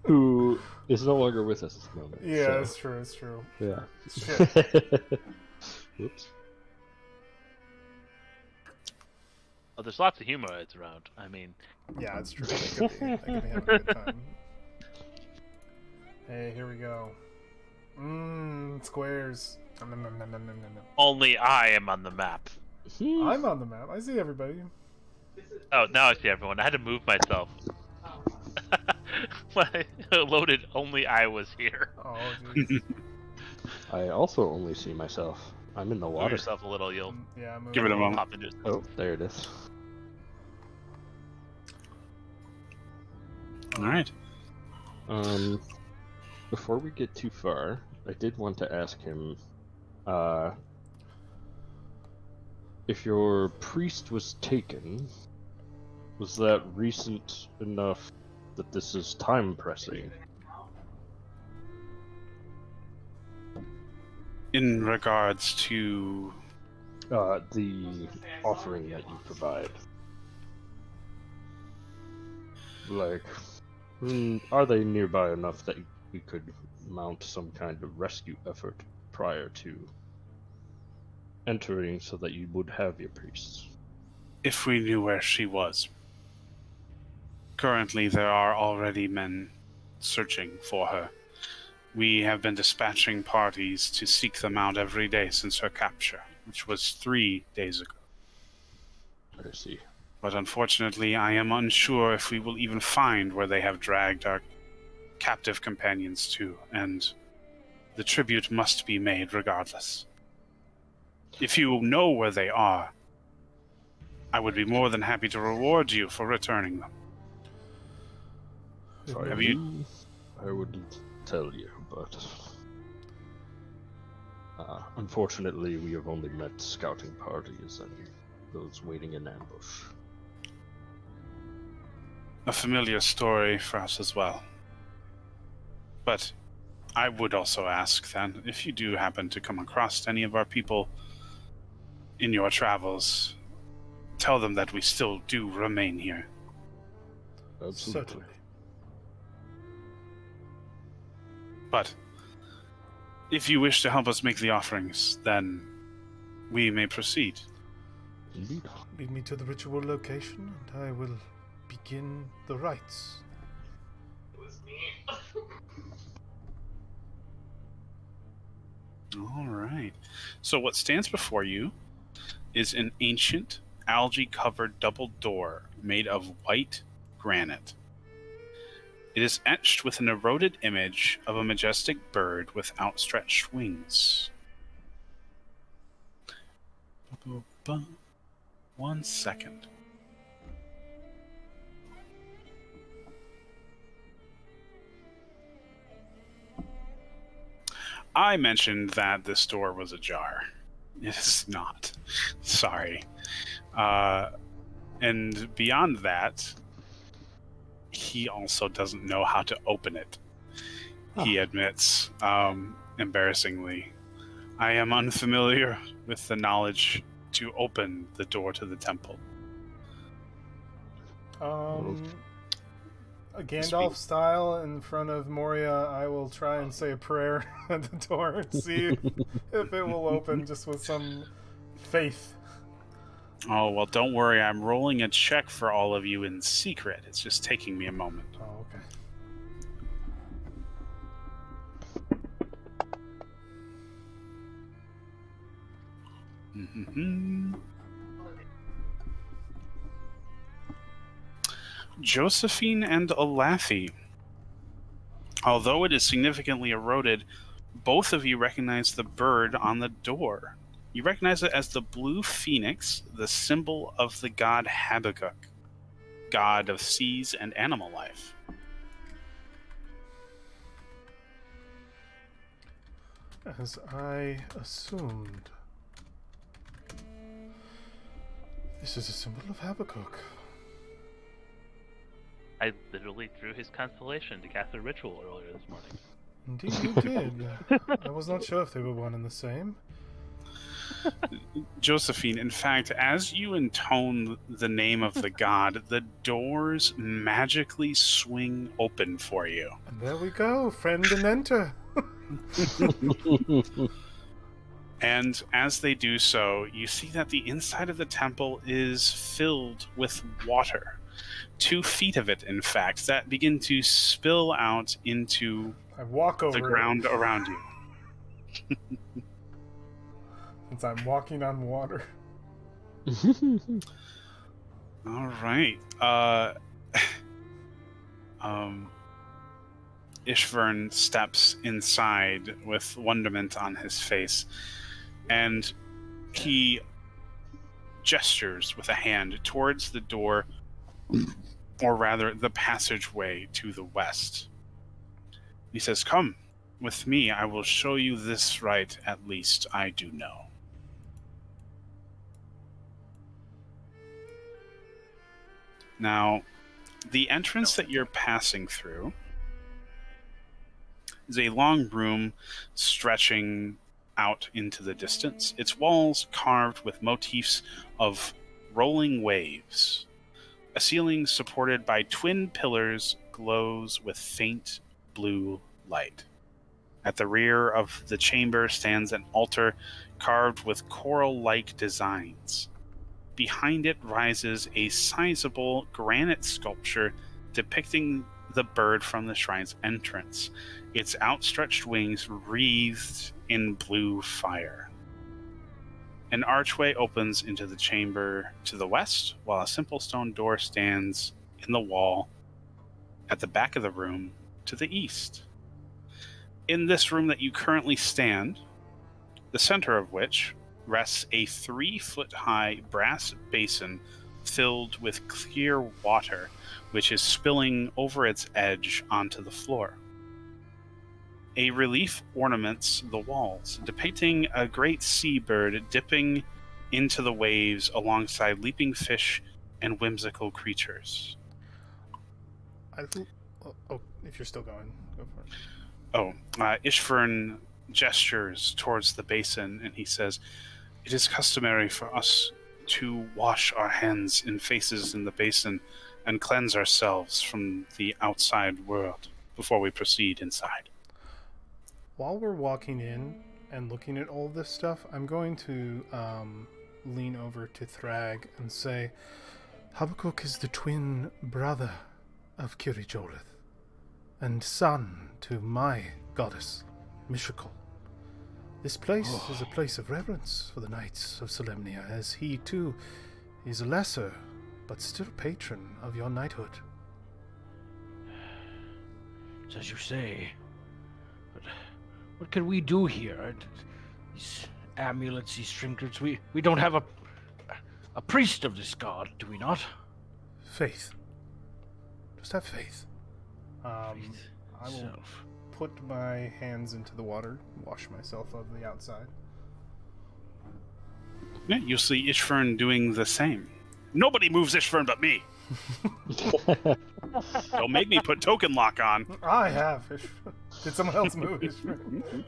Who is no longer with us at the moment. Yeah, so, it's true. It's true. Yeah. Shit. Whoops. Oh, there's lots of humanoids around. I mean, Yeah, it's true. I could be having a good time. Hey, here we go. Squares. Nom, nom, nom, nom, nom, nom, nom. only I am on the map. I'm on the map. I see everybody. Oh, now I see everyone. I had to move myself. When I loaded, only I was here. Oh, jeez. I also only see myself. I'm in the Move water. yourself a little, you'll Yeah, I'm Give it a moment. pop into. Oh, there it is. All right. Before we get too far, I did want to ask him, if your priest was taken, was that recent enough that this is time pressing? In regards to The offering that you provide. Like, are they nearby enough that we could mount some kind of rescue effort prior to entering so that you would have your priests? if we knew where she was. Currently, there are already men searching for her. We have been dispatching parties to seek them out every day since her capture, which was 3 days ago. I see. But unfortunately, I am unsure if we will even find where they have dragged our captive companions to, and the tribute must be made regardless. If you know where they are, I would be more than happy to reward you for returning them. If I Have you- knew, I would tell you, but unfortunately, we have only met scouting parties and those waiting in ambush. A familiar story for us as well. But I would also ask then, if you do happen to come across any of our people in your travels, tell them that we still do remain here. Absolutely. Certainly. But if you wish to help us make the offerings, then we may proceed. Indeed. Lead me to the ritual location, and I will begin the rites. All right. So what stands before you is an ancient, algae-covered double door made of white granite. It is etched with an eroded image of a majestic bird with outstretched wings. 1 second. I mentioned that this door was ajar. It is not. Sorry. And beyond that, he also doesn't know how to open it. He admits, embarrassingly, I am unfamiliar with the knowledge to open the door to the temple. A Gandalf style in front of Moria, I will try and say a prayer at the door and see if it will open just with some faith. Oh, well, don't worry. I'm rolling a check for all of you in secret. It's just taking me a moment. Oh, okay. Josephine and Alathi. Although it is significantly eroded, both of you recognize the bird on the door. You recognize it as the blue phoenix, the symbol of the god Habakkuk, god of seas and animal life. As I assumed. This is a symbol of Habakkuk. I literally drew his constellation to cast a ritual earlier this morning. Indeed you did. I was not sure if they were one and the same. Josephine, in fact, as you intone the name of the god, the doors magically swing open for you. And there we go, friend and enter. And as they do so, you see that the inside of the temple is filled with water. 2 feet of it, in fact, that begin to spill out into I walk over the ground around you. since I'm walking on water. All right. Ishvern steps inside with wonderment on his face, and he gestures with a hand towards the door, or rather the passageway to the west. He says, "Come with me, I will show you this rite, at least I do know." Now, the entrance that you're passing through is a long room stretching out into the distance, its walls carved with motifs of rolling waves. A ceiling supported by twin pillars glows with faint blue light. At the rear of the chamber stands an altar carved with coral-like designs. Behind it rises a sizable granite sculpture depicting the bird from the shrine's entrance, its outstretched wings wreathed in blue fire. An archway opens into the chamber to the west, while a simple stone door stands in the wall at the back of the room to the east. In this room that you currently stand, the center of which rests a 3-foot-high brass basin filled with clear water, which is spilling over its edge onto the floor. A relief ornaments the walls, depicting a great seabird dipping into the waves alongside leaping fish and whimsical creatures. If you're still going, go for it. Ishvern gestures towards the basin, and he says, "It is customary for us to wash our hands and faces in the basin and cleanse ourselves from the outside world before we proceed inside." While we're walking in and looking at all this stuff, I'm going to lean over to Thrag and say, Habakkuk is the twin brother of Kirijolith, and son to my goddess, Mishakal. This place is a place of reverence for the Knights of Solemnia, as he, too, is a lesser, but still patron of your knighthood. It's as you say. But what can we do here? These amulets, these trinkets, we don't have a priest of this god, do we not? Faith. Just have faith. I will Self. put my hands into the water, wash myself of the outside. Yeah, you'll see Ishvern doing the same. Nobody moves Ishvern but me. Don't make me put token lock on. I have. Did someone else move his friend?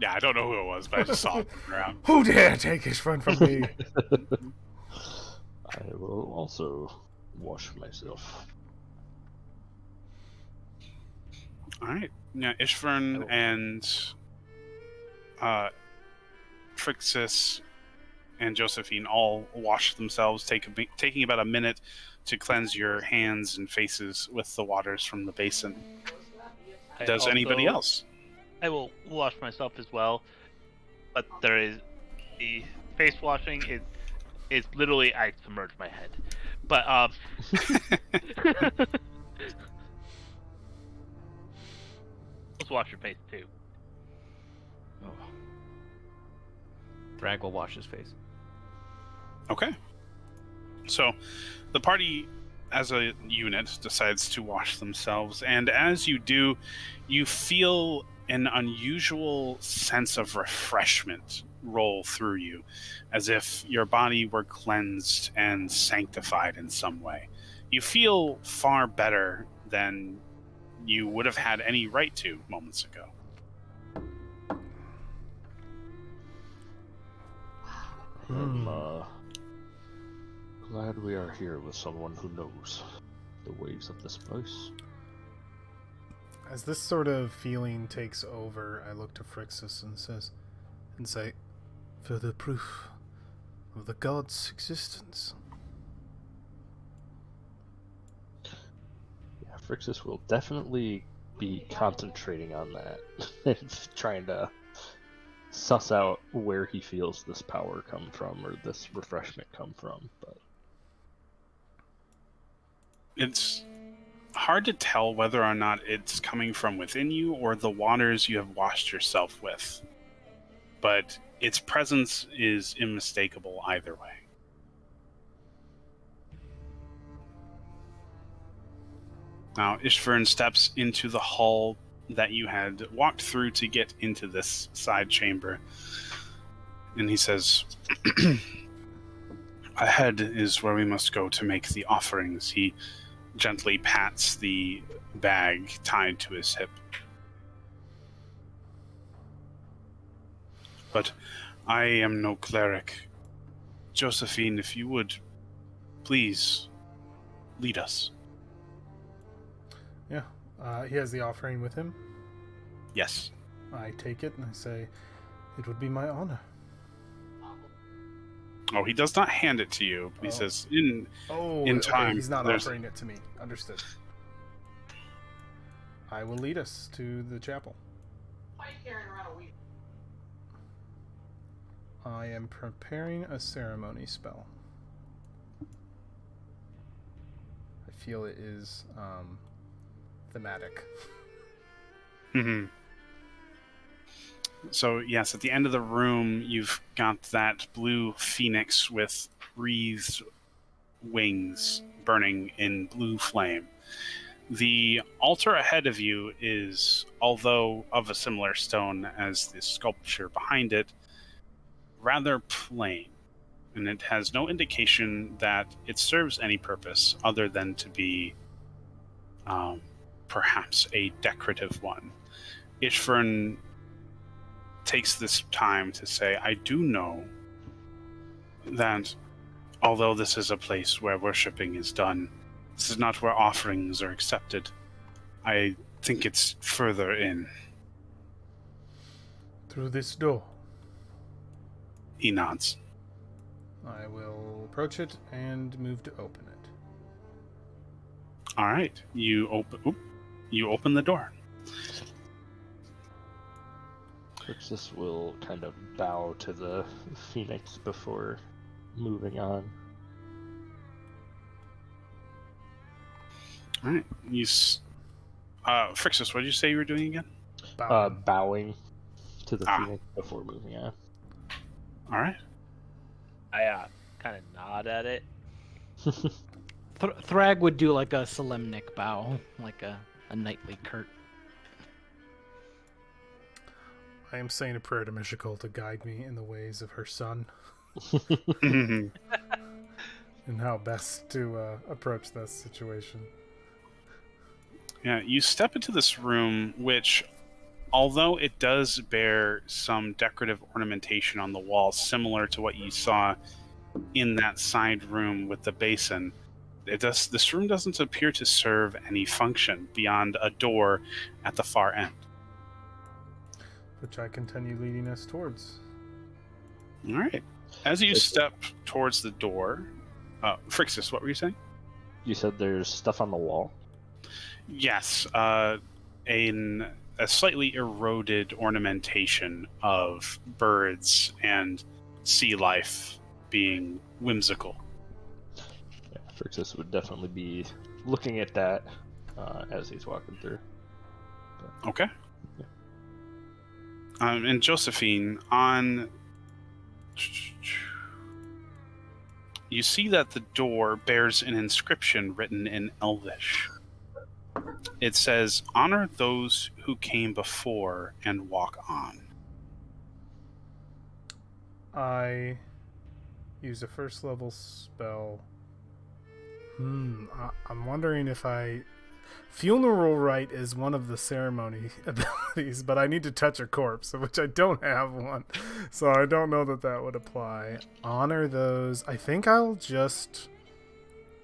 Yeah, I don't know who it was, but I just saw it around. Who dare take his friend from me? I will also wash myself. All right. Yeah, Ishvern and Trixis and Josephine all wash themselves, taking about a minute to cleanse your hands and faces with the waters from the basin. Does anybody else? I will wash myself as well. but there is the face washing is literally I submerged my head, but let's wash your face too. Oh. Thrag will wash his face. Okay. So, the party, as a unit, decides to wash themselves, and as you do, you feel an unusual sense of refreshment roll through you, as if your body were cleansed and sanctified in some way. You feel far better than you would have had any right to moments ago. I'm glad we are here with someone who knows the ways of this place. As this sort of feeling takes over, I look to Phrixus and say, further proof of the god's existence. Yeah, Phrixus will definitely be concentrating on that. It's trying to suss out where he feels this power come from, or this refreshment come from, but It's hard to tell whether or not it's coming from within you or the waters you have washed yourself with. But its presence is unmistakable either way. Now, Ishvern steps into the hall that you had walked through to get into this side chamber. And he says, ahead is where we must go to make the offerings. He gently pats the bag tied to his hip. But I am no cleric. Josephine, if you would, please lead us. Yeah, he has the offering with him. Yes. I take it and I say, it would be my honor. Oh, he does not hand it to you. He says, in time. Okay, he's not offering it to me. Understood. I will lead us to the chapel. I am preparing a ceremony spell. I feel it is thematic. Mm-hmm. So, yes, at the end of the room, you've got that blue phoenix with wreathed wings burning in blue flame. The altar ahead of you is, although of a similar stone as the sculpture behind it, rather plain, and it has no indication that it serves any purpose other than to be perhaps a decorative one. Ishvern takes this time to say, I do know that although this is a place where worshipping is done, this is not where offerings are accepted. I think it's further in. Through this door. He nods. I will approach it and move to open it. All right, you open the door. Phrixus will kind of bow to the phoenix before moving on. All right, Phrixus, what did you say you were doing again? Bowing to the phoenix before moving on. All right. I kind of nod at it. Thrag would do like a solemnic bow, like a knightly curt. I am saying a prayer to Mishikol to guide me in the ways of her son Mhm. and how best to approach this situation. Yeah, you step into this room, which, although it does bear some decorative ornamentation on the walls, similar to what you saw in that side room with the basin, this room doesn't appear to serve any function beyond a door at the far end. Which I continue leading us towards. All right. As you step towards the door, Phrixus, what were you saying? You said there's stuff on the wall? Yes, an a slightly eroded ornamentation of birds and sea life being whimsical. Yeah, Frixus would definitely be looking at that as he's walking through. Okay. Yeah. And Josephine, on you see that the door bears an inscription written in Elvish. It says, "Honor those who came before and walk on." I use a first level spell. I'm wondering if funeral rite is one of the ceremony abilities, but I need to touch a corpse, which I don't have one, so I don't know that would apply. Honor those. I think I'll just,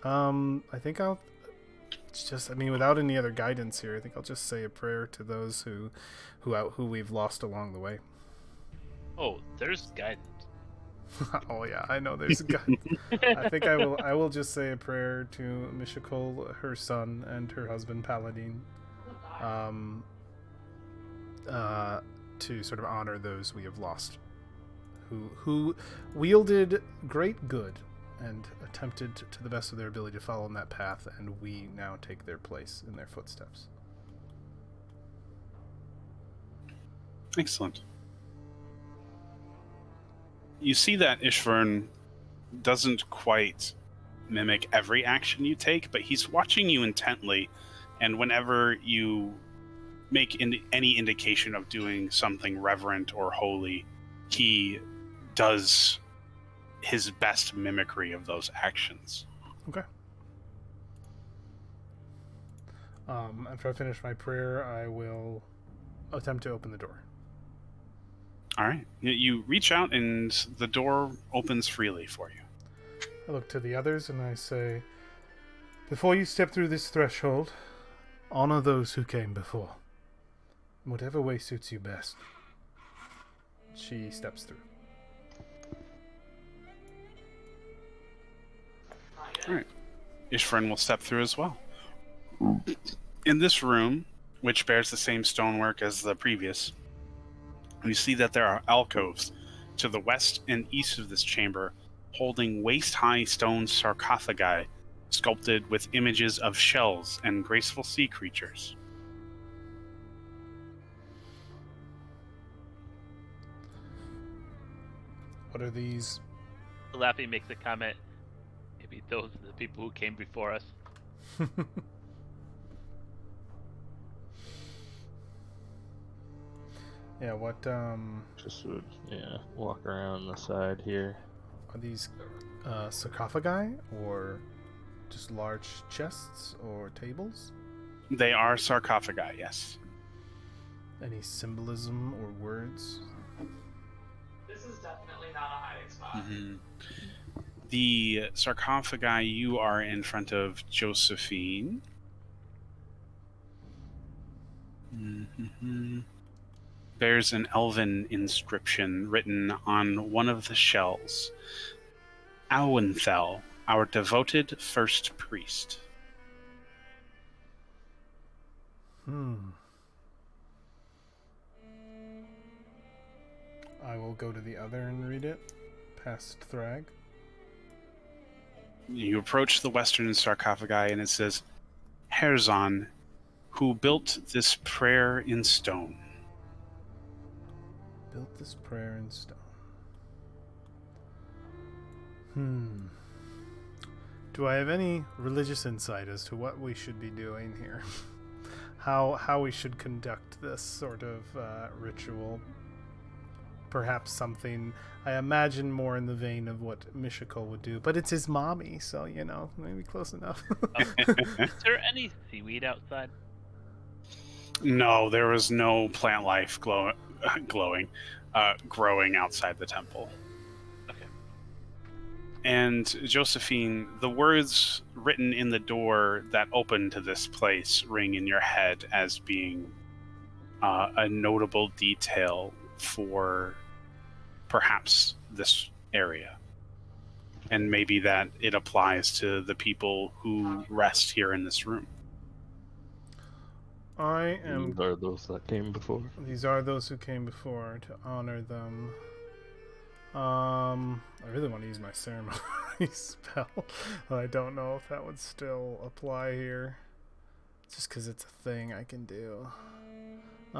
without any other guidance here, I think I'll just say a prayer to those who we've lost along the way. Oh, there's guidance. Oh yeah, I know there's a guy. I think I will just say a prayer to Mishakol, her son, and her husband Paladin, to sort of honor those we have lost, who wielded great good and attempted to the best of their ability to follow in that path, and we now take their place in their footsteps. Excellent. You see that Ishvern doesn't quite mimic every action you take, but he's watching you intently, and whenever you make any indication of doing something reverent or holy, he does his best mimicry of those actions. Okay. After I finish my prayer, I will attempt to open the door. All right. You reach out, and the door opens freely for you. I look to the others and I say, before you step through this threshold, honor those who came before. In whatever way suits you best. She steps through. All right. Ishvren will step through as well. In this room, which bears the same stonework as the previous, you see that there are alcoves to the west and east of this chamber, holding waist-high stone sarcophagi sculpted with images of shells and graceful sea creatures. What are these? Laffy makes a comment. Maybe those are the people who came before us. Yeah, what Just would, walk around the side here. are these sarcophagi, or just large chests or tables? They are sarcophagi, yes. Any symbolism or words? This is definitely not a hiding spot. The sarcophagi, you are in front of Josephine. There's an elven inscription written on one of the shells. Auenthel, our devoted first priest. I will go to the other and read it, past Thrag. You approach the western sarcophagi and it says, Herzon, who built this prayer in stone. Built this prayer in stone. Do I have any religious insight as to what we should be doing here? How we should conduct this sort of ritual? Perhaps something, I imagine, more in the vein of what Mishakol would do, but it's his mommy, so, maybe close enough. Is there any seaweed outside? No, there was no plant life growing outside the temple. Okay. And Josephine, the words written in the door that open to this place ring in your head as being a notable detail for perhaps this area. And maybe that it applies to the people who rest here in this room. I am. These are those that came before. These are those who came before to honor them. I really want to use my ceremony spell. I don't know if that would still apply here. Just because it's a thing I can do. Do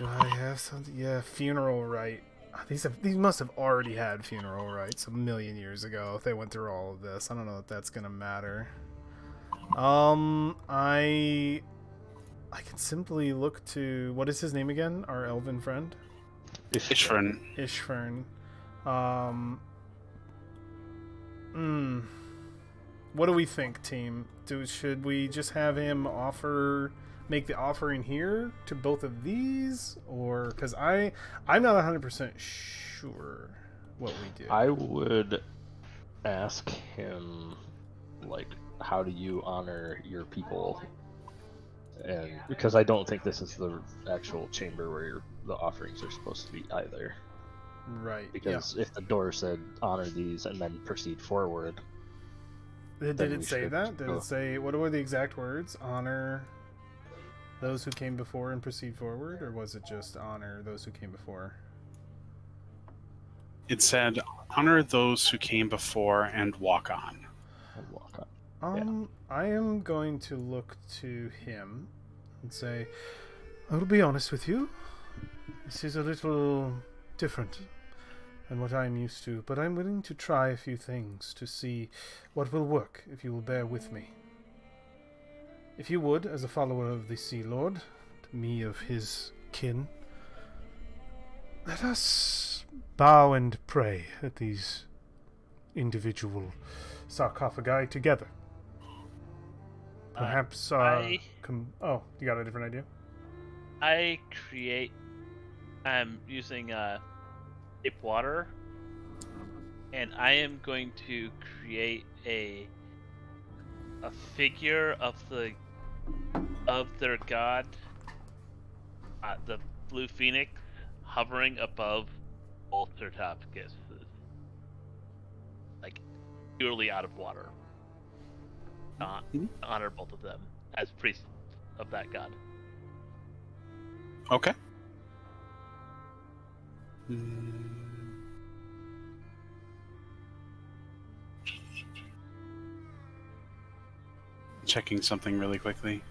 I have something? Yeah, funeral rite. These must have already had funeral rites a million years ago if they went through all of this. I don't know if that's gonna matter. I can simply look to, what is his name again? Our elven friend? Ishfern. Ishfern. What do we think, team? Should we just have him make the offering here to both of these, or because I'm not 100% sure what we do. I would ask him, like, how do you honor your people? And because I don't think this is the actual chamber where the offerings are supposed to be either. Right. Because if the door said honor these and then proceed forward. Did it say that? Did it say, what were the exact words? Honor those who came before and proceed forward? Or was it just honor those who came before? It said, honor those who came before and walk on. I am going to look to him and say, I will be honest with you. This is a little different than what I'm used to, but I'm willing to try a few things to see what will work, if you will bear with me. If you would, as a follower of the Sea Lord, me of his kin, let us bow and pray at these individual sarcophagi together. Perhaps, oh, you got a different idea? I'm using tape water, and I am going to create a figure of their god, the blue phoenix, hovering above both sarcophaguses, like purely out of water. Honor both of them as priests of that god. Okay. Checking something really quickly.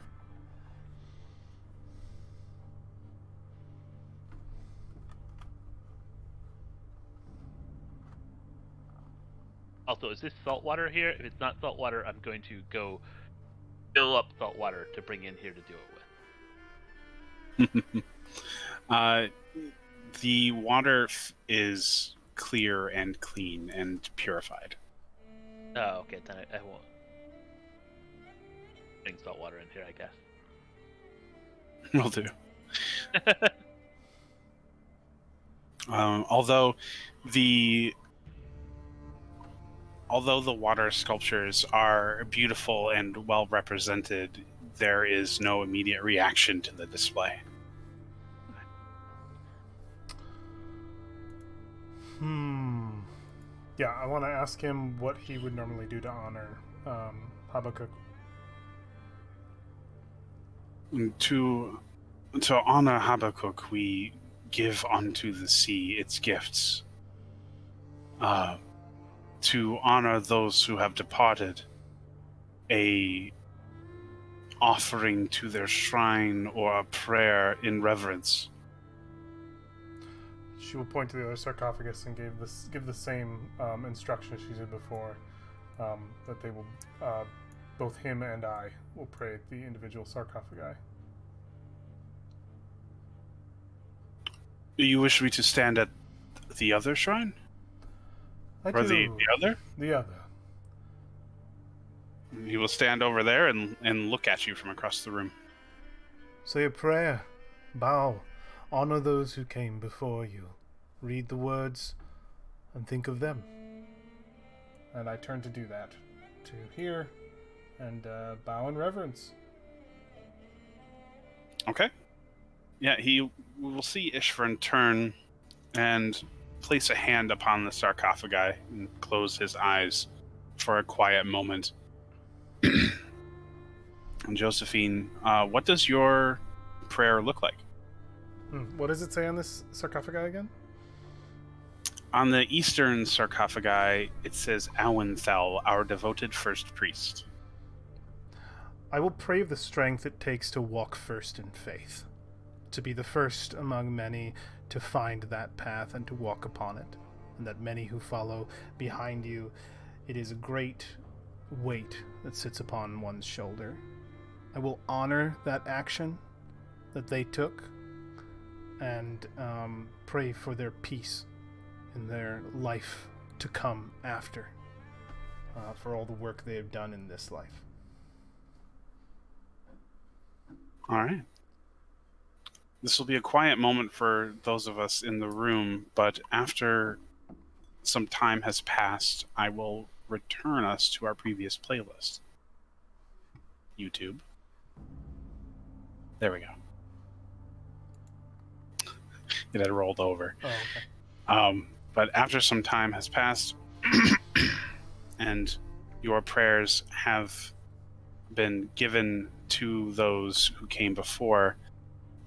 Also, is this salt water here? If it's not salt water, I'm going to go fill up salt water to bring in here to do it with. The water is clear and clean and purified. Oh, okay, then I won't bring salt water in here, I guess. Will do. Although the water sculptures are beautiful and well represented, there is no immediate reaction to the display. Yeah, I want to ask him what he would normally do to honor Habakkuk. To honor Habakkuk, we give unto the sea its gifts. To honor those who have departed, a offering to their shrine or a prayer in reverence. She will point to the other sarcophagus and give the same instruction she did before, that they will, both him and I will pray at the individual sarcophagi. Do you wish me to stand at the other shrine? Or the other? The other. He will stand over there and look at you from across the room. Say a prayer. Bow. Honor those who came before you. Read the words and think of them. And I turn to do that. To here and bow in reverence. Okay. Yeah, he will see Ishvern turn and place a hand upon the sarcophagi and close his eyes for a quiet moment. Josephine, what does your prayer look like? What does it say on this sarcophagi again? On the eastern sarcophagi, it says Awenthal, our devoted first priest. I will pray of the strength it takes to walk first in faith, to be the first among many to find that path and to walk upon it, and that many who follow behind you, it is a great weight that sits upon one's shoulder. I will honor that action that they took and pray for their peace in their life to come after, for all the work they have done in this life. All right. This will be a quiet moment for those of us in the room, but after some time has passed, I will return us to our previous playlist. YouTube. There we go. It had rolled over. Oh, okay. But after some time has passed, and your prayers have been given to those who came before,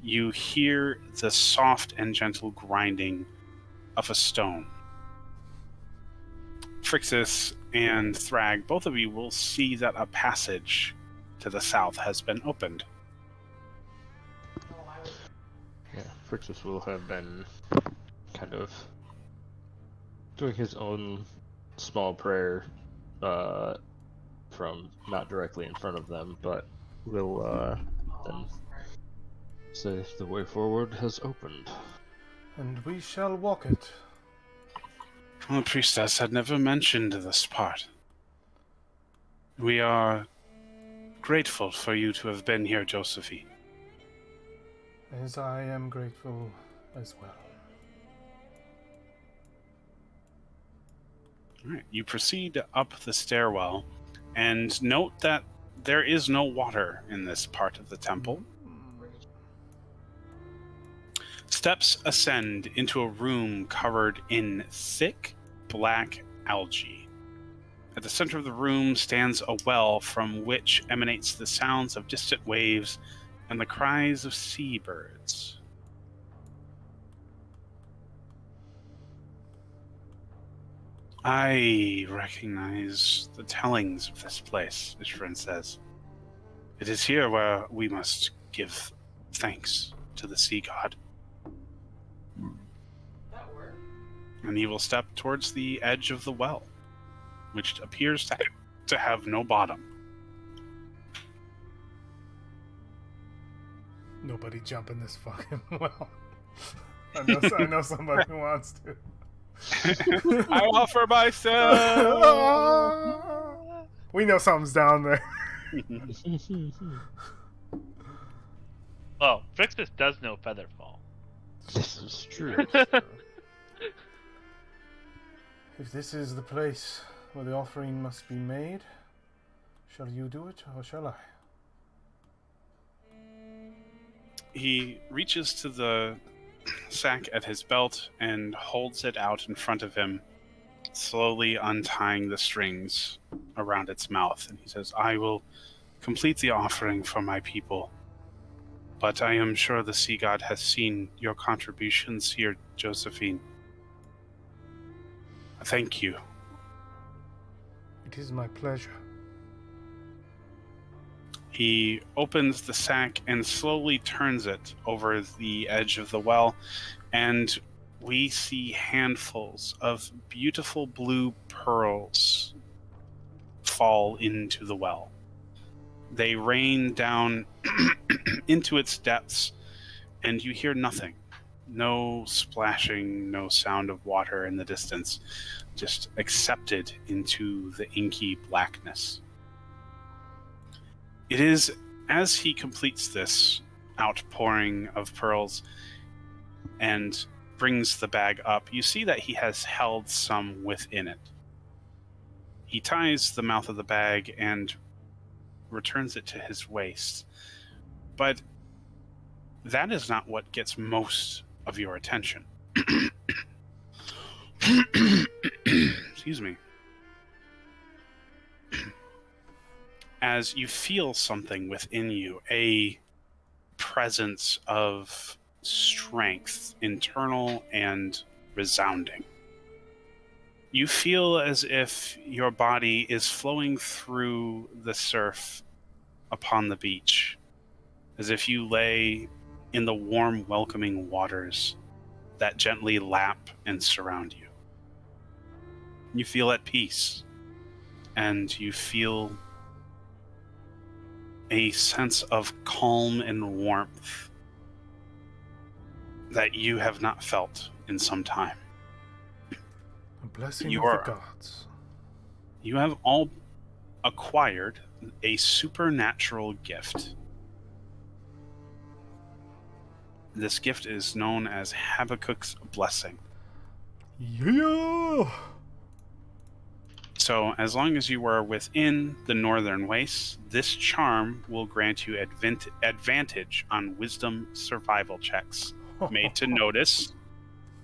you hear the soft and gentle grinding of a stone. Phrixus and Thrag, both of you will see that a passage to the south has been opened. Yeah, Phrixus will have been kind of doing his own small prayer from not directly in front of them, but will then say the way forward has opened. And we shall walk it. Well, the priestess had never mentioned this part. We are grateful for you to have been here, Josephine. As I am grateful as well. All right, you proceed up the stairwell, and note that there is no water in this part of the temple. Steps ascend into a room covered in thick, black algae. At the center of the room stands a well from which emanates the sounds of distant waves and the cries of seabirds. I recognize the tellings of this place, Ishrin says. It is here where we must give thanks to the sea god. That worked. And he will step towards the edge of the well, which appears to have no bottom. Nobody jump in this fucking well. I know somebody who wants to. I offer myself! We know something's down there. Oh, Phrixus does know Featherfall. This is true. If this is the place where the offering must be made, shall you do it or shall I? He reaches to the sack at his belt and holds it out in front of him, slowly untying the strings around its mouth. And he says, I will complete the offering for my people, but I am sure the sea god has seen your contributions here, Josephine. Thank you. It is my pleasure. He opens the sack and slowly turns it over the edge of the well, and we see handfuls of beautiful blue pearls fall into the well. They rain down into its depths, and you hear nothing. No splashing, no sound of water in the distance, just accepted into the inky blackness. It is as he completes this outpouring of pearls and brings the bag up, you see that he has held some within it. He ties the mouth of the bag and returns it to his waist. But that is not what gets most of your attention. Excuse me. as you feel something within you, a presence of strength, internal and resounding. You feel as if your body is flowing through the surf upon the beach, as if you lay in the warm, welcoming waters that gently lap and surround you. You feel at peace, and you feel a sense of calm and warmth that you have not felt in some time. A blessing You of are- the gods. You have all acquired a supernatural gift. This gift is known as Habakkuk's Blessing. Yeah. So, as long as you are within the northern wastes, this charm will grant you advantage on wisdom survival checks made to notice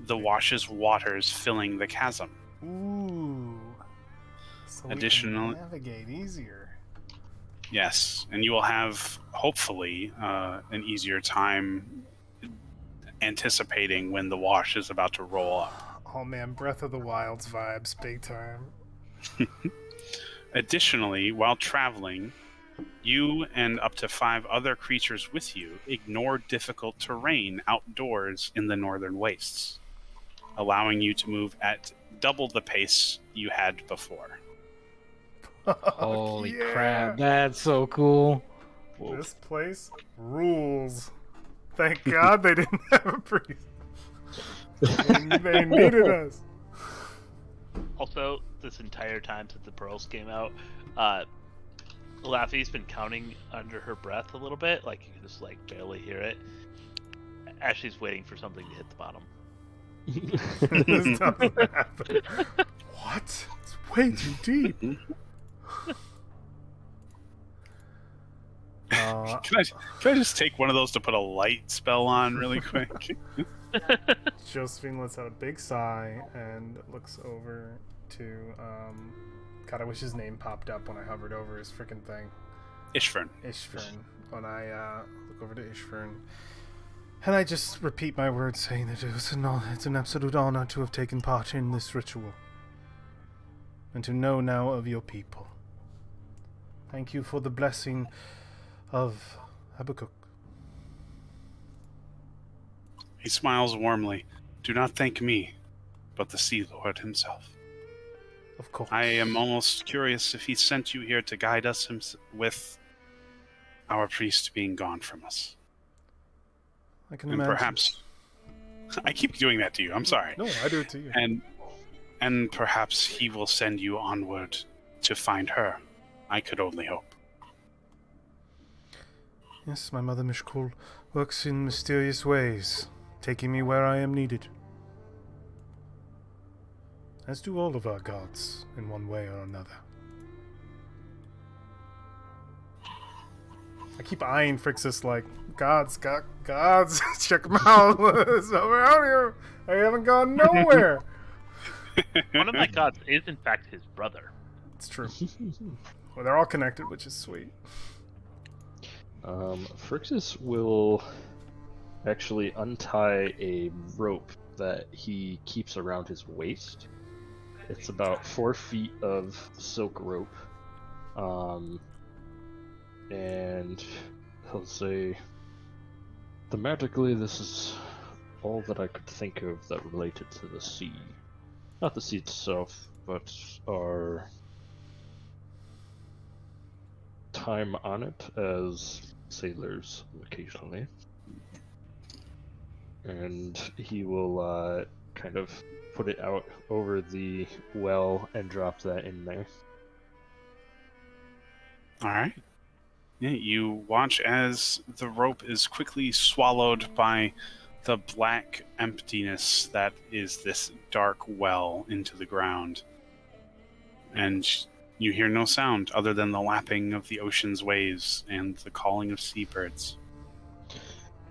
the wash's waters filling the chasm. Ooh. So Additional- we can navigate easier. Yes, and you will have, hopefully, an easier time anticipating when the wash is about to roll up. Oh man, Breath of the Wild's vibes, big time. Additionally, while traveling, you and up to 5 other creatures with you ignore difficult terrain outdoors in the northern wastes, allowing you to move at double the pace you had before. Holy Yeah. crap, that's so cool. This place rules. Thank God they didn't have a priest. They needed us. Also, this entire time since the pearls came out, Laffy's been counting under her breath a little bit, like you can just like barely hear it, as she's waiting for something to hit the bottom. This doesn't happen. What? It's way too deep. Can I just take one of those to put a light spell on really quick? Josephine lets out a big sigh and looks over to God, I wish his name popped up when I hovered over his freaking thing. Ishfern. Ishfern. When I look over to Ishfern, and I just repeat my words, saying that it's an absolute honor to have taken part in this ritual, and to know now of your people. Thank you for the blessing of Habakkuk. He smiles warmly. Do not thank me, but the Sea Lord himself. Of course. I am almost curious if he sent you here to guide us with our priest being gone from us. I can And imagine. perhaps... I keep doing that to you, I'm sorry. No, I do it to you. And perhaps he will send you onward to find her. I could only hope. Yes, my mother Mishkul works in mysterious ways, taking me where I am needed. As do all of our gods, in one way or another. I keep eyeing Phrixus like, gods, check them out. It's over out here. I haven't gone nowhere. One of my gods is in fact his brother. It's true. Well, they're all connected, which is sweet. Phrixus will actually untie a rope that he keeps around his waist. It's about 4 feet of silk rope. And he'll say, thematically, this is all that I could think of that related to the sea. Not the sea itself, but our time on it as sailors occasionally. And he will kind of put it out over the well and drop that in there. Alright. Yeah, you watch as the rope is quickly swallowed by the black emptiness that is this dark well into the ground. And you hear no sound other than the lapping of the ocean's waves and the calling of seabirds.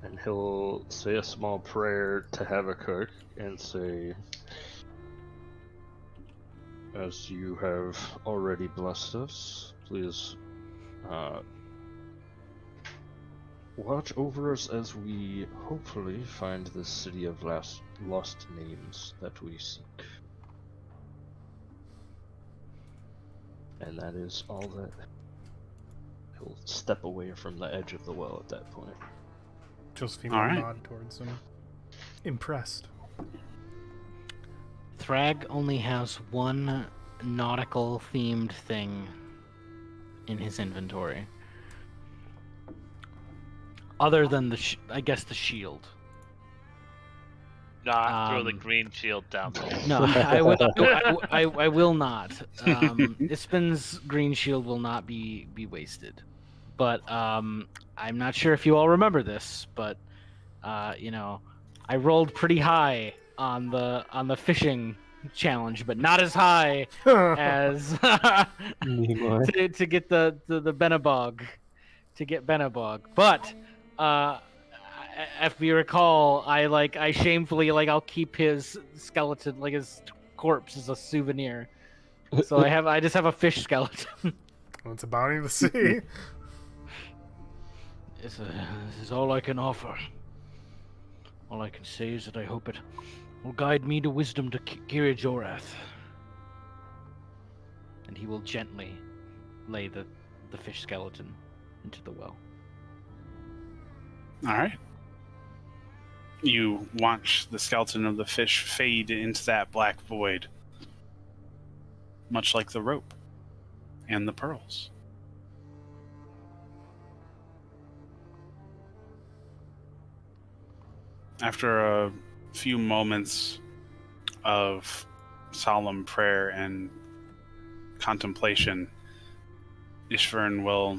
And he'll say a small prayer to Habakkuk and say, as you have already blessed us, please Watch over us as we hopefully find the city of lost names that we seek. And that is all that. He'll step away from the edge of the well at that point. Josephine All will right. nod towards him. Impressed. Thrag only has one nautical themed thing in his inventory. Other than I guess the shield. Not throw the Um, green shield down there. No, I will. I will not. Ispin's green shield will not be wasted. But I'm not sure if you all remember this, but I rolled pretty high on the fishing challenge, but not as high as Nimoy. to get the Benabog, to get Benabog. But if you recall, I shamefully I'll keep his skeleton, like his corpse, as a souvenir. So I just have a fish skeleton. Well, it's a bounty of the sea. This is all I can offer. All I can say is that I hope it will guide me to wisdom to Kira Jorath. And he will gently lay the fish skeleton into the well. All right. You watch the skeleton of the fish fade into that black void, much like the rope and the pearls. After a few moments of solemn prayer and contemplation, Ishvern will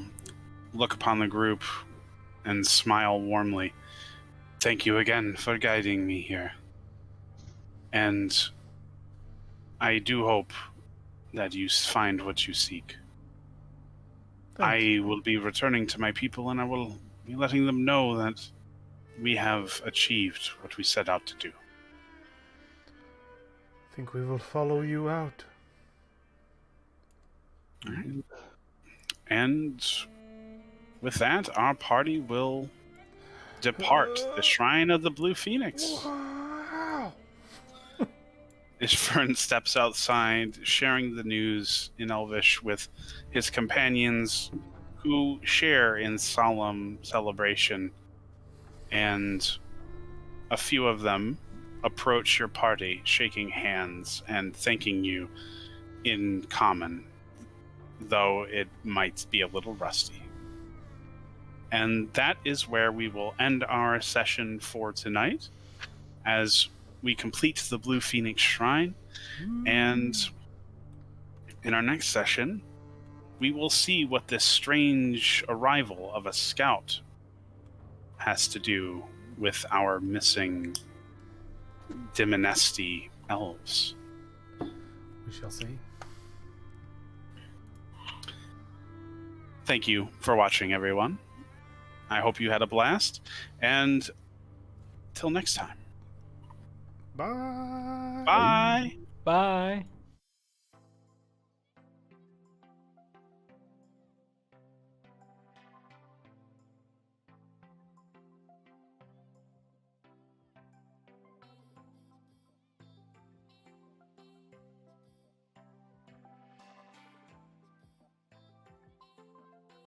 look upon the group and smile warmly. Thank you again for guiding me here. And I do hope that you find what you seek. I will be returning to my people, and I will be letting them know that we have achieved what we set out to do. I think we will follow you out. All right. And with that, our party will depart the Shrine of the Blue Phoenix. Wow. Ishvern steps outside, sharing the news in Elvish with his companions, who share in solemn celebration. And a few of them approach your party, shaking hands and thanking you in common, though it might be a little rusty. And that is where we will end our session for tonight, as we complete the Blue Phoenix Shrine. And in our next session, we will see what this strange arrival of a scout has to do with our missing Dimonesti elves. We shall see. Thank you for watching, everyone. I hope you had a blast, and till next time. Bye. Bye! Bye.